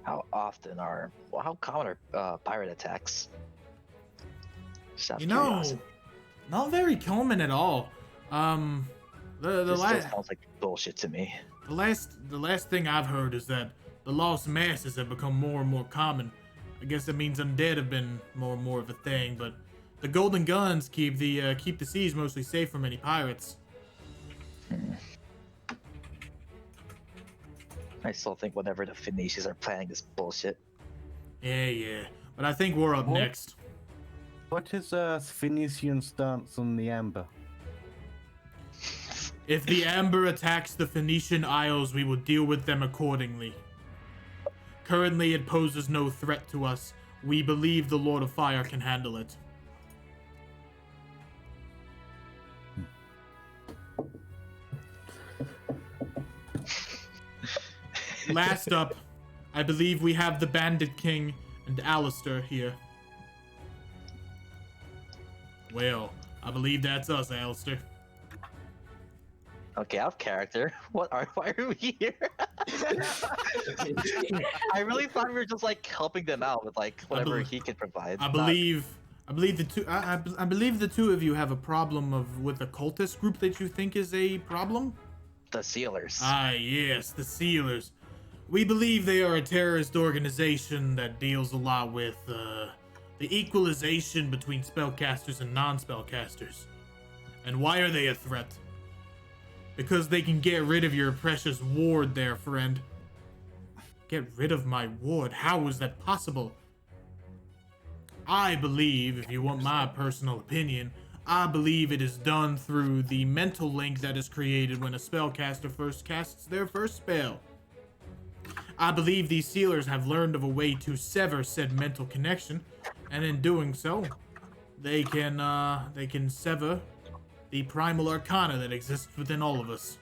How often how common are pirate attacks? Just out of You know, curiosity. not very common at all. The This still last sounds like bullshit to me. the last thing I've heard is that the lost masses have become more and more common. I guess that means undead have been more and more of a thing, but the golden guns keep the seas mostly safe from any pirates. I still think whenever the Phoenicians are planning this bullshit. Yeah. But I think we're up What? next. What is Phoenician stance on the Amber? If the Amber attacks the Phoenician Isles, we will deal with them accordingly. Currently, it poses no threat to us. We believe the Lord of Fire can handle it. Last up, I believe we have the Bandit King and Alistair here. Well, I believe that's us, Alistair. Okay, out of character. Why are we here? I really thought we were just like helping them out with like whatever he could provide. I believe the two of you have a problem with a cultist group that you think is a problem. The Sealers. Ah, yes, the Sealers. We believe they are a terrorist organization that deals a lot with the equalization between spellcasters and non-spellcasters. And why are they a threat? Because they can get rid of your precious ward there, friend. Get rid of my ward? How is that possible? I believe, if you want my personal opinion, I believe it is done through the mental link that is created when a spellcaster first casts their first spell. I believe these sealers have learned of a way to sever said mental connection, and in doing so, they can sever the primal arcana that exists within all of us.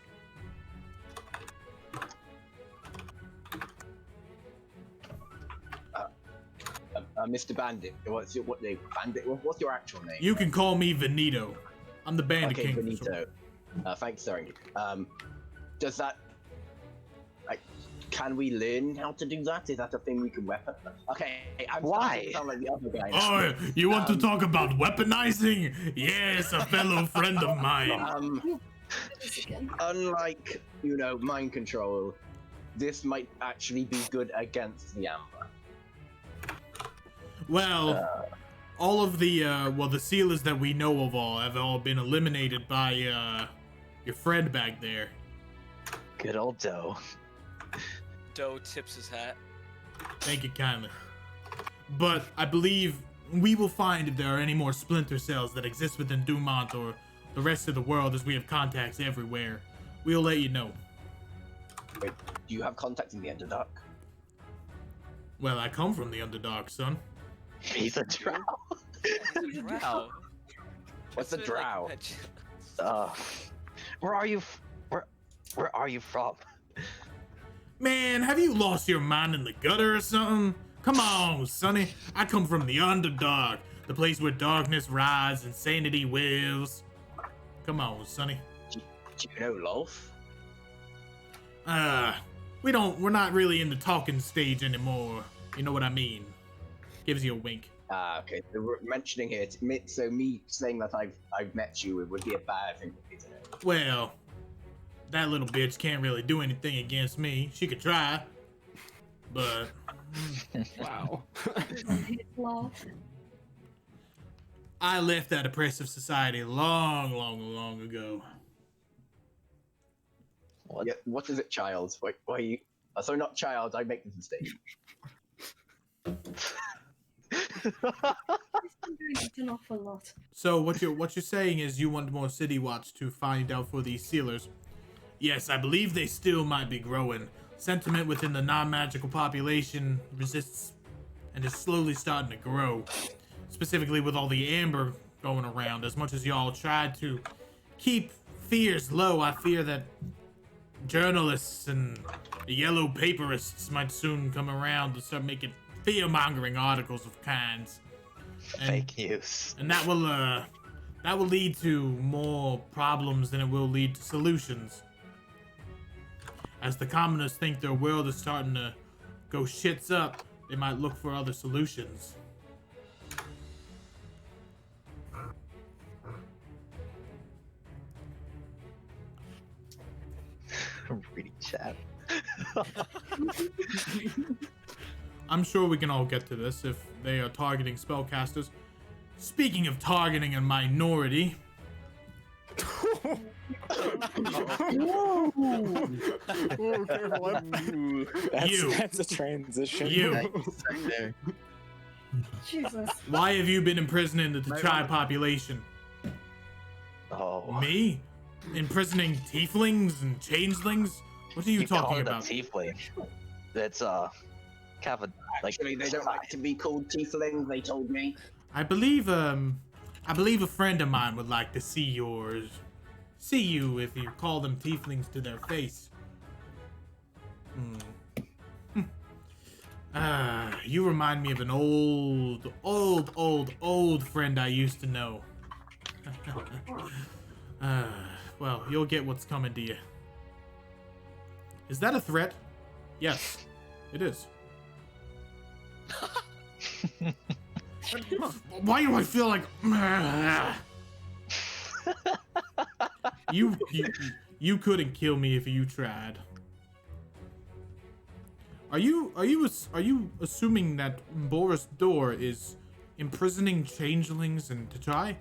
Mr. Bandit, what's your name? Bandit. What's your actual name? You can call me Venito. I'm the Bandit Okay, King. for Benito. short. Thanks, sorry. Does that can we learn how to do that? Is that a thing we can weapon? Okay, I'm starting to sound like the other guy. Oh, you want to talk about weaponizing? Yes, a fellow friend of mine. Unlike, mind control, this might actually be good against the Amber. Well, all of the sealers that we know of have all been eliminated by your friend back there. Good old Doe. Doe tips his hat. Thank you kindly. But I believe we will find if there are any more splinter cells that exist within Dumont or the rest of the world, as we have contacts everywhere. We'll let you know. Wait, do you have contacts in the Underdark? Well, I come from the Underdark, son. He's a drow. Wow. What's a drow? Where are you? Where are you from? Man, have you lost your mind in the gutter or something? Come on, sonny. I come from the Underdark, the place where darkness rides and sanity wills. Come on, sonny. Do you know Lolf? We're not really in the talking stage anymore. You know what I mean? Gives you a wink. Okay. So we're mentioning it. So me saying that I've met you, it would be a bad thing for me to know. Well, that little bitch can't really do anything against me. She could try, but Wow. I left that oppressive society long, long, long ago. What? Yeah, what is it, child? Why are you? Sorry, not child. I make this mistake. It's an awful lot. So what you're saying is you want more City Watch to find out for these sealers. Yes, I believe they still might be growing. Sentiment within the non-magical population resists and is slowly starting to grow. Specifically with all the amber going around. As much as y'all tried to keep fears low, I fear that journalists and yellow paperists might soon come around to start making fear-mongering articles of kinds. Fake news. And that will lead to more problems than it will lead to solutions. As the commoners think their world is starting to go shits up, they might look for other solutions. Reading chat. I'm sure we can all get to this if they are targeting spellcasters. Speaking of targeting a minority, That's a transition. Jesus. Why have you been imprisoning the tribe population? Oh. Me? Imprisoning tieflings and changelings? What are you call talking it about? A tiefling. That's kind of a, like. Actually, they don't like to be called tiefling. They told me. I believe a friend of mine would like to see you if you call them tieflings to their face. You remind me of an old friend I used to know. Well, you'll get what's coming to you. Is that a threat? Yes, it is. Why do I feel like you couldn't kill me if you tried? Are you assuming that Boris Door is imprisoning changelings and to try?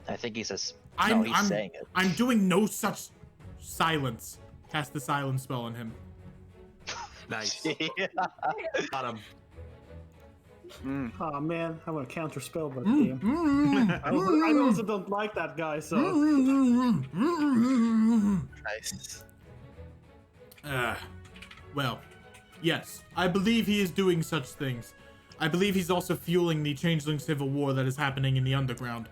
I think he's he's I'm saying it. I'm doing no such silence. Cast the silence spell on him. Nice. Got him. Oh man, I want to counter spell, but damn. I also don't like that guy, so. Nice. Well, yes, I believe he is doing such things. I believe he's also fueling the changeling civil war that is happening in the underground.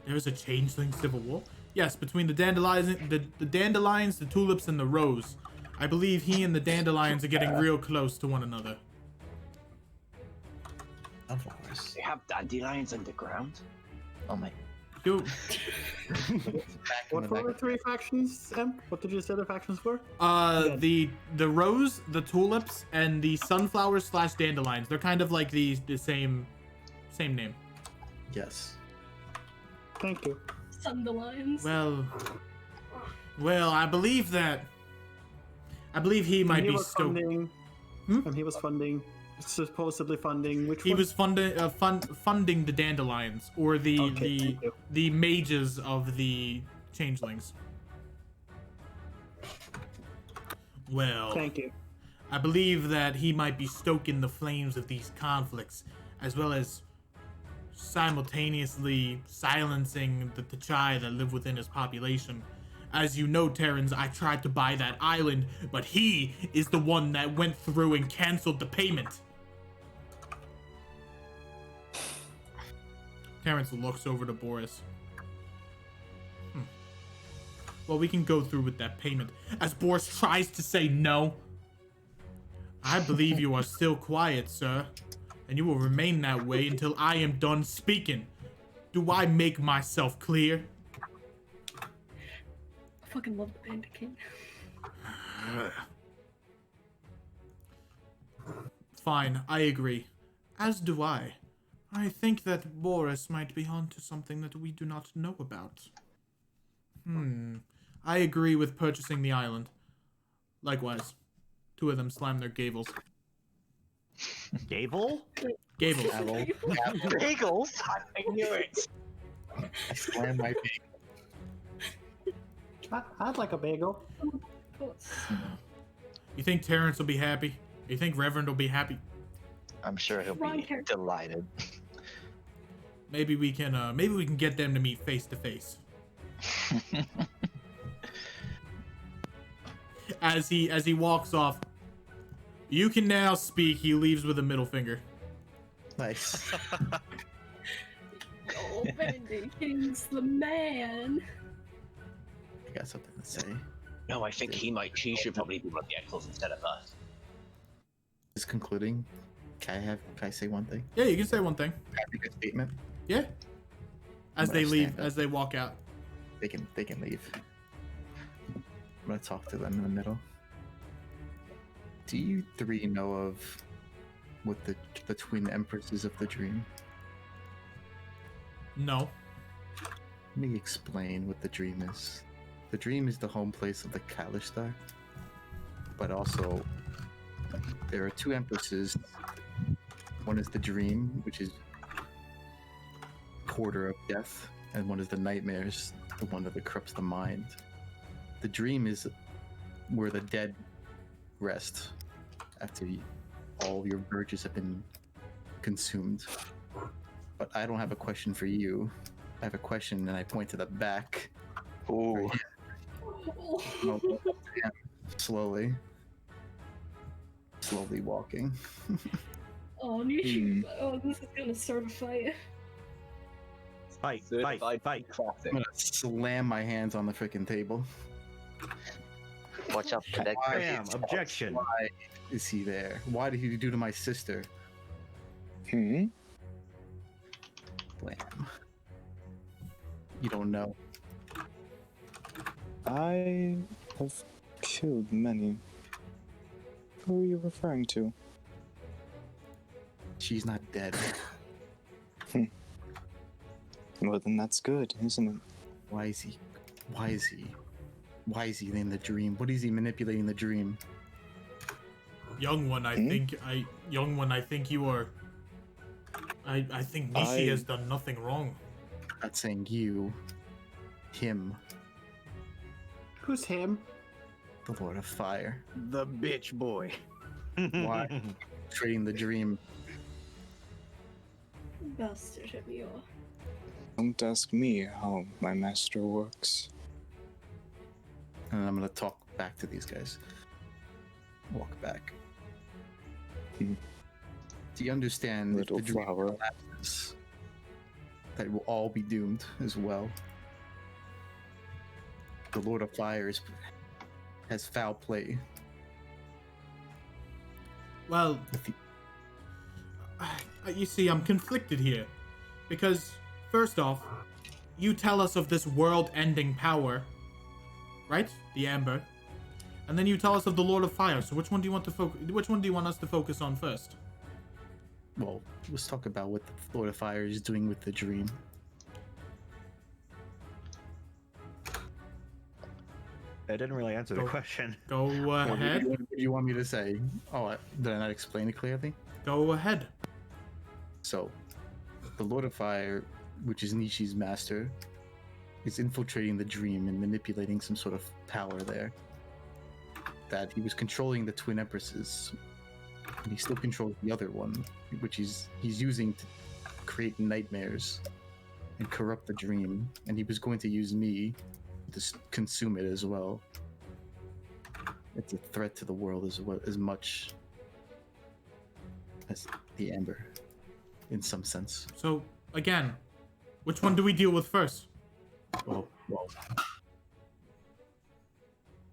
There is a changeling civil war? Yes, between the dandelions, the tulips, and the rose. I believe he and the dandelions are getting real close to one another. They have dandelions underground. Oh my. You. What were the three factions, Em? What did you say the factions were? The rose, the tulips, and the sunflowers / dandelions. They're kind of like the same name. Yes. Thank you. Sundelions. Well, I believe he might be stoked. And he was supposedly funding which he one? was funding the dandelions or the mages of the changelings. Well, Thank you. I believe that he might be stoking the flames of these conflicts, as well as simultaneously silencing the T'Chai that live within his population. As you know, Terrans, I tried to buy that island, but he is the one that went through and canceled the payment. Terrence looks over to Boris. Well, we can go through with that payment. As Boris tries to say no. I believe you are still quiet, sir. And you will remain that way until I am done speaking. Do I make myself clear? I fucking love the Panda King. Fine, I agree. As do I. I think that Boris might be onto something that we do not know about. I agree with purchasing the island. Likewise. Two of them slam their gavels. Gavel? Gavels. Bagels? I knew it. I slam my I'd like a bagel. You think Terrence will be happy? You think Reverend will be happy? I'm sure he'll be delighted. Maybe we can get them to meet face to face. As he walks off, you can now speak. He leaves with a middle finger. Nice. Oh, Panda King's the man. I got something to say. No, I think he should probably be one of the exiles instead of us. Just concluding, can I say one thing? Yeah, you can say one thing. Can I make a statement? Yeah. As I'm they gonna leave, stand up. as they walk out. They can leave. I'm gonna talk to them in the middle. Do you three know of what the twin empresses of the dream? No. Let me explain what the dream is. The dream is the home place of the Kalishtar, but also there are two empresses. One is the dream, which is porter of death, and one is the nightmares, the one that corrupts the mind. The dream is where the dead rest after all your urges have been consumed. But I don't have a question for you. I have a question, and I point to the back. Ooh. Slowly walking. Oh, Nishi. Oh, this is gonna certify it. Fight. Classic. I'm gonna slam my hands on the freaking table. Watch out for that. Bam, objection. Why is he there? Why did he do to my sister? Hmm? Blam. You don't know. I have killed many. Who are you referring to? She's not dead. Well, then that's good, isn't it? Why is he in the dream? What is he manipulating the dream? Young one, I think you are. I think Nishi has done nothing wrong. I'm not saying you. Him. Who's him? The Lord of Fire. The bitch boy. Why? Trading the dream. Bastard of you. Don't ask me how my master works. And I'm gonna talk back to these guys. Walk back. Hmm. Do you understand if Little the dream flower. collapses, that we'll all be doomed as well? The Lord of Fire has foul play. Well, you see, I'm conflicted here. Because, first off, you tell us of this world-ending power, right? The Amber. And then you tell us of the Lord of Fire. So which one do you want to Which one do you want us to focus on first? Well, let's talk about what the Lord of Fire is doing with the dream. That didn't really answer the question. Go ahead. What do you want me to say? Oh, did I not explain it clearly? Go ahead. So, the Lord of Fire, which is Nishi's master, is infiltrating the dream and manipulating some sort of power there. that he was controlling the twin empresses, and he still controls the other one, which he's using to create nightmares and corrupt the dream, and he was going to use me to consume it as well. It's a threat to the world as much as the Amber, in some sense. So, again, which one do we deal with first? Well,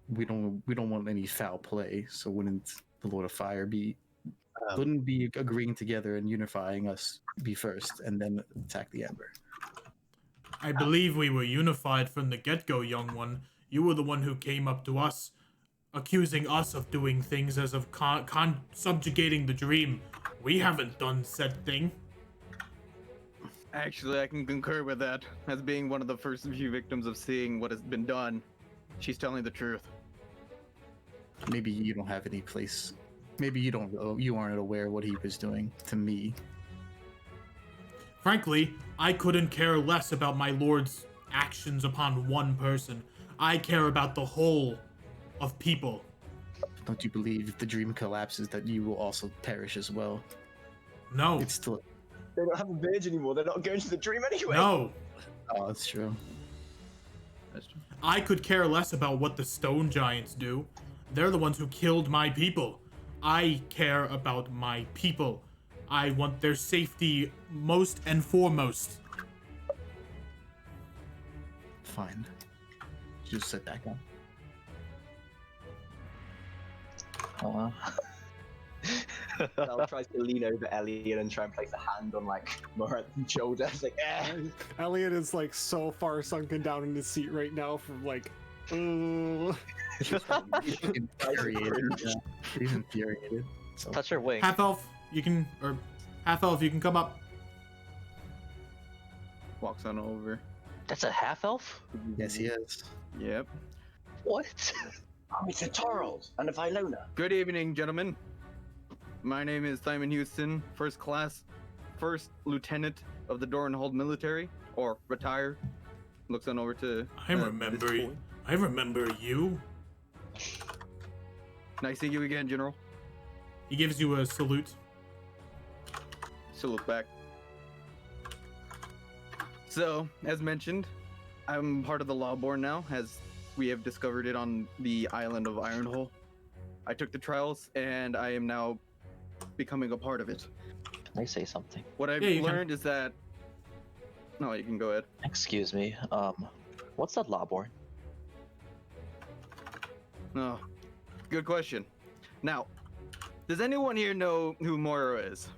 we don't want any foul play, so wouldn't the Lord of Fire wouldn't be agreeing together and unifying us be first and then attack the Amber? I believe we were unified from the get-go, young one. You were the one who came up to us, accusing us of doing things as of subjugating the dream. We haven't done said thing. Actually, I can concur with that. As being one of the first few victims of seeing what has been done, she's telling the truth. Maybe you don't have any place. Maybe you aren't aware what he was doing to me. Frankly, I couldn't care less about my lord's actions upon one person. I care about the whole of people. Don't you believe if the dream collapses that you will also perish as well? No. It's still... They don't have a village anymore. They're not going to the dream anyway. No. Oh, that's true. That's true. I could care less about what the stone giants do. They're the ones who killed my people. I care about my people. I want their safety most and foremost. Fine. Just sit back on. Al tries to lean over Elliot and try and place a hand on like Morat's shoulder. It's like, Elliot is like so far sunken down in his seat right now from like, He's infuriated. He's infuriated. So. Touch her wing. Half elf, you can come up. Walks on over. That's a half elf? Yes, he is. Yep. What? oh, it's a Torald and a Vilona. Good evening, gentlemen. My name is Simon Houston, first lieutenant of the Doranhold military, or retired. Looks on over to. I remember you. Nice seeing you again, General. He gives you a salute. Salute back. So, as mentioned, I'm part of the Lawborn now, as we have discovered it on the island of Ironhole. I took the trials, and I am now becoming a part of it. Can I say something? What I've learned is that... No, you can go ahead. Excuse me. What's that Lawborn? Oh, good question. Now, does anyone here know who Moira is?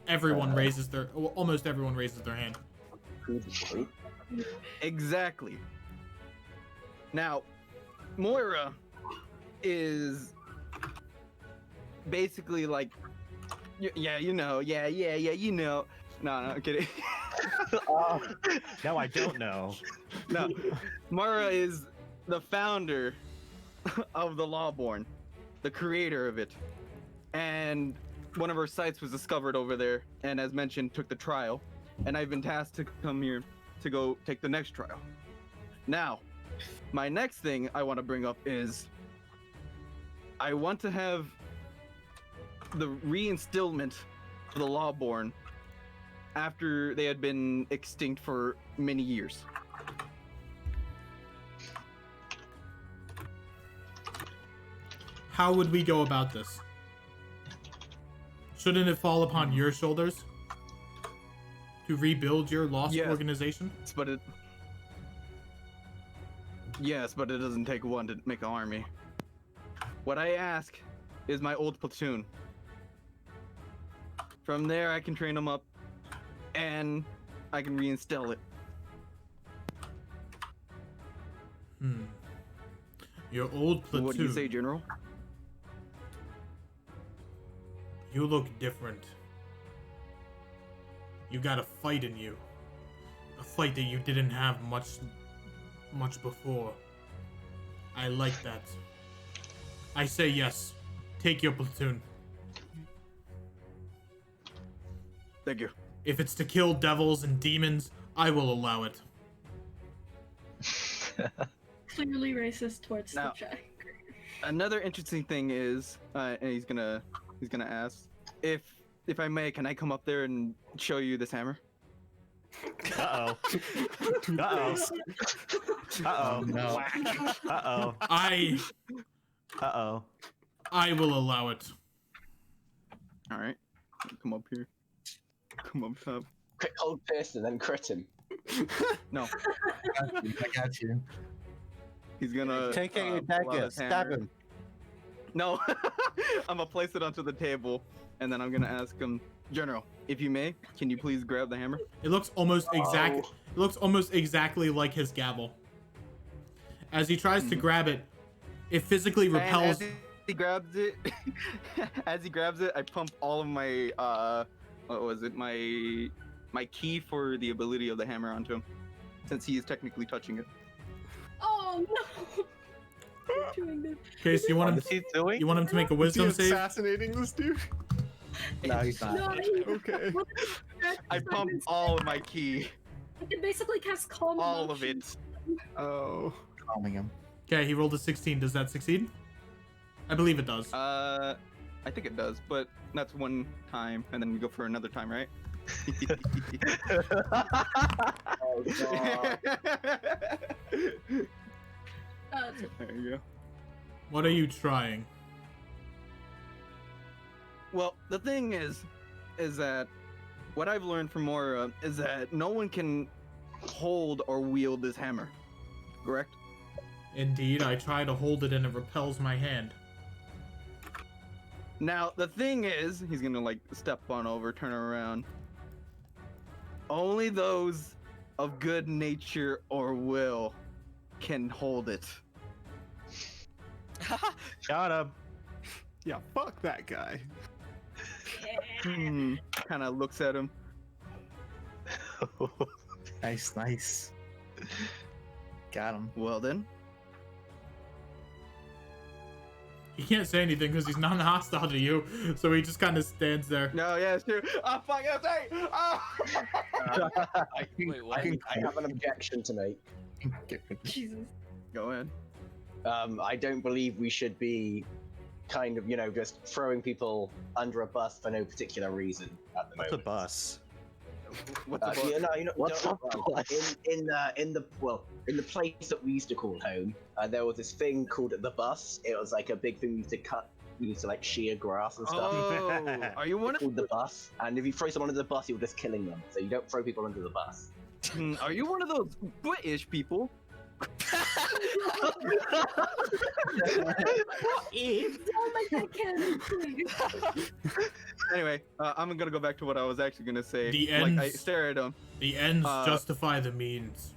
Everyone almost everyone raises their hand. Exactly. Now, Moira is basically like, you know. No, I'm kidding. No, I don't know. No, Moira is the founder of the Lawborn, the creator of it, and one of her sites was discovered over there, and as mentioned, took the trial, and I've been tasked to come here to go take the next trial. Now, my next thing I want to bring up is I want to have the reinstillment of the Lawborn after they had been extinct for many years. How would we go about this? Shouldn't it fall upon your shoulders to rebuild your lost organization? Yes, but it doesn't take one to make an army. What I ask is my old platoon. From there, I can train them up, and I can reinstill it. Your old platoon. What do you say, General? You look different. You got a fight in you. A fight that you didn't have much before. I like that. I say yes. Take your platoon. Thank you. If it's to kill devils and demons, I will allow it. Clearly racist towards Now- the Jack. Another interesting thing is, and he's gonna ask if I may, can I come up there and show you this hammer? Uh-oh. Uh-oh. Uh-oh. No. Uh-oh. Uh-oh. I will allow it. All right, come up here. Come up top. Quick hold fist and then crit him. No, I got you. he's gonna Take out your pull out dagger, his stab hammer. him. No, I'm gonna place it onto the table, and then I'm gonna ask him, General, if you may, can you please grab the hammer? It looks almost exact. Oh. It looks almost exactly like his gavel. As he tries to grab it, it physically repels. And as he grabs it, I pump all of my what was it? My key for the ability of the hammer onto him, since he is technically touching it. Oh no! You're doing this. Okay, so you want him? What's he doing? You want him to make a wisdom save? assassinating this dude? No, he's not. No, he, Okay. I pump all of my key, I can basically cast calm. all of it. Oh. Calming him. Okay, he rolled a 16. Does that succeed? I believe it does. I think it does, but that's one time, and then we go for another time, right? Oh god. There you go. What are you trying? Well, the thing is that what I've learned from Mora is that no one can hold or wield this hammer. Correct? Indeed, I try to hold it and it repels my hand. Now, the thing is, he's gonna like step on over, turn around. Only those of good nature or will can hold it. Got him. Yeah, fuck that guy. Kind of looks at him. Nice, nice. Got him. Well then. He can't say anything because he's not hostile to you, so he just kind of stands there. No, yeah, it's true. Oh, fuck, that's right. Oh! Wait, what? I have an objection to make. Jesus. Go ahead. I don't believe we should be kind of, just throwing people under a bus for no particular reason at the What's a moment. bus? What's the What's up? In the place that we used to call home, there was this thing called the bus. It was like a big thing we used to cut. We used to like shear grass and stuff. Oh, are you one It's called the bus, and if you throw someone under the bus, you're just killing them. So you don't throw people under the bus. Are you one of those British people? Don't make that canon, please. Anyway, I'm gonna go back to what I was actually gonna say. The Like, I ends- stare at him. The ends justify the means.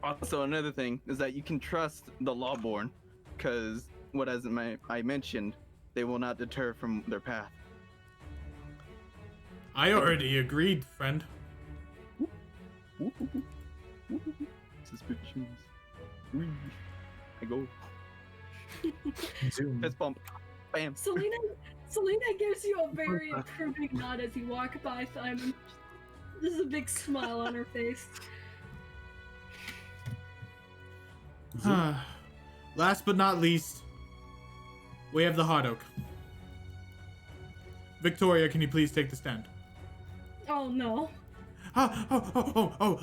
Also, another thing is that you can trust the lawborn, because I mentioned, they will not deter from their path. I already agreed, friend. Suspicions. I go. Zoom. Fist bump. Bam. Selena gives you a very approving nod as you walk by Simon. There's a big smile on her face. Last but not least, we have the Hard Oak. Victoria, can you please take the stand? Oh no.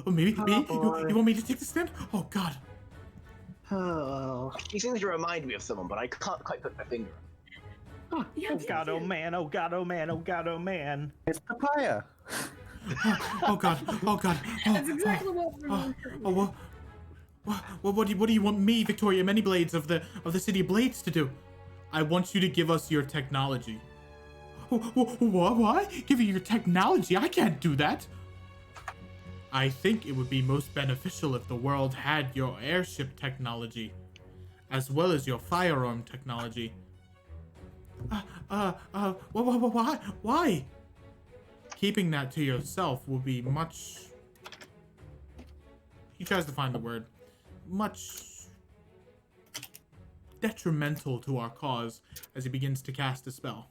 Maybe me? boy. You want me to take the stand? Oh God. Oh. He seems to remind me of someone, but I can't quite put my finger on it. Yeah, Oh god, oh man, oh god, oh man, oh god, oh man. It's papaya. Oh God. Oh God. That's exactly what we're doing. What do you want me, Victoria Manyblades of the City of Blades, to do? I want you to give us your technology. What? Give you your technology? I can't do that. I think it would be most beneficial if the world had your airship technology, as well as your firearm technology. Why? Keeping that to yourself will be much... He tries to find the word. Much detrimental to our cause as he begins to cast a spell.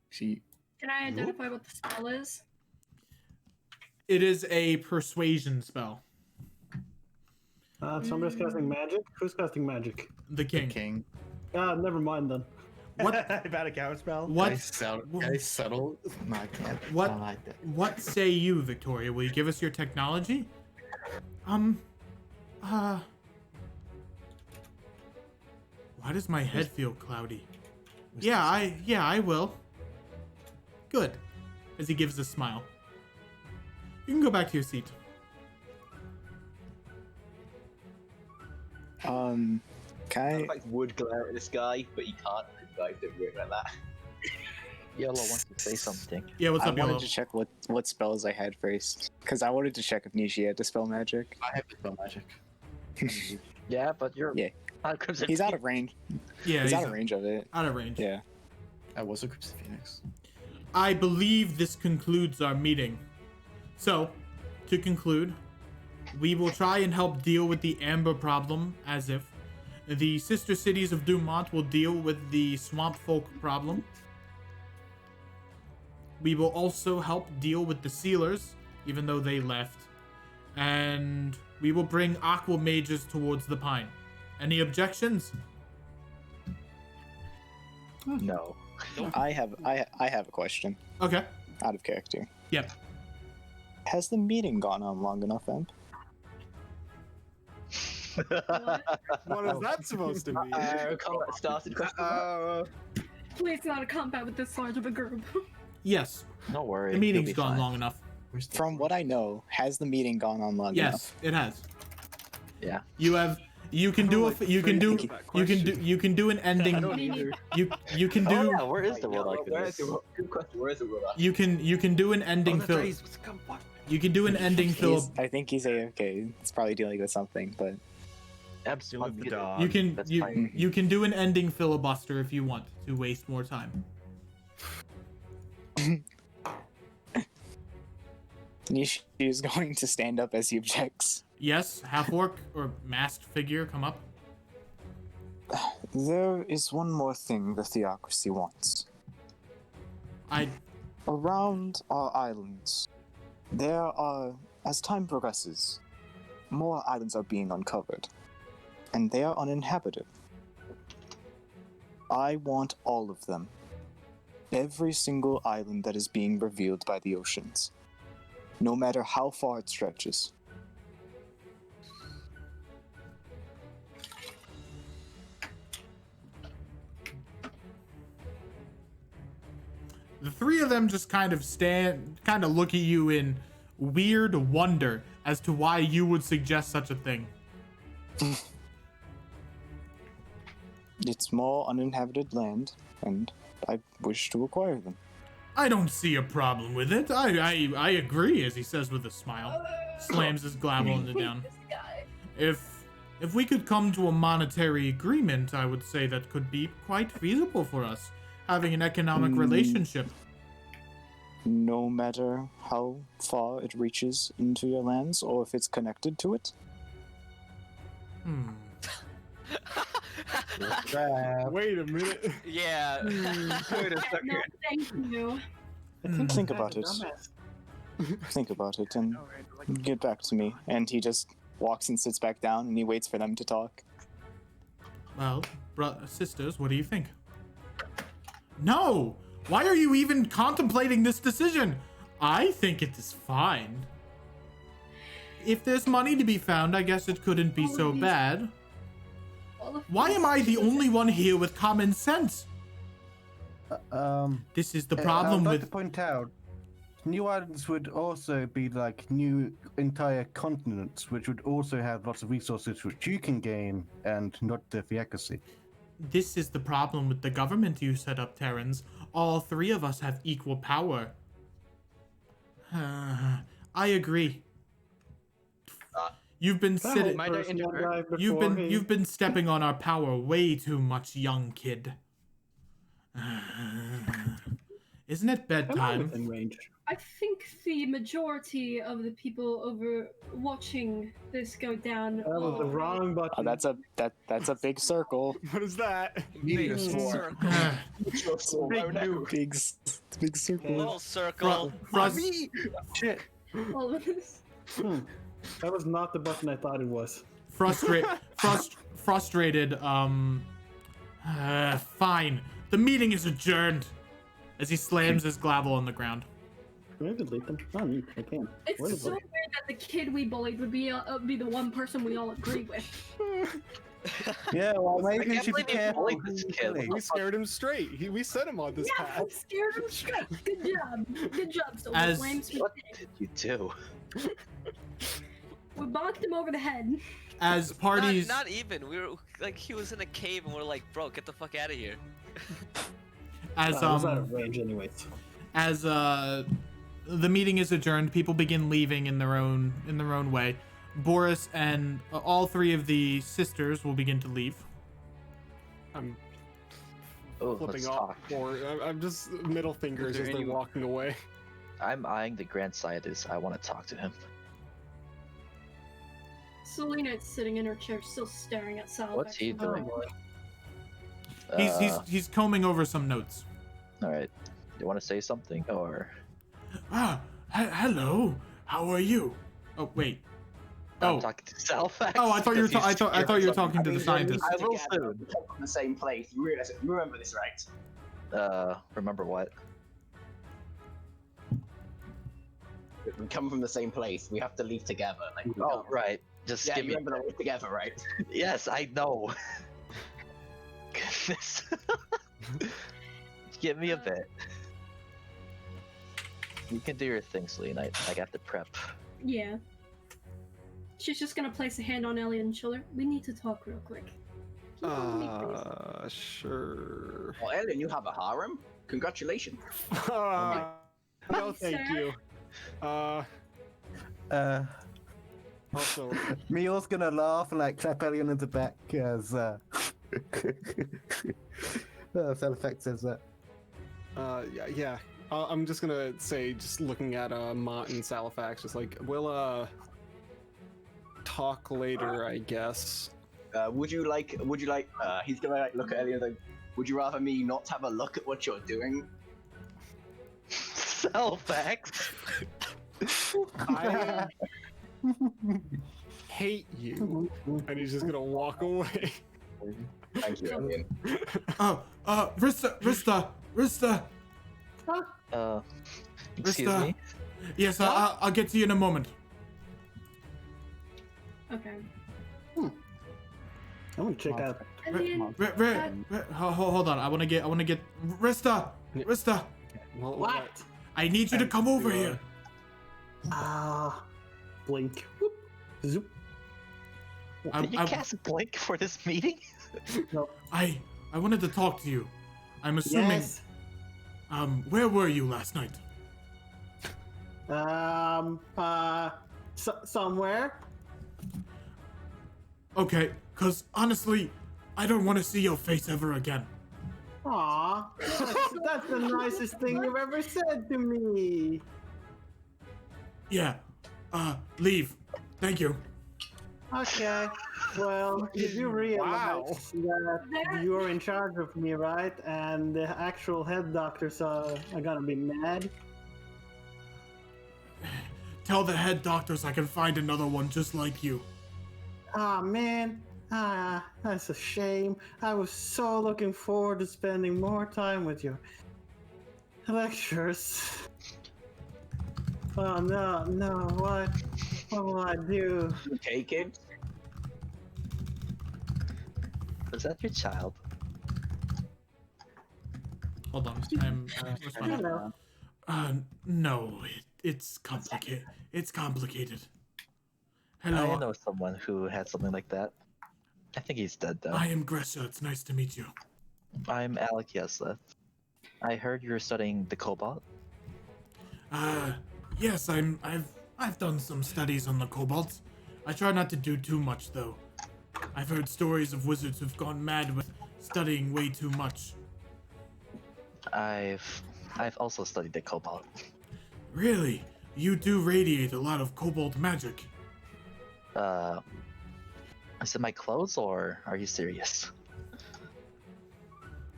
She. Can I identify what the spell is? It is a persuasion spell. Somebody's casting magic? Who's casting magic? The king. King. Ah, never mind then. What? About a counter spell? What? Can I settle? No, I can't. What? I like that. What say you, Victoria? Will you give us your technology? Why does my head feel cloudy? Yeah, I will. Good. As he gives a smile. You can go back to your seat. Can I? Like would glare at this guy, but he can't. You guys don't work like that. Yellow wants to say something. Yeah, what's I up, Yellow? wanted to check what spells I had first, because I wanted to check if Nishi had dispel magic. I have dispel magic. Yeah, but you're Yeah. not Crimson He's out Phoenix. of range. Yeah, he's out of range of it. Out of range. Yeah. I was a Crimson Phoenix. I believe this concludes our meeting. So, to conclude, we will try and help deal with the amber problem as if the sister cities of Dumont will deal with the swamp folk problem. We will also help deal with the sealers, even though they left. And we will bring aqua mages towards the pine. Any objections? No. I have a question. Okay. Out of character. Yep. Has the meeting gone on long enough, Em? What is that supposed to mean? Combat started. Please not a combat with this large of a group. Yes. No worry. The meeting's gone long enough. From what I know, has the meeting gone on long enough? Yes, it has. Yeah. You can do an ending. You can do. Oh, yeah, where is the world like this? Good question. Where is the world? You can do an ending fill. You can do an ending fill. I think he's okay. He's probably dealing with something, but Absolutely. The dog. You can do an ending filibuster if you want to waste more time. Nishi is going to stand up as he objects. Yes, half orc or masked figure, come up. There is one more thing the theocracy wants. Around our islands, there are, as time progresses, more islands are being uncovered, and they are uninhabited. I want all of them. Every single island that is being revealed by the oceans, no matter how far it stretches. The three of them just kind of look at you in weird wonder as to why you would suggest such a thing. It's more uninhabited land, and I wish to acquire them. I don't see a problem with it. I agree, as he says with a smile. Slams his gavel into down. If we could come to a monetary agreement, I would say that could be quite feasible for us, having an economic relationship. No matter how far it reaches into your lands, or if it's connected to it? Wait a minute. Yeah. Wait a second. No, thank you. Think about it. Think about it and get back to me. And he just walks and sits back down and he waits for them to talk. Well, sisters, what do you think? No! Why are you even contemplating this decision? I think it is fine. If there's money to be found, I guess it couldn't be so bad. Why am I the only one here with common sense? This is the problem I'd like with... to point out, new islands would also be like new entire continents, which would also have lots of resources which you can gain, and not the theocracy. This is the problem with the government you set up, Terrans. All three of us have equal power. I agree. You've been sitting. You've been stepping on our power way too much, young kid. Isn't it bedtime? I think the majority of the people over watching this go down. That was the wrong button. Oh, that's a big circle. What is that? Big circle. Big circle. Little circle. Shit. All of this. That was not the button I thought it was. Frustrated. Fine. The meeting is adjourned. As he slams his gavel on the ground. Can I delete them? Oh, neat. I can. It's Where the so fuck- weird that the kid we bullied would be the one person we all agree with. Yeah, well, maybe you can't should be believe you careful. bullied who this you kid. bully. We scared him straight. We set him on this Yeah, path. I scared him straight. Good job. Good job, Silver As- Flames. What did you do? We bonked him over the head. As parties. Not even. We were like, he was in a cave, and we're like, bro, get the fuck out of here. As I was out of range anyways. as the meeting is adjourned, people begin leaving in their own way. Boris and all three of the sisters will begin to leave. I'm Oh, flipping let's off. talk. Or I'm just middle fingers there as they're any- walking away. I'm eyeing the grand scientist. I want to talk to him. Selena is sitting in her chair, still staring at Sal. What's he doing? He's combing over some notes. All right. You want to say something or? Hello. How are you? Oh wait. I'm talking to Salfax. Oh, I thought you were. I thought you were talking to the scientist. I will soon. We come from the same place. You remember this, right? Remember what? We come from the same place. We have to leave together. Like, we Oh, can't- right. Just Yeah, give you me. remember that we're together, right? Yes, I know. Goodness. Give me a bit. You can do your thing, Celine. I got the prep. Yeah. She's just gonna place a hand on Elliot's shoulder. We need to talk real quick. Can you follow me, please? Sure. Well, Ellen, you have a harem. Congratulations. No, Hi, thank sir. you. Also, Mio's gonna laugh and like clap Elion in the back as Self-Effect says that. yeah. I'm just gonna say, just looking at Mott and Salifax, just like we'll talk later, I guess. Would you like? He's gonna like look at Ellie and like, would you rather me not have a look at what you're doing? Salfax. I hate you, and he's just gonna walk away. Thank you, Elliot. Rista. Excuse Rista. me. Yes, I'll get to you in a moment. Okay. I want to check out. Elliot, Hold on. I want to get Rista. What? I need you to come over here. Blink. Whoop. Zoop. Did you cast Blink for this meeting? No. I wanted to talk to you. I'm assuming. Yes. Where were you last night? Somewhere. Okay, cause honestly, I don't want to see your face ever again. Aw, that's the nicest thing you've ever said to me. Yeah. Leave. Thank you. Okay. Well, you do realize that you're in charge of me, right? And the actual head doctors are gonna be mad. Tell the head doctors I can find another one just like you. Ah, man. That's a shame. I was so looking forward to spending more time with your lectures. Oh, no, what will I do? Okay, kid. Is that your child? Hold on. I'm responding. Hello. No, it's complicated. It's complicated. I Hello. know someone who had something like that. I think he's dead though. I am Gresha. It's nice to meet you. I'm Alec Yesla. I heard you were studying the cobalt. Yes, I've done some studies on the kobolds. I try not to do too much though. I've heard stories of wizards who've gone mad with studying way too much. I've also studied the cobalt. Really? You do radiate a lot of kobold magic. Is it my clothes or are you serious?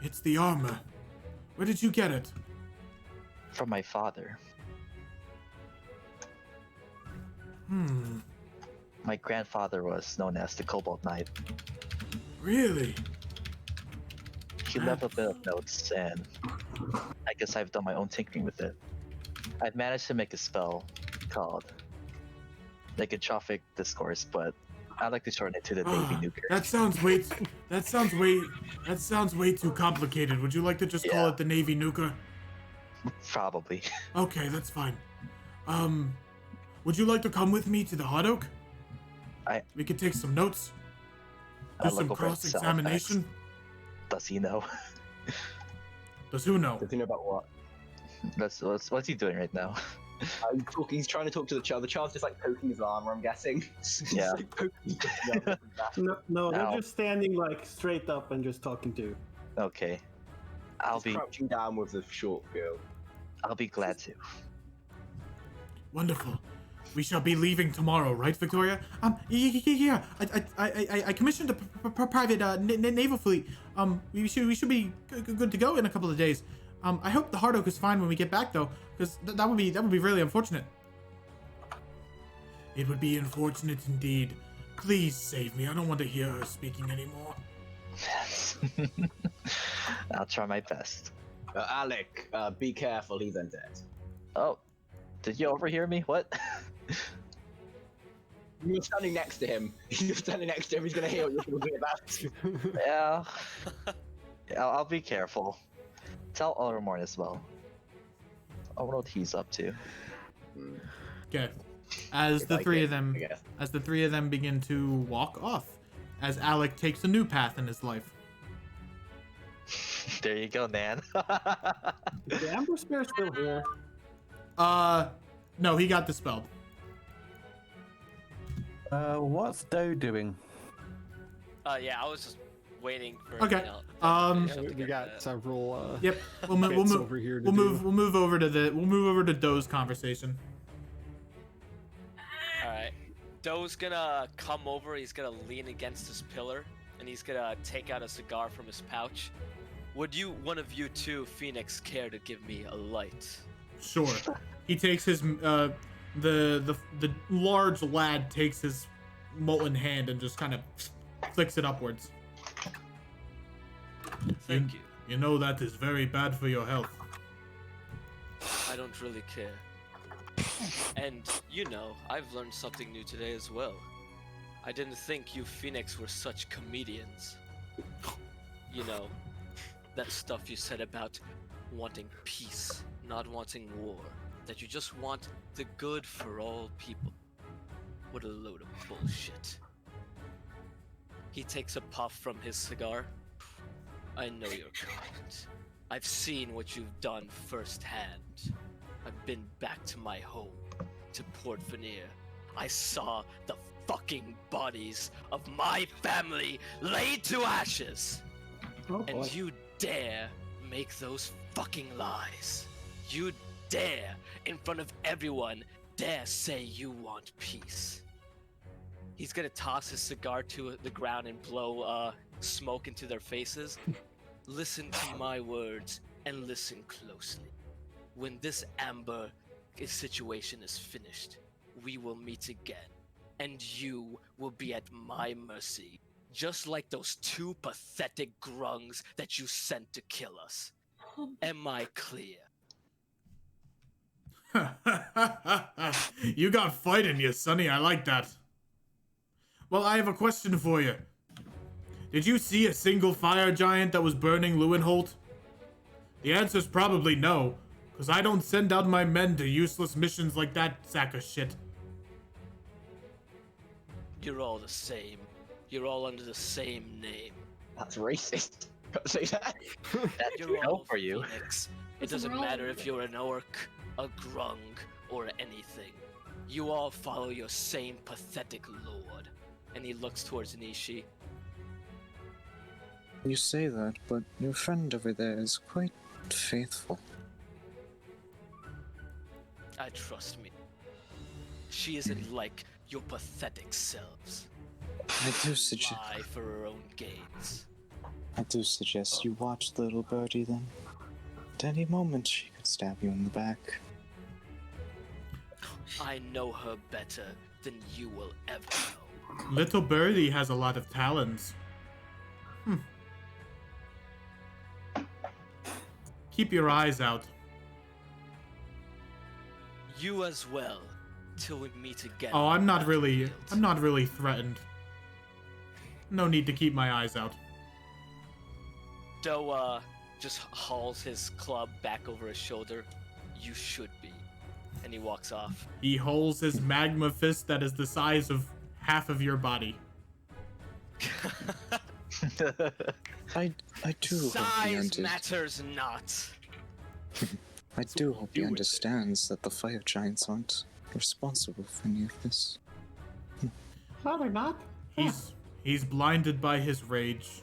It's the armor. Where did you get it? From my father. My grandfather was known as the Cobalt Knight. Really? He left a bit of notes, and I guess I've done my own tinkering with it. I've managed to make a spell called Negotrophic Discourse, but I like to shorten it to the Navy Nuker. That sounds way too complicated. Would you like to just call it the Navy Nuka? Probably. Okay, that's fine. Would you like to come with me to the Hot Oak? We could take some notes. Do some cross-examination. Does he know? Does who know? Does he know about what? What's he doing right now? He's trying to talk to the child. The child's just like poking his armor, I'm guessing. Yeah. No, they're just standing like straight up and just talking to you. Okay. I'll be crouching down with the short girl. I'll be glad to. Wonderful. We shall be leaving tomorrow, right, Victoria? Yeah. I commissioned a private naval fleet. We should be good to go in a couple of days. I hope the Hard Oak is fine when we get back, though, because that would be really unfortunate. It would be unfortunate indeed. Please save me. I don't want to hear her speaking anymore. I'll try my best. Alec, be careful. He's undead. Oh, did you overhear me? What? You're standing next to him. You're standing next to him. He's gonna hear what you're talking about. Yeah. I'll be careful. Tell Ulramorn as well. I wonder what he's up to. Okay. As the three of them begin to walk off, as Alec takes a new path in his life. There you go, Nan. Is the Amber Spear still here? No, he got dispelled. What's Doe doing? Yeah, I was just waiting for. Okay. We got several. Yep. We'll move over to Doe's conversation. All right. Doe's gonna come over. He's gonna lean against this pillar, and he's gonna take out a cigar from his pouch. Would one of you two, Phoenix, care to give me a light? Sure. He takes his the large lad takes his molten hand and just kind of flicks it upwards. Thank you. You know that is very bad for your health. I don't really care. And I've learned something new today as well. I didn't think you Phoenix were such comedians. That stuff you said about wanting peace, not wanting war. That you just want the good for all people. What a load of bullshit. He takes a puff from his cigar. I know you're kind. I've seen what you've done firsthand. I've been back to my home, to Port Veneer. I saw the fucking bodies of my family laid to ashes. Oh, boy. And you dare make those fucking lies. You dare, in front of everyone, dare say you want peace. He's gonna toss his cigar to the ground and blow smoke into their faces. Listen to my words and listen closely. When this Amber situation is finished, we will meet again, and you will be at my mercy, just like those two pathetic grungs that you sent to kill us. Am I clear? You got fight in you, Sonny. I like that. Well, I have a question for you. Did you see a single fire giant that was burning Lewinholt? The answer's probably no, because I don't send out my men to useless missions like that sack of shit. You're all the same. You're all under the same name. That's racist. Gotta say that. That's You're no all for you. Phoenix. It doesn't matter if you're an orc, a grung, or anything. You all follow your same pathetic lord. And he looks towards Nishi. You say that, but your friend over there is quite faithful. I trust me. She isn't like your pathetic selves. I do suggest. Lie for her own gains. I do suggest you watch little birdie then. At any moment, she could stab you in the back. I know her better than you will ever know. Little birdie has a lot of talons. Keep your eyes out. You as well, till we meet again. Oh, on I'm the not really battlefield. threatened. No need to keep my eyes out. Doe just hauls his club back over his shoulder. You should be. And he walks off. He holds his magma fist that is the size of half of your body. I do hope he Size matters not. I do hope he understands that the fire giants aren't responsible for any of this. No, they're not. He's blinded by his rage.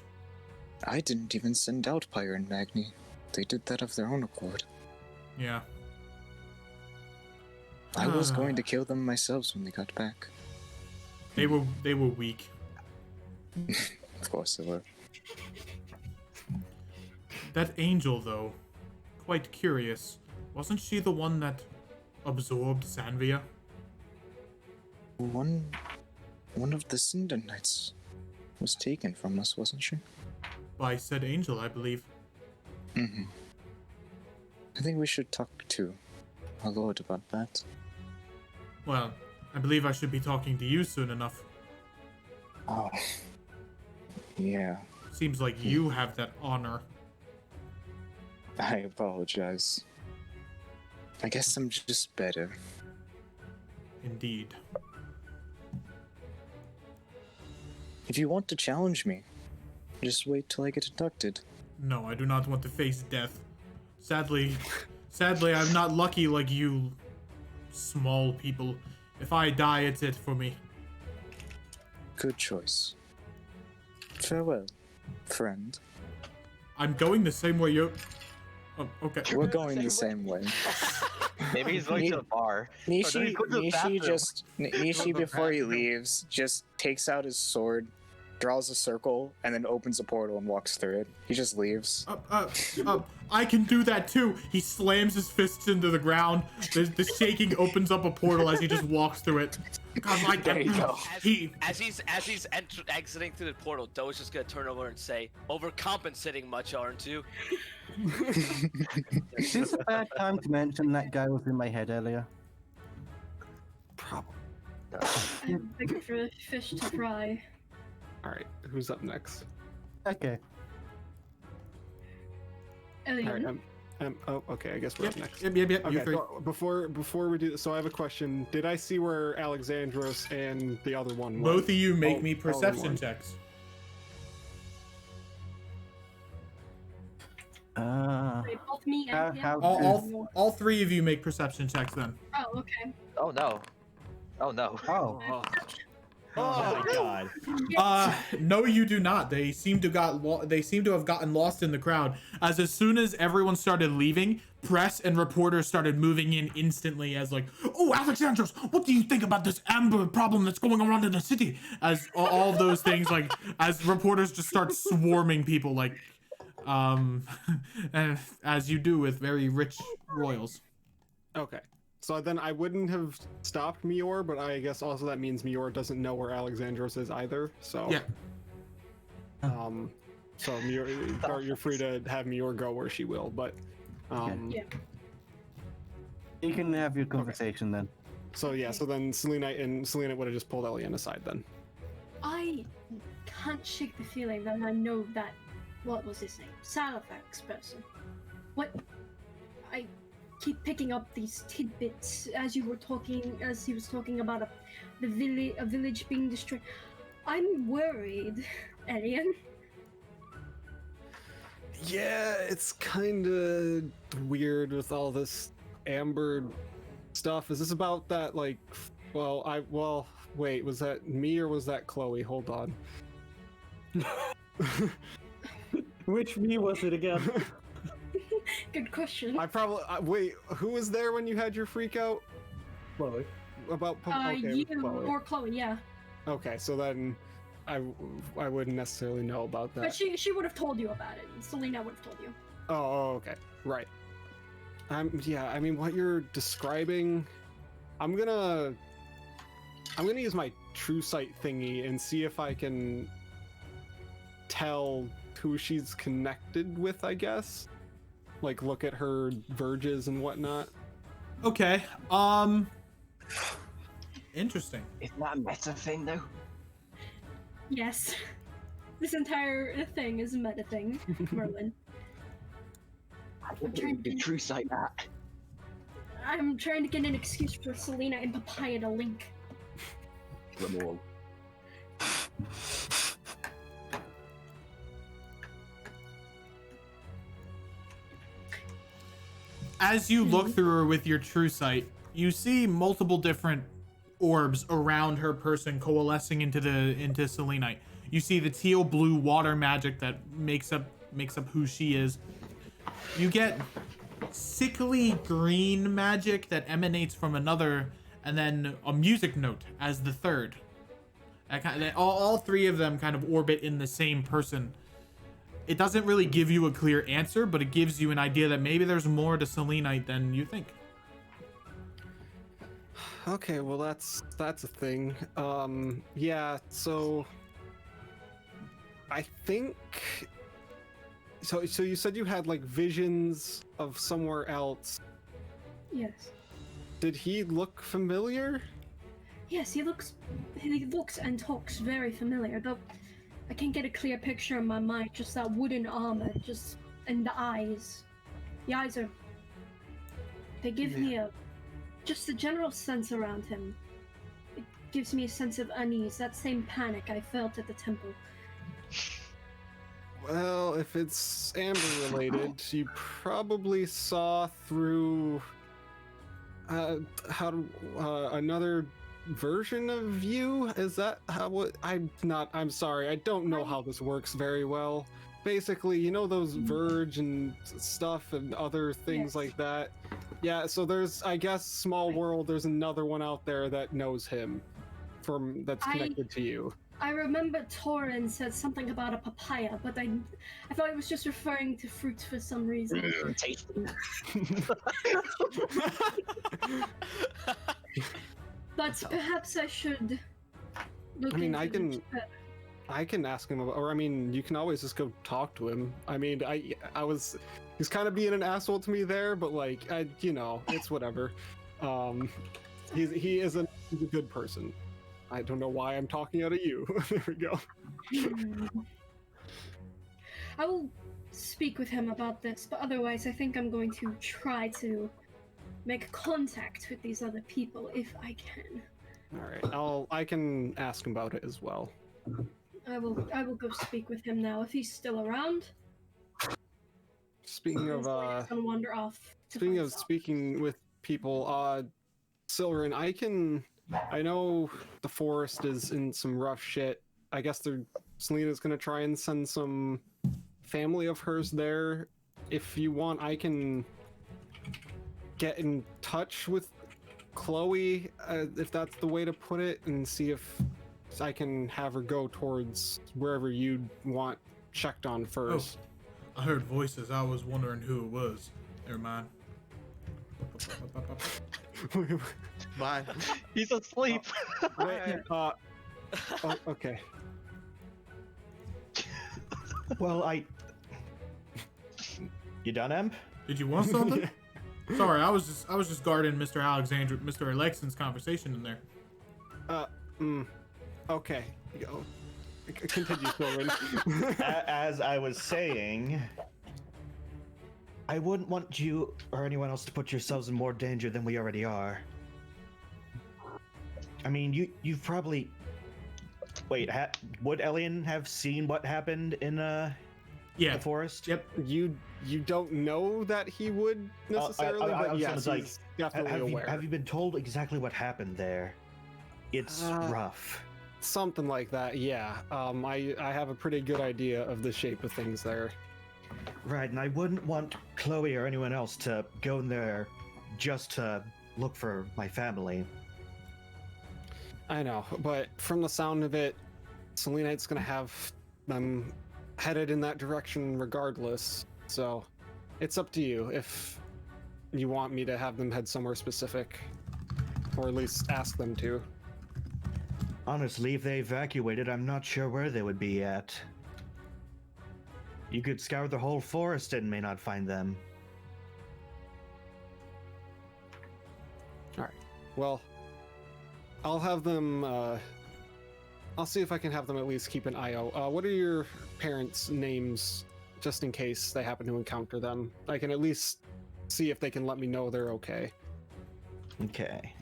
I didn't even send out Pyre and Magni. They did that of their own accord. Yeah. I was going to kill them myself when they got back. They were weak. Of course they were. That angel, though, quite curious. Wasn't she the one that absorbed Sanvia? One of the Cinder Knights was taken from us, wasn't she? By said angel, I believe. Mm-hmm. I think we should talk to our lord about that. Well, I believe I should be talking to you soon enough. Oh. Yeah. Seems like you have that honor. I apologize. I guess I'm just better. Indeed. If you want to challenge me, just wait till I get inducted. No, I do not want to face death. Sadly, I'm not lucky like you small people. If I die, it's it for me. Good choice. Farewell, friend. I'm going the same way you... Oh, okay. We're going the same way. Maybe he's going to the bar. Nishi before he leaves, just takes out his sword, draws a circle, and then opens a portal and walks through it. He just leaves. I can do that too. He slams his fists into the ground. The shaking opens up a portal as he just walks through it. God, like there you go. As he's exiting through the portal, Doe's just gonna turn over and say, "Overcompensating much, aren't you?" Is this a bad time to mention that guy was in my head earlier? Probably. I'm bigger for fish to fry. Alright, who's up next? Okay. Alien. Alright, oh, okay, I guess we're up next. Yep. Okay, so before we do this, so I have a question. Did I see where Alexandros and the other one went? Both of you make me perception checks. Wait, both me and him? All three of you make perception checks then. Oh, okay. Oh no. Oh no. Oh. Oh my god. No, you do not. They seem to have gotten lost in the crowd. As soon as everyone started leaving, press and reporters started moving in instantly. As like, oh, Alexandros, what do you think about this amber problem that's going around in the city? As all of those things, like, as reporters just start swarming people, like, and as you do with very rich royals. Okay. So then I wouldn't have stopped Mior, but I guess also that means Mior doesn't know where Alexandros is either. So yeah. So Mior, you're free to have Mior go where she will, but yeah. You can have your conversation then. So yeah, so then Selena would have just pulled Elian aside then. I can't shake the feeling that I know that, what was his name? Salifax person. What? I keep picking up these tidbits as he was talking about a village being destroyed. I'm worried, Elian. Yeah, it's kind of weird with all this amber stuff. Is this about that, like, wait, was that me or was that Chloe? Hold on. Which me was it again? Good question. I probably wait. Who was there when you had your freak out? Chloe. About you Chloe. or Chloe, yeah. Okay, so then I wouldn't necessarily know about that. But she would have told you about it. Selena would have told you. Oh, okay, right. Yeah, I mean, what you're describing, I'm gonna I'm gonna use my true sight thingy and see if I can tell who she's connected with, I guess. Like, look at her verges and whatnot. Okay. Interesting. Isn't that a meta thing, though? Yes. This entire thing is a meta thing, Merlin. I'm trying to true sight that. I'm trying to get an excuse for Selena and Papaya to link. Them all. As you look through her with your true sight, you see multiple different orbs around her person coalescing into Selenite. You see the teal blue water magic that makes up who she is. You get sickly green magic that emanates from another, and then a music note as the third. All three of them kind of orbit in the same person. It doesn't really give you a clear answer, but it gives you an idea that maybe there's more to Selenite than you think. Okay, well that's a thing. Yeah, so I think so you said you had like visions of somewhere else. Yes. Did he look familiar? Yes, he looks and talks very familiar, though I can't get a clear picture in my mind, just that wooden armor, and the eyes. The eyes they give me just a general sense around him. It gives me a sense of unease, that same panic I felt at the temple. Well, if it's Amber related, you probably saw through another version of you. Is that how I'm sorry, I don't know how this works very well. Basically, you know those verge and stuff and other things like that. Yeah, so there's, I guess, small world, there's another one out there that knows him that's connected to you. I remember Torin said something about a papaya, but I thought he was just referring to fruits for some reason. Tasty. But perhaps I should look into I can ask him about, or I mean, you can always just go talk to him. I mean, he's kind of being an asshole to me there, but like, it's whatever. He is a good person. I don't know why I'm talking out of you. There we go. I will speak with him about this, but otherwise I think I'm going to try to make contact with these other people if I can. All right, I can ask him about it as well. I will go speak with him now if he's still around. Speaking of wander off. Speaking with people, Silverin, I know the forest is in some rough shit. I guess Selena's gonna try and send some family of hers there. If you want, I can get in touch with Chloe, if that's the way to put it, and see if I can have her go towards wherever you'd want checked on first. Oh, I heard voices. I was wondering who it was. Never mind. Bye. He's asleep. Okay. Well, you done, Em? Did you want something? Sorry, I was just guarding Mr. Alexander's conversation in there. Okay. Go. Continue, Silverin. As I was saying, I wouldn't want you or anyone else to put yourselves in more danger than we already are. I mean, you've probably... Wait, would Elian have seen what happened in the forest? Yep. You don't know that he would necessarily, but yes, he's definitely aware. Have you been told exactly what happened there? It's rough. Something like that, yeah. I have a pretty good idea of the shape of things there. Right, and I wouldn't want Chloe or anyone else to go in there just to look for my family. I know, but from the sound of it, Selenite's gonna have them headed in that direction regardless. So it's up to you if you want me to have them head somewhere specific, or at least ask them to. Honestly, if they evacuated, I'm not sure where they would be at. You could scour the whole forest and may not find them. All right. Well, I'll have them. I'll see if I can have them at least keep an eye out. What are your parents' names, just in case they happen to encounter them? I can at least see if they can let me know they're okay. Okay.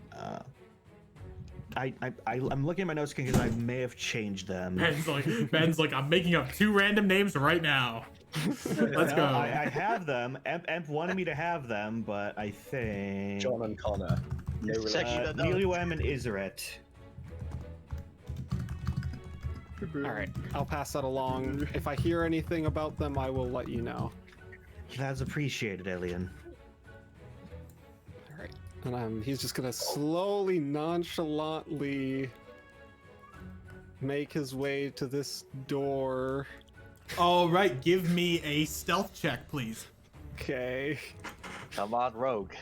I'm looking at my notes because I may have changed them. Ben's like, I'm making up 2 random names right now. Let's go. I have them. Emp wanted me to have them, but I think John and Connor. No relation. Niliwem and Iseret. All right, I'll pass that along. If I hear anything about them, I will let you know. That's appreciated, Alien. All right, and he's just gonna slowly, nonchalantly make his way to this door. All right, give me a stealth check, please. Okay. Come on, Rogue.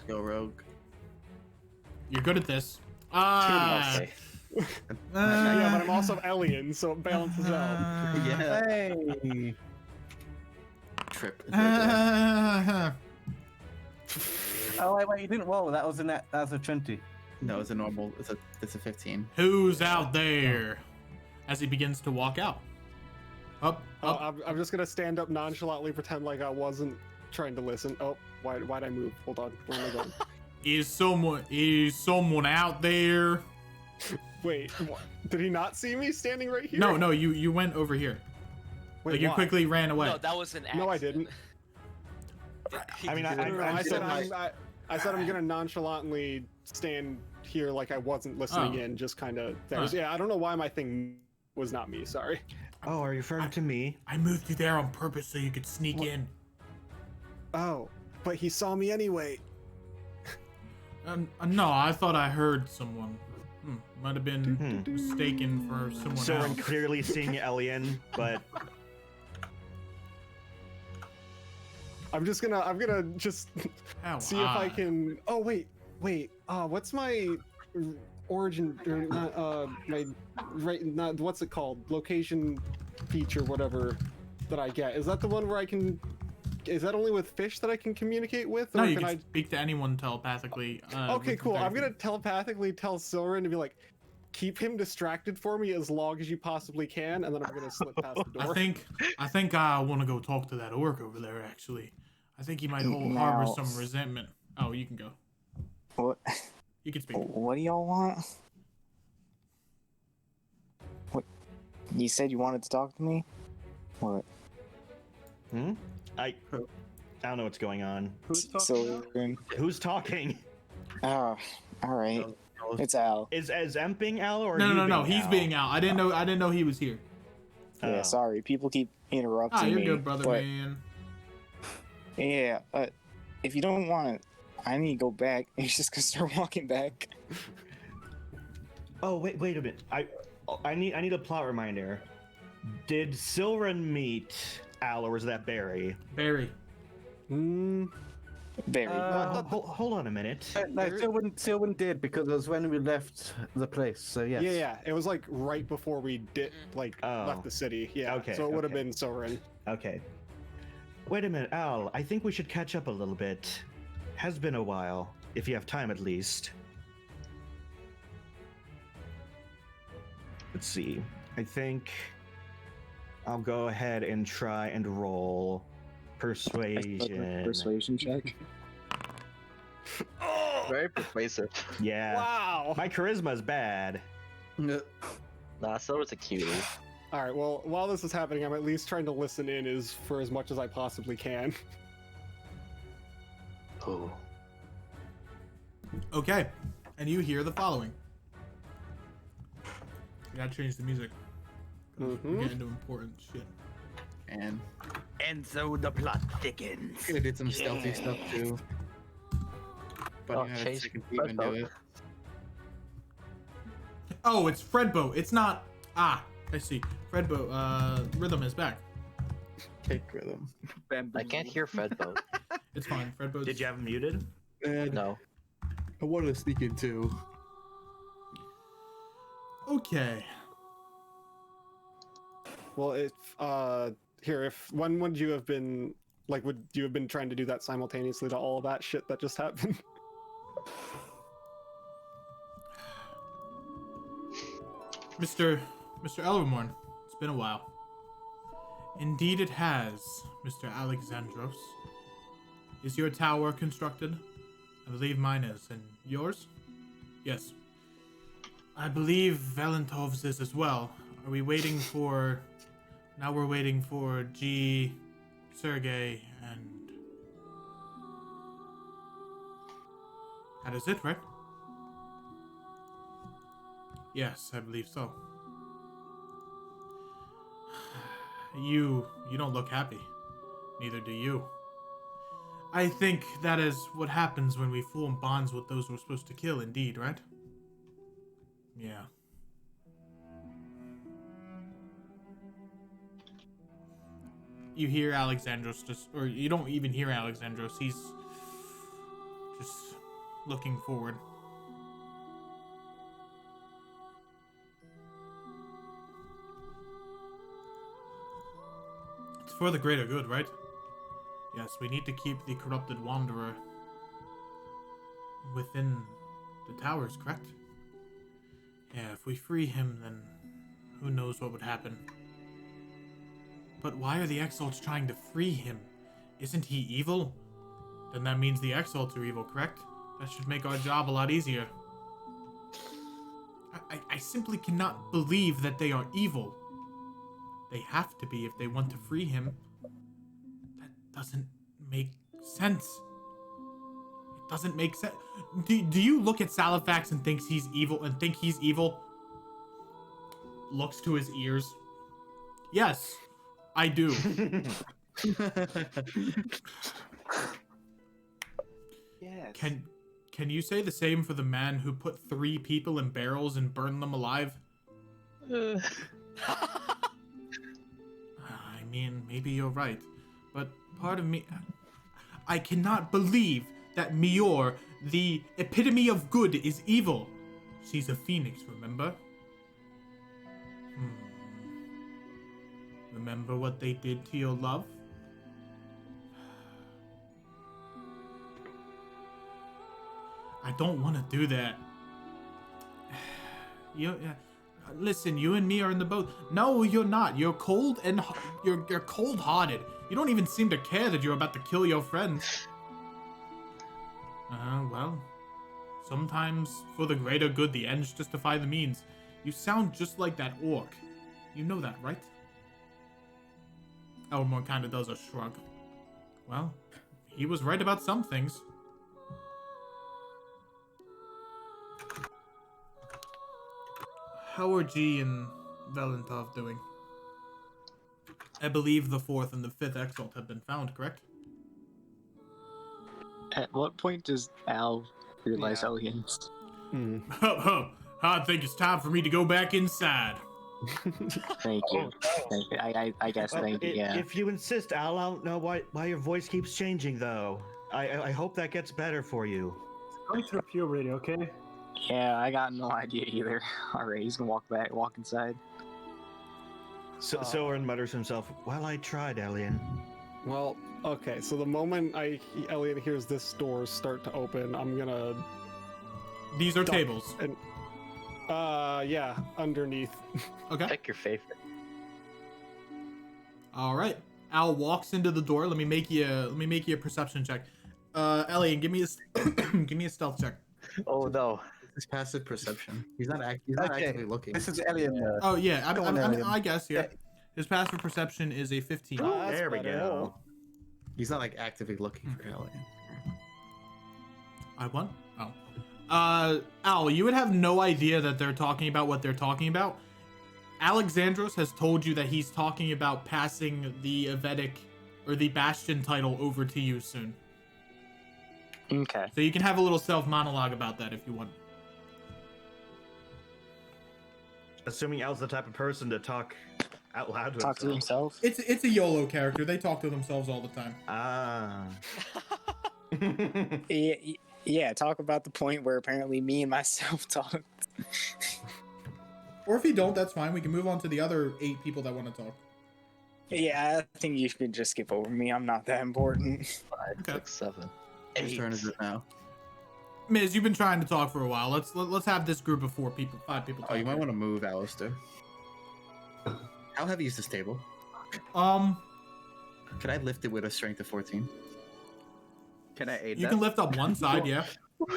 Go Rogue. You're good at this. Okay. Yeah, but I'm also alien, so it balances out. Yeah. Hey. Trip. Oh wait, you didn't roll. That was a 20. No, it's a normal. It's a 15. Who's out there? As he begins to walk out. Up. I'm just gonna stand up nonchalantly, pretend like I wasn't trying to listen. Oh, why'd I move? Hold on, where am I going? Is someone out there? Wait, what? Did he not see me standing right here? No, you went over here. Wait, Like you why? quickly ran away. No, that was an accident. No, I didn't. I mean, I said I'm gonna nonchalantly stand here like I wasn't listening in, just kind of. Yeah, I don't know why my thing was not me. Sorry. Oh, are you referring to me? I moved you there on purpose so you could sneak in. Oh, but he saw me anyway. No, I thought I heard someone. Might have been mistaken for someone So I'm else. clearly seeing Alien, but I'm gonna just How see if I odd. can. Oh wait. What's my origin? What's it called? Location feature, whatever that I get. Is that the one where I can? Is that only with fish that I can communicate with? No, Or you can can speak to anyone telepathically. Okay, with cool. I'm therapy. gonna telepathically tell Silren to be like, keep him distracted for me as long as you possibly can, and then I'm gonna slip past the door. I think I want to go talk to that orc over there. Actually, I think he might harbor Now- some resentment. Oh, you can go. What? You can speak. What do y'all want? What? You said you wanted to talk to me? What? I don't know what's going on. Who's talking? Who's talking? Oh, all right. It's Al. Is Emp being Al or No, you no, being he's Al? being out. I didn't know he was here. Yeah, sorry. People keep interrupting You're me. good, brother, but, man. Yeah, if you don't want it, I need to go back. He's just gonna start walking back. Oh wait a minute. I need a plot reminder. Did Silren meet Al or was that Barry? Barry. Barry. Hold on a minute. No, Sylvan did because it was when we left the place. So yes. Yeah. It was like right before we left the city. Yeah. Okay, So it would have okay. been Silren. Okay. Wait a minute, Al. I think we should catch up a little bit. Has been a while, if you have time at least. Let's see. I think I'll go ahead and try and roll persuasion. Persuasion check. Very persuasive. Yeah. Wow. My charisma's bad. Nah, Silver's a cutie. All right. Well, while this is happening, I'm at least trying to listen in for as much as I possibly can. Ooh. Okay, and you hear the following. You gotta change the music. We're getting into important shit. And so the plot thickens. Gonna do some stealthy stuff too. But I had a second even do it. Oh, it's Fredbo. It's not. I see. Fredbo. Rhythm is back. Take rhythm. I can't hear Fredbo. It's fine. Fredbo. Did you have him muted? No. I wanted to sneak in too. Okay. Well, if when would you have been like? Would you have been trying to do that simultaneously to all of that shit that just happened? Mr. Elvermorn, it's been a while. Indeed it has, Mr. Alexandros. Is your tower constructed? I believe mine is. And yours? Yes. I believe Valentov's is as well. Are we waiting for... Now we're waiting for G, Sergey, and... That is it, right? Yes, I believe so. You don't look happy. Neither do you. I think that is what happens when we form bonds with those we're supposed to kill, indeed, right? Yeah. You hear Alexandros or you don't even hear Alexandros, he's just looking forward. It's for the greater good, right? Yes, we need to keep the corrupted wanderer within the towers, correct? Yeah, if we free him, then who knows what would happen. But why are the Exalts trying to free him? Isn't he evil? Then that means the Exalts are evil, correct? That should make our job a lot easier. I simply cannot believe that they are evil. They have to be if they want to free him. That doesn't make sense. It doesn't make sense. Do you look at Salifax and think he's evil? Looks to his ears. Yes, I do. Yes. Can you say the same for the man who put 3 people in barrels and burned them alive? I mean, maybe you're right, but part of me... I cannot believe that Mior, the epitome of good, is evil. She's a phoenix, remember? Remember what they did to your love? I don't want to do that. Listen, you and me are in the boat. No, you're not. You're cold and you're cold-hearted. You don't even seem to care that you're about to kill your friends. Well, sometimes for the greater good, the ends justify the means. You sound just like that orc. You know that, right? Elmore kind of does a shrug. Well, he was right about some things. How are G and Valentov doing? I believe the 4th and the 5th Exalt have been found, correct? At what point does Al realize aliens? I think it's time for me to go back inside. Thank you. I guess thank you, yeah. If you insist, Al, I don't know why your voice keeps changing, though. I hope that gets better for you. Going through puberty, okay? Yeah, I got no idea either. Alright, he's gonna walk inside. Soren mutters to himself, well, I tried, Elian. Well, okay, so the moment Elliot hears this door start to open, I'm gonna... These are tables. And, yeah, underneath. Okay. Pick your favorite. All right. Al walks into the door. Let me make you a perception check. Elliot, give me a stealth check. Oh no. It's passive perception. He's not actively looking. This is Alien. Oh yeah, I guess yeah. His passive perception is a 15. Oh, there we go. He's not like actively looking for Alien. I won? Oh. Al, you would have no idea that they're talking about what they're talking about. Alexandros has told you that he's talking about passing the Vedic or the Bastion title over to you soon. Okay. So you can have a little self-monologue about that if you want. Assuming Al's the type of person to talk out loud to Talk to himself? It's a YOLO character. They talk to themselves all the time. Ah. Yeah, talk about the point where apparently me and myself talked. Or if you don't, that's fine. We can move on to the other 8 people that want to talk. Yeah, I think you should just skip over me. I'm not that important. 5, 6, 7, Whose 8. turn is it now? Miz, you've been trying to talk for a while. Let's have this group of 5 people Oh, talk. you might want to move, Alistair. How heavy is this table? Could I lift it with a strength of 14? Can I aid You that? can lift up one side, yeah.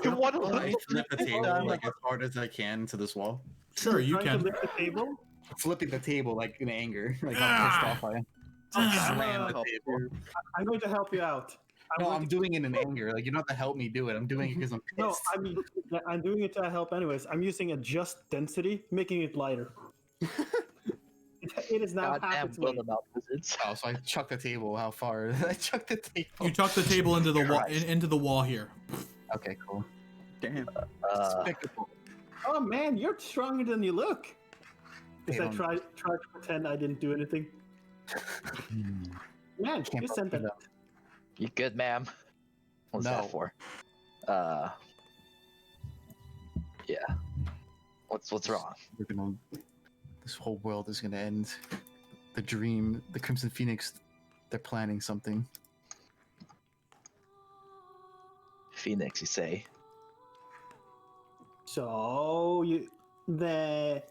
Can I flip the table like as hard as I can to this wall? Sure, you Trying to can. lift the table? Flipping the table like in anger, like how pissed off I am. Slam the table. I'm going to help you out. I'm doing it in anger. Like you don't have to help me do it. I'm doing it because I'm pissed. No, I mean, yeah, I'm doing it to help anyways. I'm using adjust density, making it lighter. It is now half its weight. Oh, so I chucked the table. How far? I chucked the table. You chuck the table into the wall into the wall here. Okay, cool. Damn. Oh man, you're stronger than you look. Because I don't- tried to pretend I didn't do anything. Man, you sent that. You good, ma'am? What's No. that for? Yeah. What's wrong? This whole world is gonna end. The dream, the Crimson Phoenix, they're planning something. Phoenix, you say? So the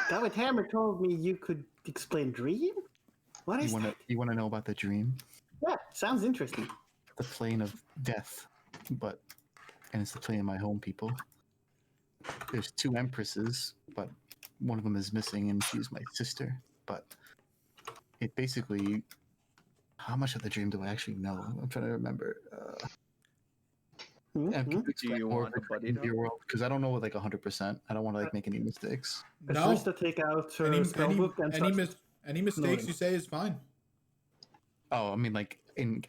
guy with hammer told me you could explain dream. What is that? You wanna know about the dream? Yeah, sounds interesting. The plane of death, and it's the plane of my home people. There's 2 empresses, but one of them is missing, and she's my sister. But it basically, how much of the dream do I actually know? I'm trying to remember. Do you want a buddy dog? Because I don't know like 100%. I don't want to like make any mistakes. No. Just to take out her spellbook and any mistakes you say is fine. Oh, I mean, like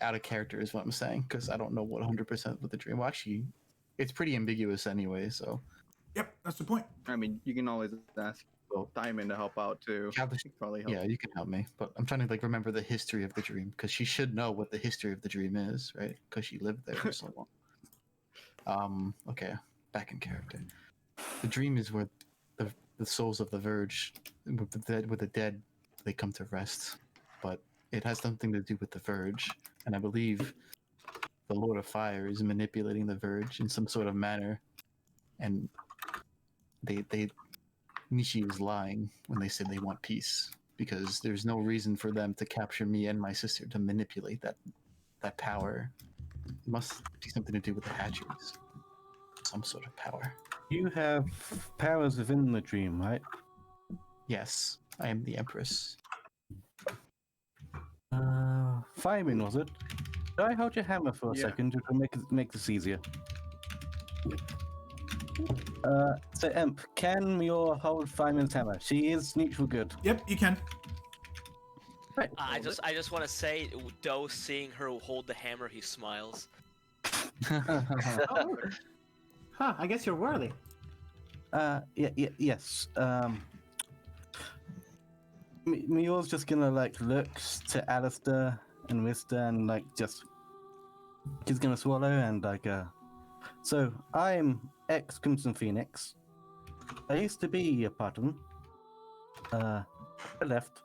out of character is what I'm saying, because I don't know what 100% with the dream. Well, actually, it's pretty ambiguous anyway. So. Yep, that's the point. I mean, you can always ask Diamond to help out too. Probably help. Yeah, you can help me, but I'm trying to like remember the history of the dream because she should know what the history of the dream is, right? Because she lived there for so long. Okay, back in character. The dream is where the souls of the Verge, with the dead, they come to rest, but it has something to do with the Verge, and I believe the Lord of Fire is manipulating the Verge in some sort of manner, and Nishi was lying when they said they want peace, because there's no reason for them to capture me and my sister to manipulate that power. It must be something to do with the hatcheries. Some sort of power. You have powers within the dream, right? Yes, I am the Empress. Fireman, was it? Could I hold your hammer for a second to make this easier? So Emp, can your hold Fireman's hammer? She is neutral good. Yep, you can. Right. I just want to say, Doe, seeing her hold the hammer, he smiles. Oh, huh, I guess you're worthy. Yes. Mior's just gonna like look to Alistair and Mister and like just he's gonna swallow and like so I'm ex Crimson Phoenix. I used to be a part of them. I left.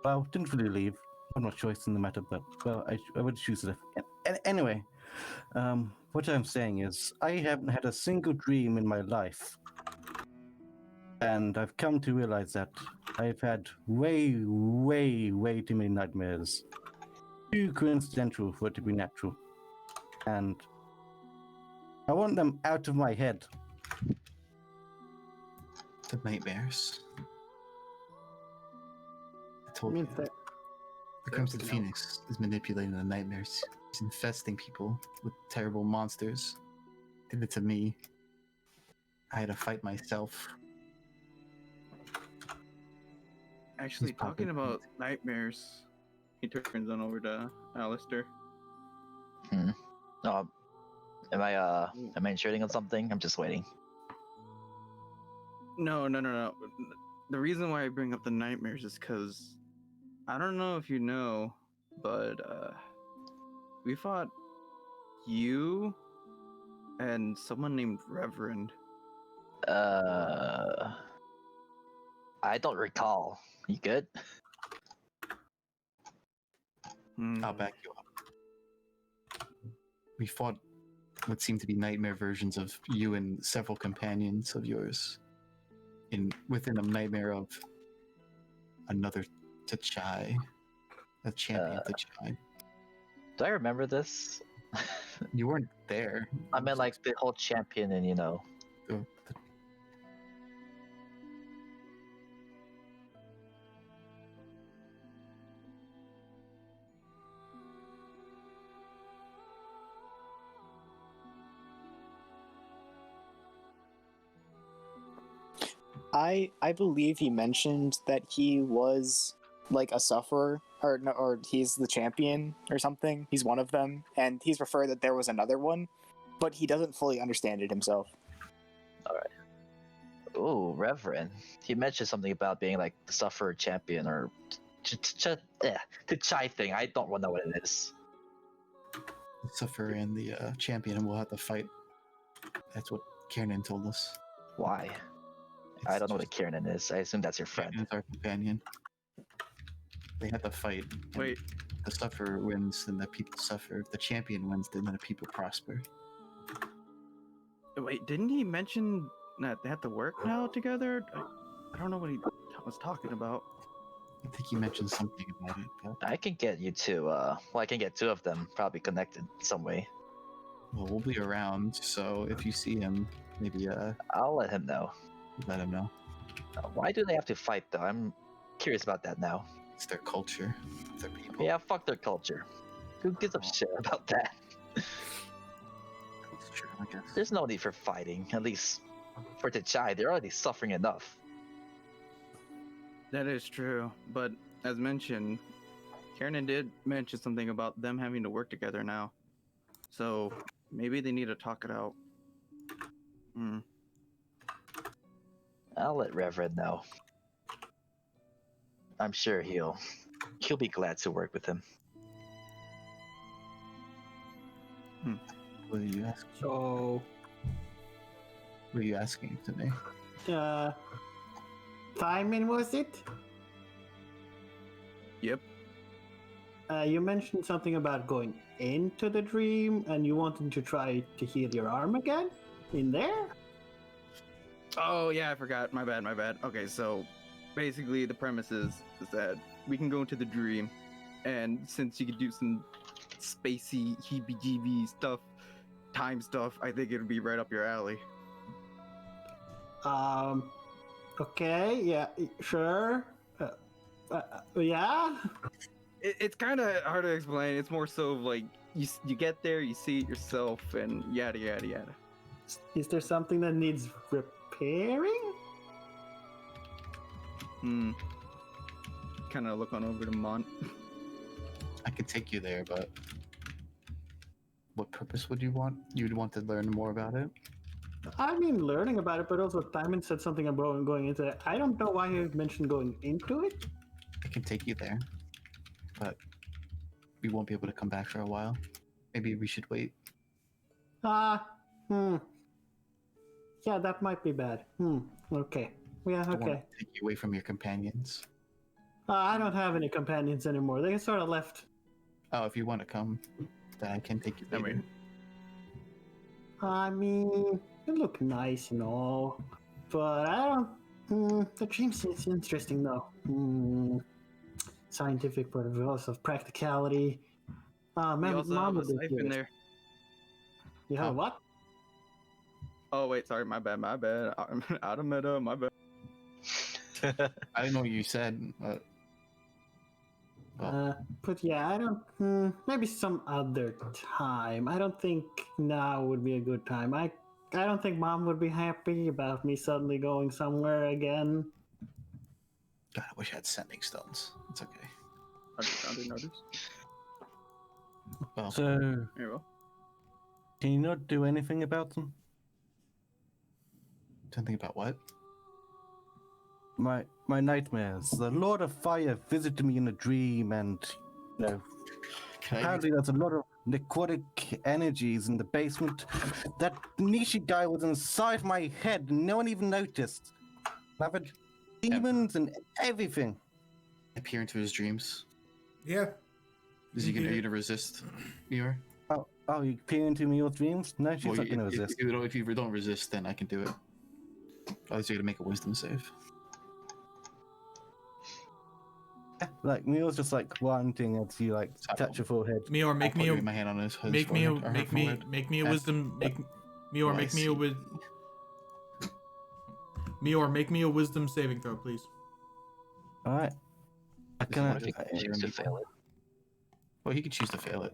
Well, didn't really leave. Not much choice in the matter, but well, I would choose to leave. Anyway, what I'm saying is I haven't had a single dream in my life. And I've come to realize that I've had way too many nightmares. Too coincidental for it to be natural. And I want them out of my head. The nightmares. I told you. The Crimson Phoenix is manipulating the nightmares. He's infesting people with terrible monsters. Did it to me. I had to fight myself. Actually, talking about nightmares, he turns on over to Alistair. Am I intruding on something? I'm just waiting. No. The reason why I bring up the nightmares is because I don't know if you know, but we fought you and someone named Reverend. I don't recall. You good? I'll back you up. We fought what seemed to be nightmare versions of you and several companions of yours within a nightmare of another T'Chai, a champion T'Chai. Do I remember this? You weren't there. I meant like the whole champion and I believe he mentioned that he was like a sufferer, or no, or he's the champion or something. He's one of them, and he's referred that there was another one, but he doesn't fully understand it himself. All right. Oh, Reverend. He mentioned something about being like the sufferer champion or the chai thing. I don't know what it is. The sufferer and the champion will have to fight. That's what Kiernan told us. Why? I don't know what a Kiernan is. I assume that's your friend. Kiernan's our companion. They have to fight. Wait. The sufferer wins, then the people suffer. If the champion wins, then the people prosper. Wait, didn't he mention that they have to work now together? I don't know what he was talking about. I think he mentioned something about it. But... I can get you two. I can get two of them probably connected some way. Well, we'll be around, so if you see him, maybe I'll let him know. Let him know. Why do they have to fight though? I'm curious about that now. It's their culture. It's their people. Yeah, fuck their culture. Who gives a shit about that? That's true, I guess. There's no need for fighting. At least for T'Chai, they're already suffering enough. That is true, but as mentioned, Kiernan did mention something about them having to work together now. So maybe they need to talk it out. I'll let Reverend know. I'm sure he'll be glad to work with him. What are you asking? So, what are you asking to me? Timing was it? Yep. You mentioned something about going into the dream and you wanted to try to heal your arm again? In there? Oh yeah, I forgot. My bad. Okay, so basically the premise is that we can go into the dream, and since you could do some spacey, heebie-jeebie stuff, time stuff, I think it'll be right up your alley. Okay, yeah, sure. Yeah? It's kind of hard to explain. It's more so of like, you get there, you see it yourself, and yada yada yada. Is there something that needs repairing? Kind of look on over to Mont. I could take you there, but what purpose would you want? You'd want to learn more about it? I mean, learning about it, but also Timon said something about going into it. I don't know why he mentioned going into it. I can take you there, but we won't be able to come back for a while. Maybe we should wait. Yeah, that might be bad. Okay. Yeah, I want okay. to take you away from your companions. I don't have any companions anymore. They sort of left. Oh, if you want to come, then I can take you later. I mean, you look nice and all, but I don't. The dream seems interesting though. Scientific, but also practicality. We also have a would be scythe in curious. there. You have what? Oh wait, sorry, my bad. Automata, my bad. I didn't know what you said. But yeah, I don't. Maybe some other time. I don't think now would be a good time. I don't think Mom would be happy about me suddenly going somewhere again. God, I wish I had sending stones. It's okay. I didn't notice. Well, So, Here you go. can you not do anything about them? something about what? My nightmares. The Lord of Fire visited me in a dream, and you know, apparently there's a lot of necrotic energies in the basement. That Nishi guy was inside my head, and no one even noticed. demons and everything. Appear into his dreams. Yeah. Is he gonna, are you gonna resist, Mior? Oh, you peer into me your dreams? No, she's not gonna resist. If you don't resist, then I can do it. Otherwise, you're gonna make a wisdom save. Like Mior's just like wanting as you like touch your forehead. Mior, make me a my hand on his make me a wisdom Mior, make me a Mior, make me a wisdom saving throw, please. All right. What if he chooses to fail it? Well, he could choose to fail it.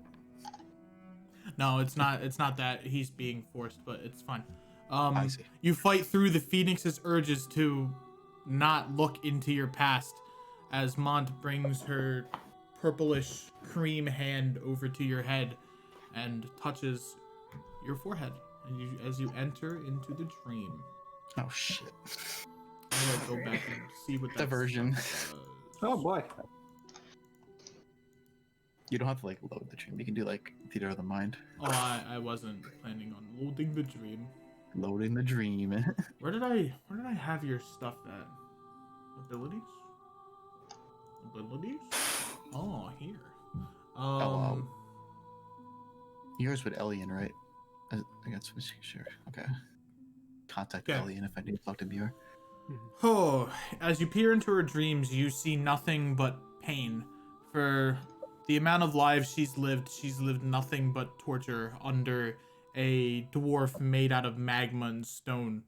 No, it's not. It's not that he's being forced, but it's fine. I see. You fight through the Phoenix's urges to not look into your past, as Mont brings her purplish cream hand over to your head and touches your forehead, and as you enter into the dream. Oh shit! I'm gonna go back and see what that diversion. Oh boy. You don't have to like load the dream. You can do like theater of the mind. Oh, I wasn't planning on loading the dream. Loading the dream. Where did I have your stuff at? Abilities? Oh, here. Yours with Elian, right? I guess sure. Okay. Contact Elian if I need to talk to Muir. Oh, as you peer into her dreams, you see nothing but pain. For the amount of lives she's lived nothing but torture under a dwarf made out of magma and stone.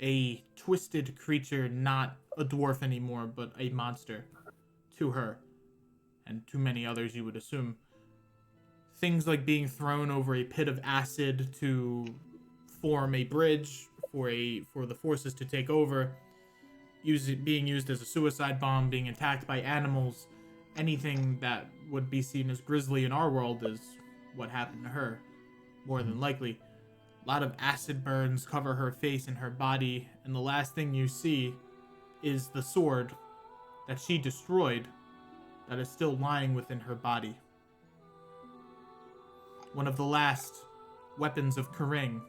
A twisted creature, not a dwarf anymore, but a monster to her, and to many others you would assume. Things like being thrown over a pit of acid to form a bridge for the forces to take over, being used as a suicide bomb, being attacked by animals, anything that would be seen as grisly in our world is what happened to her, more than likely. A lot of acid burns cover her face and her body, and the last thing you see is the sword that she destroyed that is still lying within her body. One of the last weapons of Karing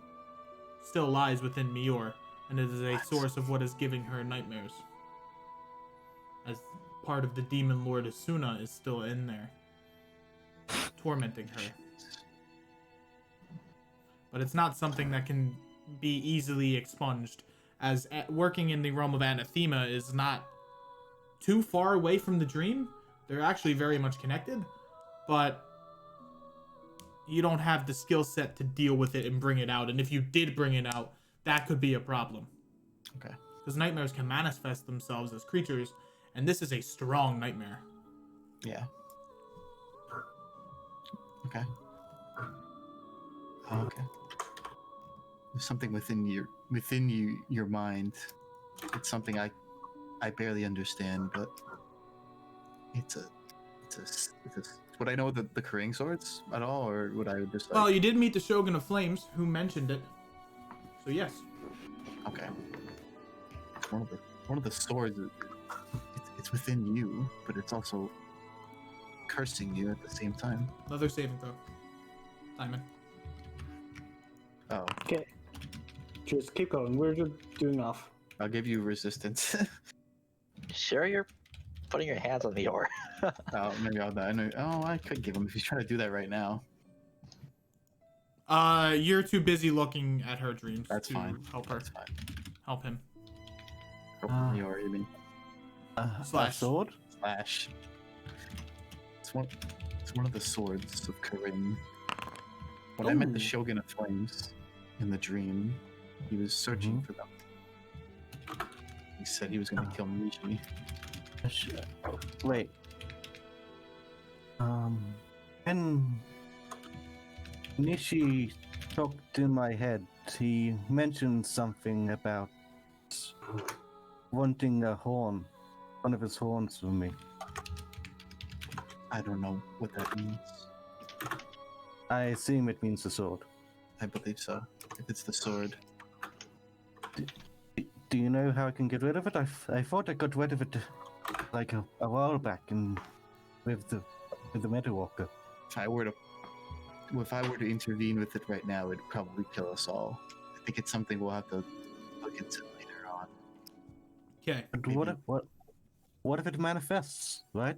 still lies within Mior, and it is a source of what is giving her nightmares. As part of the demon lord Asuna is still in there, tormenting her. But it's not something that can be easily expunged, as working in the realm of anathema is not too far away from the dream. They're actually very much connected, but you don't have the skill set to deal with it and bring it out. And if you did bring it out, that could be a problem. Okay. Because nightmares can manifest themselves as creatures, and this is a strong nightmare. Yeah. Okay. Okay. There's something within your mind. It's something I barely understand, but it's would I know the Karing swords at all, or would I just? Well, you did meet the Shogun of Flames, who mentioned it. So yes. Okay. One of the swords. It's within you, but it's also cursing you at the same time. Another saving throw, Simon. Oh. Okay. Just keep going. We're just doing off. I'll give you resistance. Sure, you're putting your hands on the ore. Oh, maybe I'll die. Oh, I could give him if he's trying to do that right now. You're too busy looking at her dreams. That's to fine. Help her. That's fine. Help him. The ore, you mean? Slash. Sword? Slash. It's one of the swords of Karing. When I met the Shogun of Flames in the dream, he was searching for them. He said he was going to kill Nishi. Wait. When Nishi talked in my head, he mentioned something about wanting a horn, one of his horns for me. I don't know what that means. I assume it means the sword. I believe so. If it's the sword. Do you know how I can get rid of it? I thought I got rid of it like a while back with the Metal Walker. If I were to intervene with it right now, it'd probably kill us all. I think it's something we'll have to look into later on. Okay. But what if it manifests, right?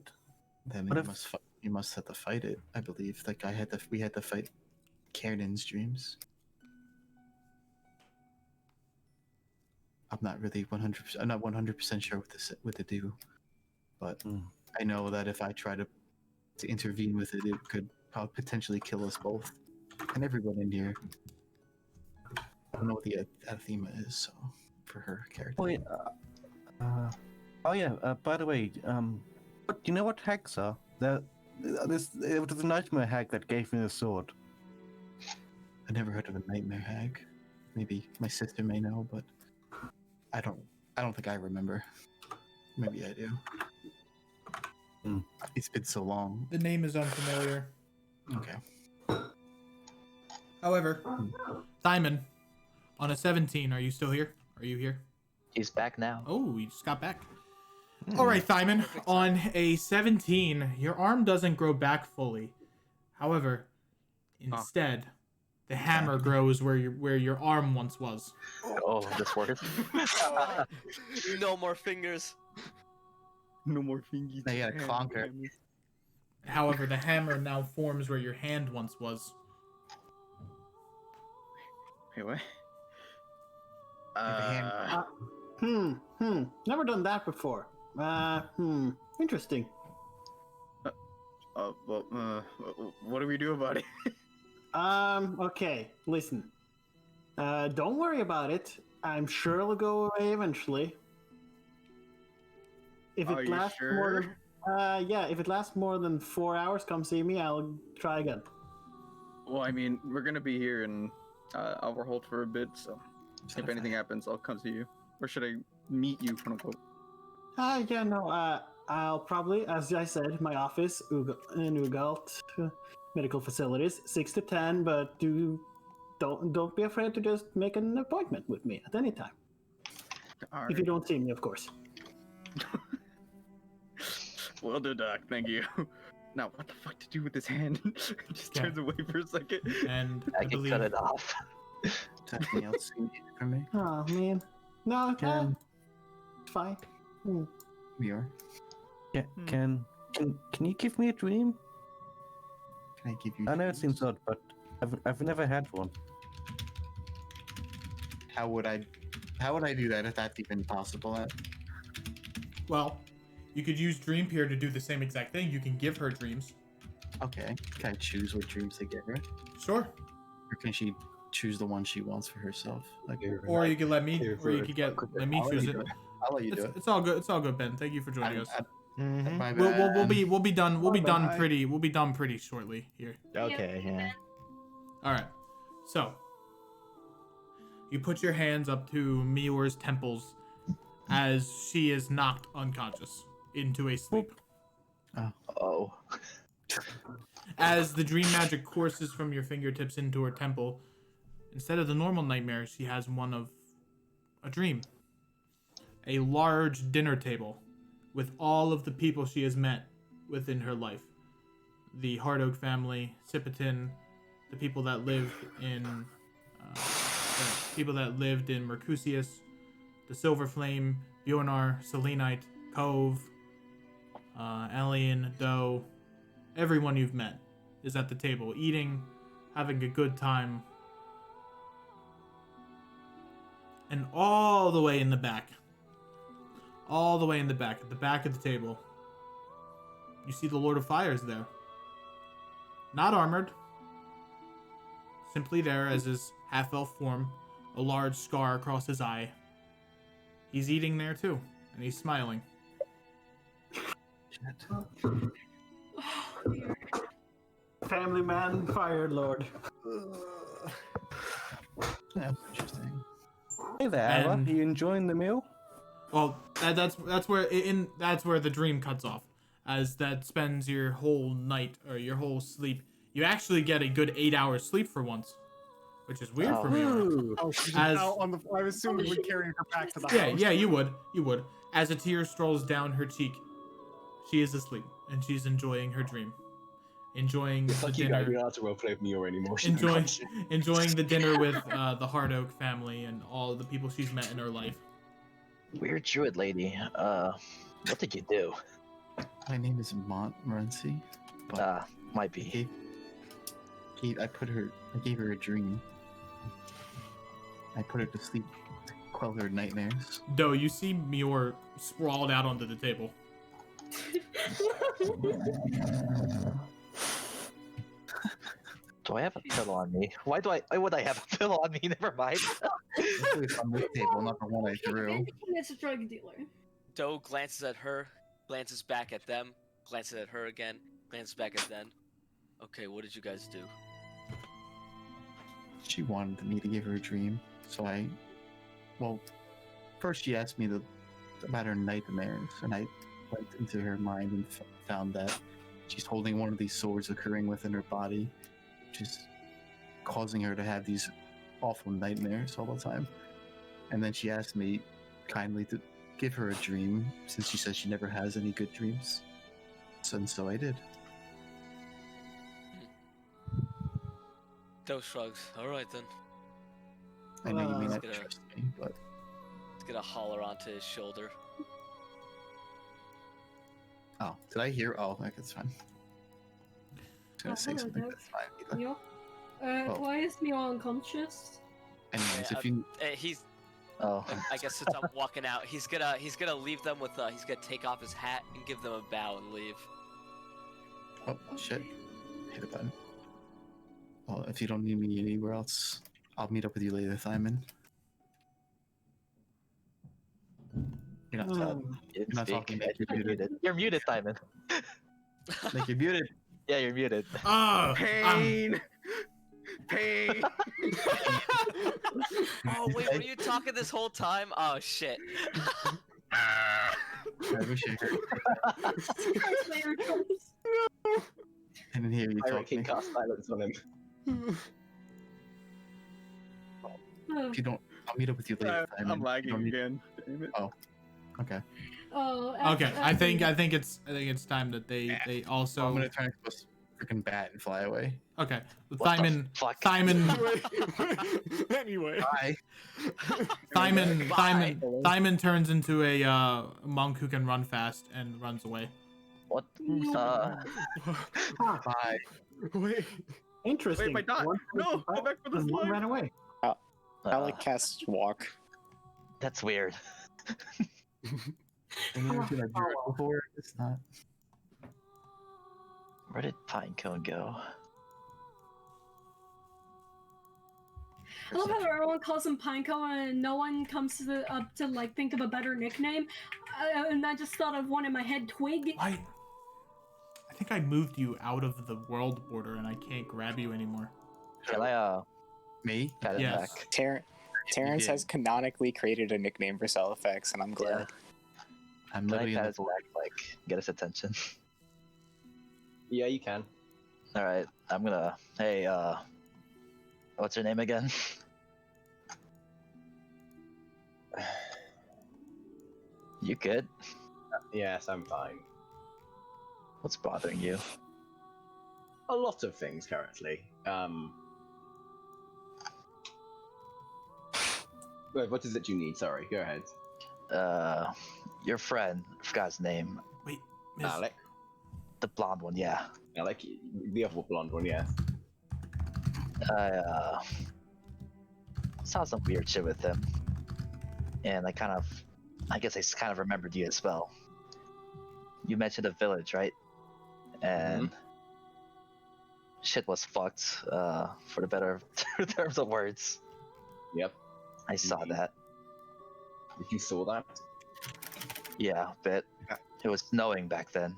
Then What you if- must have to fight it. I believe like we had to fight Kieran's dreams. I'm not really 100%. I'm not 100% sure what to do, but I know that if I try to intervene with it, it could potentially kill us both and everyone in here. I don't know what the Athema is, so for her character. Oh yeah. By the way, do you know what hags are? It was a nightmare hag that gave me the sword. I never heard of a nightmare hag. Maybe my sister may know, but I don't think I remember. Maybe I do. It's been so long. The name is unfamiliar. Okay. However, Simon, on a 17, are you still here? Are you here? He's back now. Oh, you just got back. All right, Simon, on a 17, your arm doesn't grow back fully. However, instead, the hammer grows where your arm once was. Oh, this works. No more fingers. No more fingers. They got a clonker. However, the hammer now forms where your hand once was. Wait, what? Never done that before. Interesting. What do we do about it? Okay, listen. Don't worry about it. I'm sure it'll go away eventually. If it lasts more than, if it lasts more than 4 hours, come see me. I'll try again. Well, I mean, we're gonna be here in Overhold for a bit, so if anything happens, I'll come see you. Or should I meet you, quote unquote? I'll probably, as I said, my office in Ugalt Medical Facilities, 6 to 10. But don't be afraid to just make an appointment with me at any time. If you don't see me, of course. Will do, Doc. Thank you. Now, what the fuck to do with his hand? Just turns away for a second. And I can cut it off. Something else you need from me? Oh man, no, it's fine. We are. Yeah, can you give me a dream? Can I give you? I know it seems odd, but I've never had one. How would I do that if that's even possible? Well, you could use Dream Peer to do the same exact thing. You can give her dreams. Okay. Can I choose what dreams to give her? Sure. Or can she choose the one she wants for herself? Like, Or you could let me, or you could let me choose it. I'll let you do it. It's all good. It's all good, Ben. Thank you for joining us. My We'll bad. be done. We'll be done Bye-bye. pretty. We'll be done pretty shortly here. Okay, yeah. All right. So you put your hands up to Mior's temples as she is knocked unconscious into a sleep. Oh. As the dream magic courses from your fingertips into her temple, instead of the normal nightmare, she has one of a dream. A large dinner table with all of the people she has met within her life. The Hard Oak family, Sipitin, the people that lived in Mercusius, the Silver Flame, Bjornar, Selenite, Cove, Alien, Doe. Everyone you've met is at the table, eating, having a good time. And all the way in the back, at the back of the table, you see the Lord of Fire is there. Not armored. Simply there as his half-elf form, a large scar across his eye. He's eating there too, and he's smiling. Family man, Fire Lord. That's interesting. Hey there, Ara. And- Are you enjoying the meal? Well, that's where the dream cuts off, as that spends your whole night or your whole sleep. You actually get a good 8 hours sleep for once, which is weird for me. Oh, she's As- out on the. I was assuming we're carrying her back to the Yeah, house. yeah, you would. As a tear strolls down her cheek, she is asleep and she's enjoying her dream, enjoying It's the like you guys dinner, don't have to roleplay with me or anymore. enjoying the dinner with the Hard Oak family and all the people she's met in her life. Weird druid lady. What did you do? My name is Montmorency. Might be. I gave her a dream. I put her to sleep to quell her nightmares. Doe, you see Muir sprawled out onto the table. Do I have a pillow on me? Why would I have a pillow on me? Never mind. It's on this table, not the one I threw. It's a drug dealer. Doe glances at her, glances back at them, glances at her again, glances back at them. Okay, what did you guys do? She wanted me to give her a dream, so first she asked me about her nightmares, and I went into her mind and found that she's holding one of these swords occurring within her body, which is causing her to have these awful nightmares all the time. And then she asked me kindly to give her a dream, since she says she never has any good dreams. So I did. Doe shrugs. Alright then. I know you may not trust me, but... He's gonna holler onto his shoulder. Oh, did I hear? Oh, that's fine. I was gonna say something, that's fine. Mio? Why is Mio unconscious? Anyways, if you... He's... Oh. I guess since I'm walking out, he's gonna leave them with, he's gonna take off his hat and give them a bow and leave. Oh, shit. Hit a button. Well, if you don't need me anywhere else, I'll meet up with you later, Thyman. You're not sad. You're not talking back. You're muted. You're muted, Thyman. Like, you're muted. Yeah, you're muted. Oh, Pain! Pain! Oh, wait, were you talking this whole time? Oh, shit. I wish I heard. I didn't hear you Pirate King talking. cast silence on him. If you don't, I'll meet up with you later. I'm lagging again. Damn it. Oh, okay. Oh. Okay, I think it's time that they also. I'm gonna turn into a freaking bat and fly away. Okay, What the fuck? Thyman. Anyway. Bye. Thyman turns into a monk who can run fast and runs away. What? Bye. Wait. Interesting. Wait, my dot. One No, person go back for the and one slime. ran away. I like cast walk. That's weird. I mean, I've done it before. It's not. Where did Pinecone go? I love how everyone calls him Pinecone and no one comes up to like think of a better nickname. And I just thought of one in my head, Twig. I think I moved you out of the world border and I can't grab you anymore. Can I Me? pat it Yes. back? Terrence has canonically created a nickname for Cellifex, and I'm glad. I'm Can I literally pat in his back, like, get his attention? Yeah, you can. Alright, I'm gonna... Hey, what's your name again? You good? Yes, I'm fine. What's bothering you? A lot of things currently. Wait, what is it you need? Sorry, go ahead. Your friend, I forgot his name. Wait, Miss... Alec? The blonde one, yeah. Alec, the other blonde one, yeah. I saw some weird shit with him. And I guess I kind of remembered you as well. You mentioned a village, right? And shit was fucked, for the better terms of words. Yep. I saw that. If you saw that? Yeah, a bit. It was snowing back then,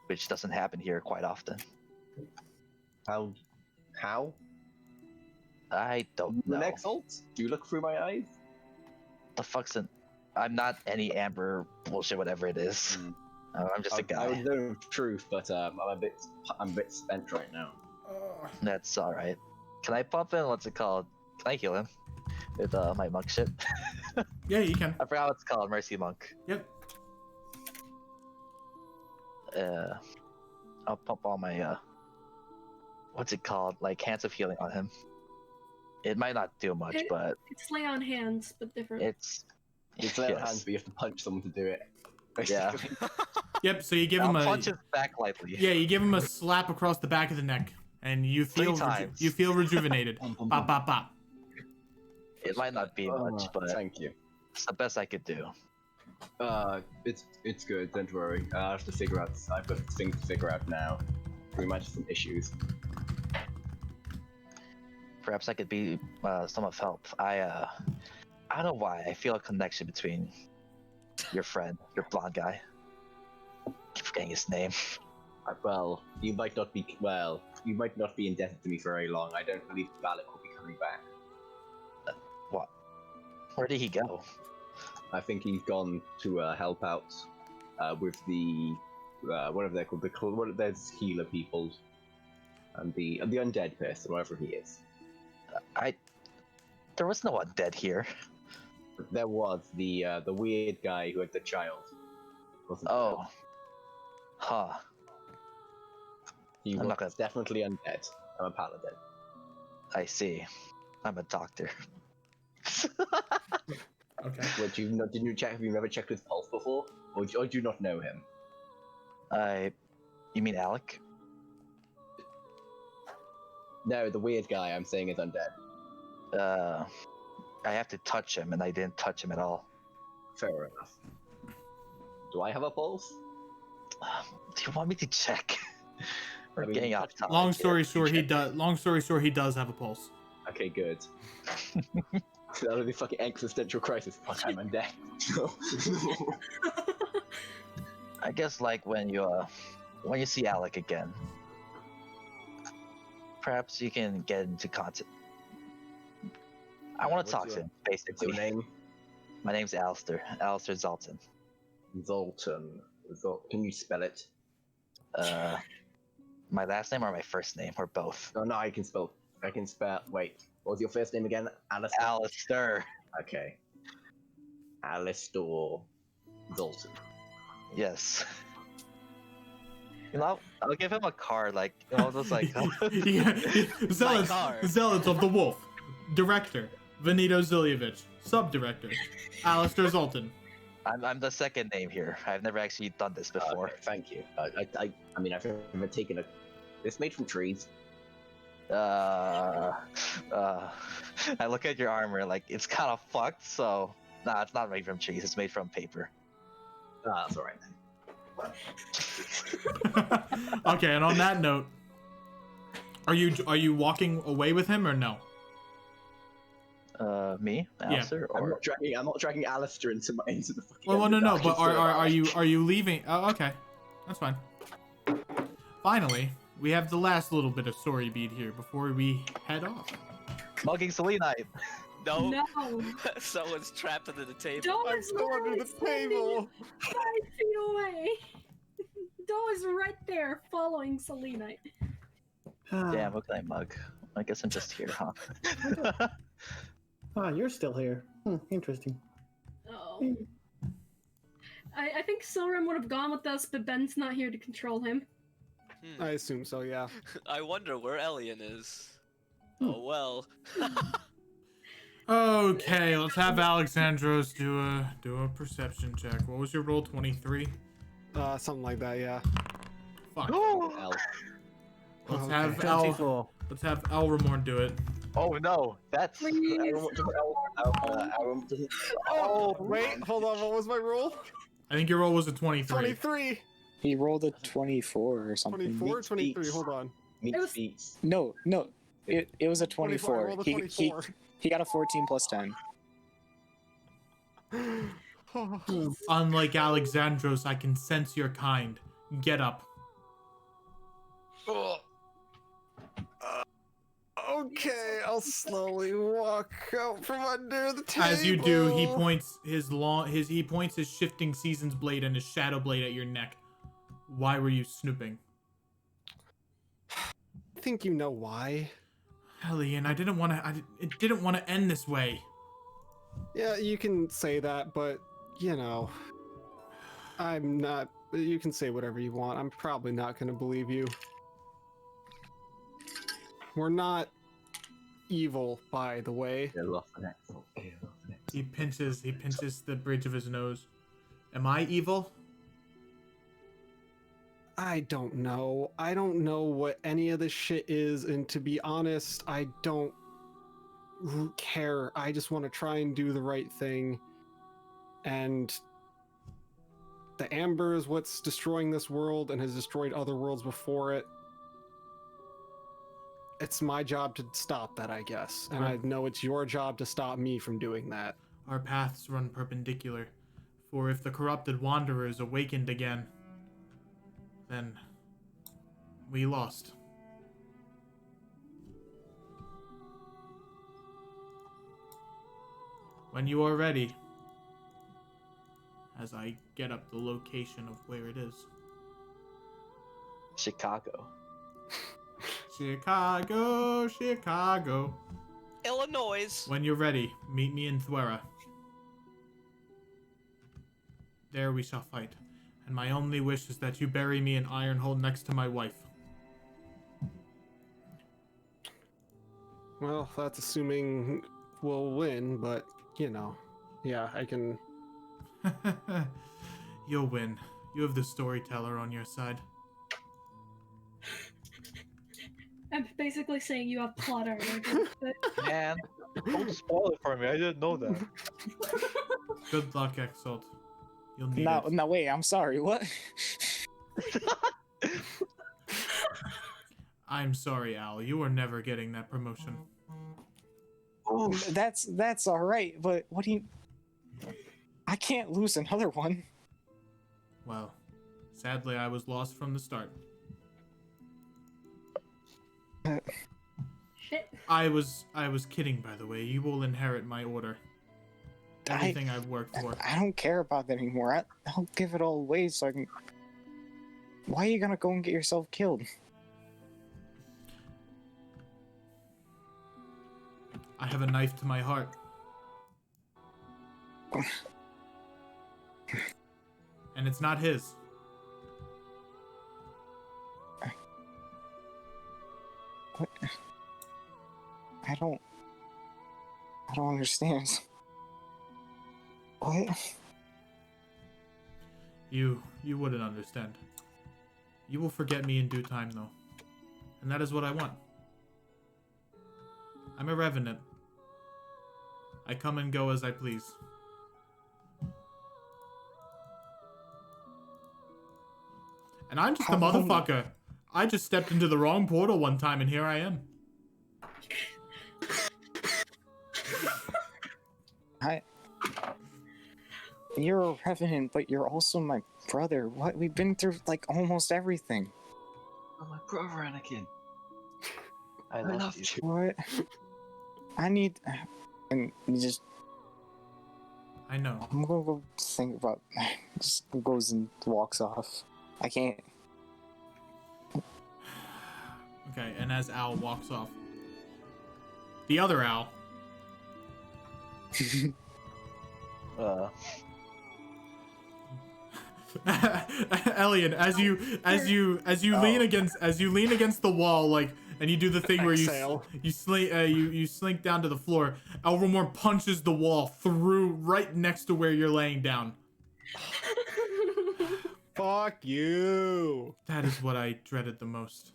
which doesn't happen here quite often. How? I don't know. The next ult? Do you look through my eyes? The fuck's an... I'm not any Amber bullshit, whatever it is. I'm just a guy. I would know the truth, but I'm a bit spent right now. That's alright. Can I pop in, what's it called? Can I heal him? With my monk shit? Yeah, you can. I forgot what it's called, Mercy Monk. Yep. I'll pump all my, what's it called? Like, hands of healing on him. It might not do much, but It's lay on hands, but different. it's It's lay on hands, but you have to punch someone to do it. Yeah. Yep. So you give him I'll a punch his back lightly. yeah. You give him a slap across the back of the neck, and you feel times. you feel rejuvenated. Bop bop bop. It might not be much, but Thank you. it's the best I could do. It's good. Don't worry. I have to figure out. I've got things to figure out now. We might have some issues. Perhaps I could be some of help. I don't know why. I feel a connection between your friend, your blonde guy. Keep forgetting his name. Well, you might not be. Well, you might not be indebted to me for very long. I don't believe Valak will be coming back. What? Where did he go? I think he's gone to help out with the what are they called? There's healer people and the undead person, whatever he is. There was no undead here. There was the weird guy who had the child. Oh. Huh. He was definitely undead. I'm a paladin. I see. I'm a doctor. Okay. What, didn't you check? Have you never checked his pulse before? Or do you not know him? You mean Alec? No, the weird guy I'm saying is undead. I have to touch him, and I didn't touch him at all. Fair enough. Do I have a pulse? Do you want me to check? We're getting off topic. Long story short, he does. Long story short, he does have a pulse. Okay, good. That'll be fucking existential crisis. Fuck, I'm undead. I guess like when you see Alec again, perhaps you can get into contact. I want to talk to him, basically. What's your name? My name's Alistair. Alistair Zoltan. Zoltan. Can you spell it? My last name or my first name, or both? Oh, no, I can spell. Wait, what was your first name again? Alistair. Alistair. Okay. Alistair Zoltan. Yes. You know, I'll give him a card, like, just like. Yeah. Zealots of the Wolf. Director, Venito Zilievich. Sub-director, Alistair Zoltan. I'm the second name here. I've never actually done this before. Okay, thank you. I mean, I've never taken a. It's made from trees. I look at your armor, like, it's kind of fucked, so. Nah, it's not made from trees, it's made from paper. That's alright then. Okay, and on that note, are you walking away with him or no? Me, Alistair, yeah. or I'm not dragging Alistair into the fucking. Well, no. But are you leaving? Oh, okay, that's fine. Finally, we have the last little bit of story beat here before we head off. Mugging Selenite. No. Someone's trapped under the table. I'm still under the table. 5 feet away. Doe is right there following Selenite. Damn, what can I mug? I guess I'm just here, huh? Ah, you're still here. Interesting. Oh. I think Silrim would have gone with us, but Ben's not here to control him. I assume so, yeah. I wonder where Elian is. Oh well. Okay, let's have Alexandros do a perception check. What was your roll? 23? Something like that, yeah. Fuck. Let's Okay. have 24. Let's have Elramorn do it. Oh no, that's. Oh, wait, hold on, what was my roll? I think your roll was a 23. 23! He rolled a 24 or something. 24 or 23, hold on. No, it was a 24. I rolled a 24. He got a 14 plus 10. Unlike Alexandros, I can sense your kind. Get up. Okay, I'll slowly walk out from under the table. As you do, he points his shifting seasons blade and his shadow blade at your neck. Why were you snooping? I think you know why. Elian, it didn't want to end this way. Yeah, you can say that, but you know, I'm not. You can say whatever you want. I'm probably not going to believe you. We're not evil, by the way. He pinches the bridge of his nose. Am I evil? I don't know. I don't know what any of this shit is, and to be honest, I don't care. I just want to try and do the right thing. And the Amber is what's destroying this world and has destroyed other worlds before it. It's my job to stop that, I guess. And I know it's your job to stop me from doing that. Our paths run perpendicular, for if the corrupted wanderers awakened again, then we lost. When you are ready, as I get up the location of where it is. Chicago. Chicago, Chicago. Illinois. When you're ready, meet me in Thwera. There we shall fight. And my only wish is that you bury me in Ironhold next to my wife. Well, that's assuming we'll win, but, you know, yeah, I can... You'll win. You have the storyteller on your side. I'm basically saying you have plot armor. Man, don't spoil it for me. I didn't know that. Good luck, Exalt. You'll need No, it. no, wait. I'm sorry. What? I'm sorry, Al. You are never getting that promotion. That's all right. But what do you? I can't lose another one. Well, sadly, I was lost from the start. Shit. I was kidding, by the way. You will inherit my order. Everything I've worked for. I don't care about that anymore. I'll give it all away so I can. Why are you gonna go and get yourself killed? I have a knife to my heart. And it's not his. What? I don't understand. What? You wouldn't understand. You will forget me in due time, though. And that is what I want. I'm a revenant. I come and go as I please. And I'm just a motherfucker. I just stepped into the wrong portal one time and here I am. You're a revenant, but you're also my brother. What? We've been through like almost everything. Oh, my brother, Anakin. I love you. What? I need. And you just. I know. I'm gonna go think about. Just goes and walks off. I can't. Okay, and as Al walks off, the other Al. Elian, as you lean against the wall, like, and you do the thing where you slink down to the floor. Elromor punches the wall through right next to where you're laying down. Fuck you. That is what I dreaded the most.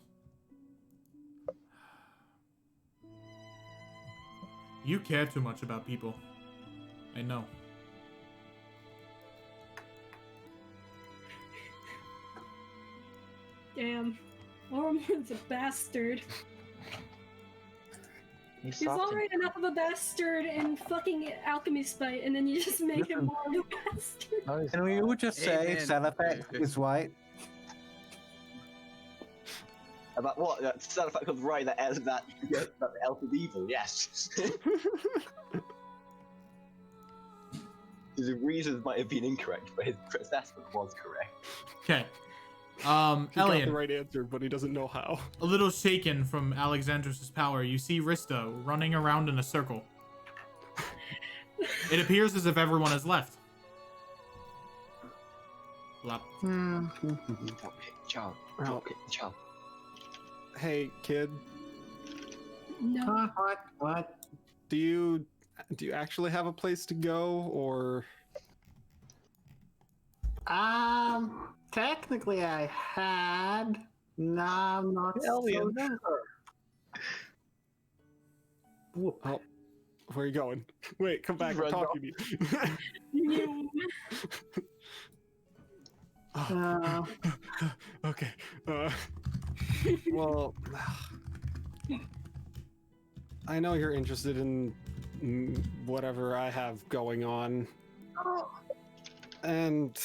You care too much about people. I know. Damn. Ormon's a bastard. He's already enough of a bastard in fucking alchemy spite, and then you just make him more of a bastard. Can we just say Salafek is white? About what? That sound effect was right. That the elf is evil. Yes. His reasons might have been incorrect, but his assessment was correct. Okay. He got Elian, the right answer, but he doesn't know how. a little shaken from Alexandros' power, you see Rista running around in a circle. It appears as if everyone has left. Blop. Child. Child. Hey, kid. No. What? Do you Do you actually have a place to go, or? Technically I had. No, I'm not Hell yeah, so no. sure. Whoop. Oh, where are you going? Wait, come back. I'm Run talking to you. Okay. Well, I know you're interested in whatever I have going on. And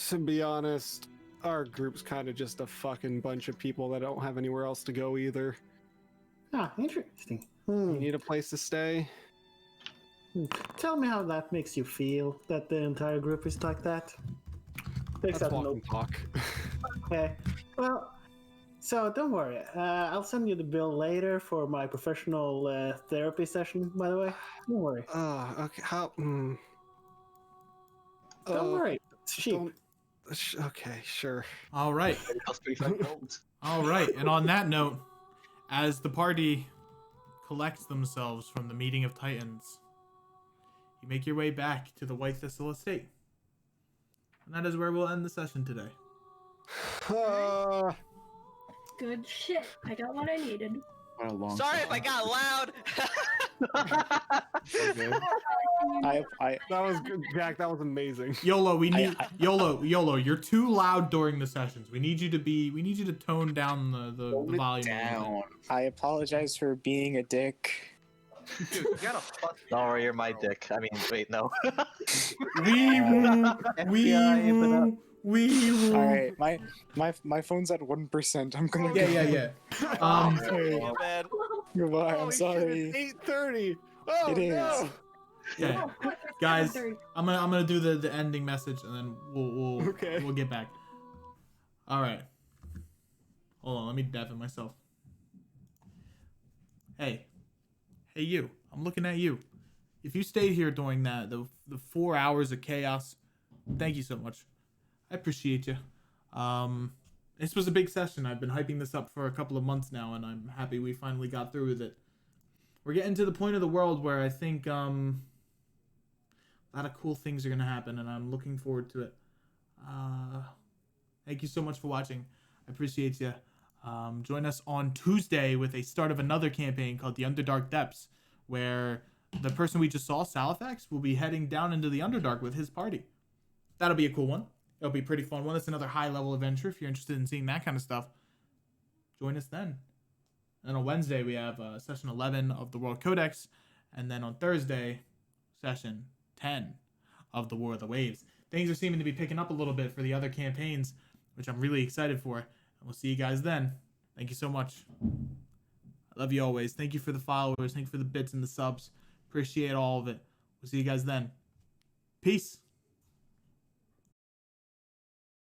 to be honest, our group's kind of just a fucking bunch of people that don't have anywhere else to go either. Ah, interesting. You need a place to stay? Tell me how that makes you feel, that the entire group is like that. Takes Let's out walk no- and talk. Okay. Well, so don't worry. I'll send you the bill later for my professional therapy session, by the way. Don't worry. Okay. How? Don't worry. It's cheap. Okay, sure. All right. It costs 25 gold. All right. And on that note, as the party collects themselves from the meeting of Titans, you make your way back to the White Thistle estate. And that is where we'll end the session today. Good shit. I got what I needed. What a long Sorry if I got loud. That was good, Jack. That was amazing. YOLO, we need YOLO. You're too loud during the sessions. We need you to tone down the volume. Down. I apologize for being a dick. Dude, you gotta fuck. Don't worry, you're my dick. I mean, wait, no. All right, my phone's at 1%. I'm gonna. Yeah. Goodbye. I'm sorry. 8:30. Oh, It is. no. Okay, guys, I'm gonna do the ending message and then we'll get back. All right. Hold on, let me deafen myself. Hey you. I'm looking at you. If you stayed here during the 4 hours of chaos, thank you so much. I appreciate you. This was a big session. I've been hyping this up for a couple of months now, and I'm happy we finally got through with it. We're getting to the point of the world where I think a lot of cool things are gonna happen, and I'm looking forward to it. Thank you so much for watching. I appreciate you. Join us on Tuesday with a start of another campaign called the Underdark Depths, where the person we just saw, Salifax, will be heading down into the Underdark with his party. That'll be a cool one. It'll be a pretty fun one. It's another high-level adventure. If you're interested in seeing that kind of stuff, join us then. And on Wednesday, we have session 11 of the World Codex. And then on Thursday, session 10 of the War of the Waves. Things are seeming to be picking up a little bit for the other campaigns, which I'm really excited for. And we'll see you guys then. Thank you so much. I love you always. Thank you for the followers. Thank you for the bits and the subs. Appreciate all of it. We'll see you guys then. Peace.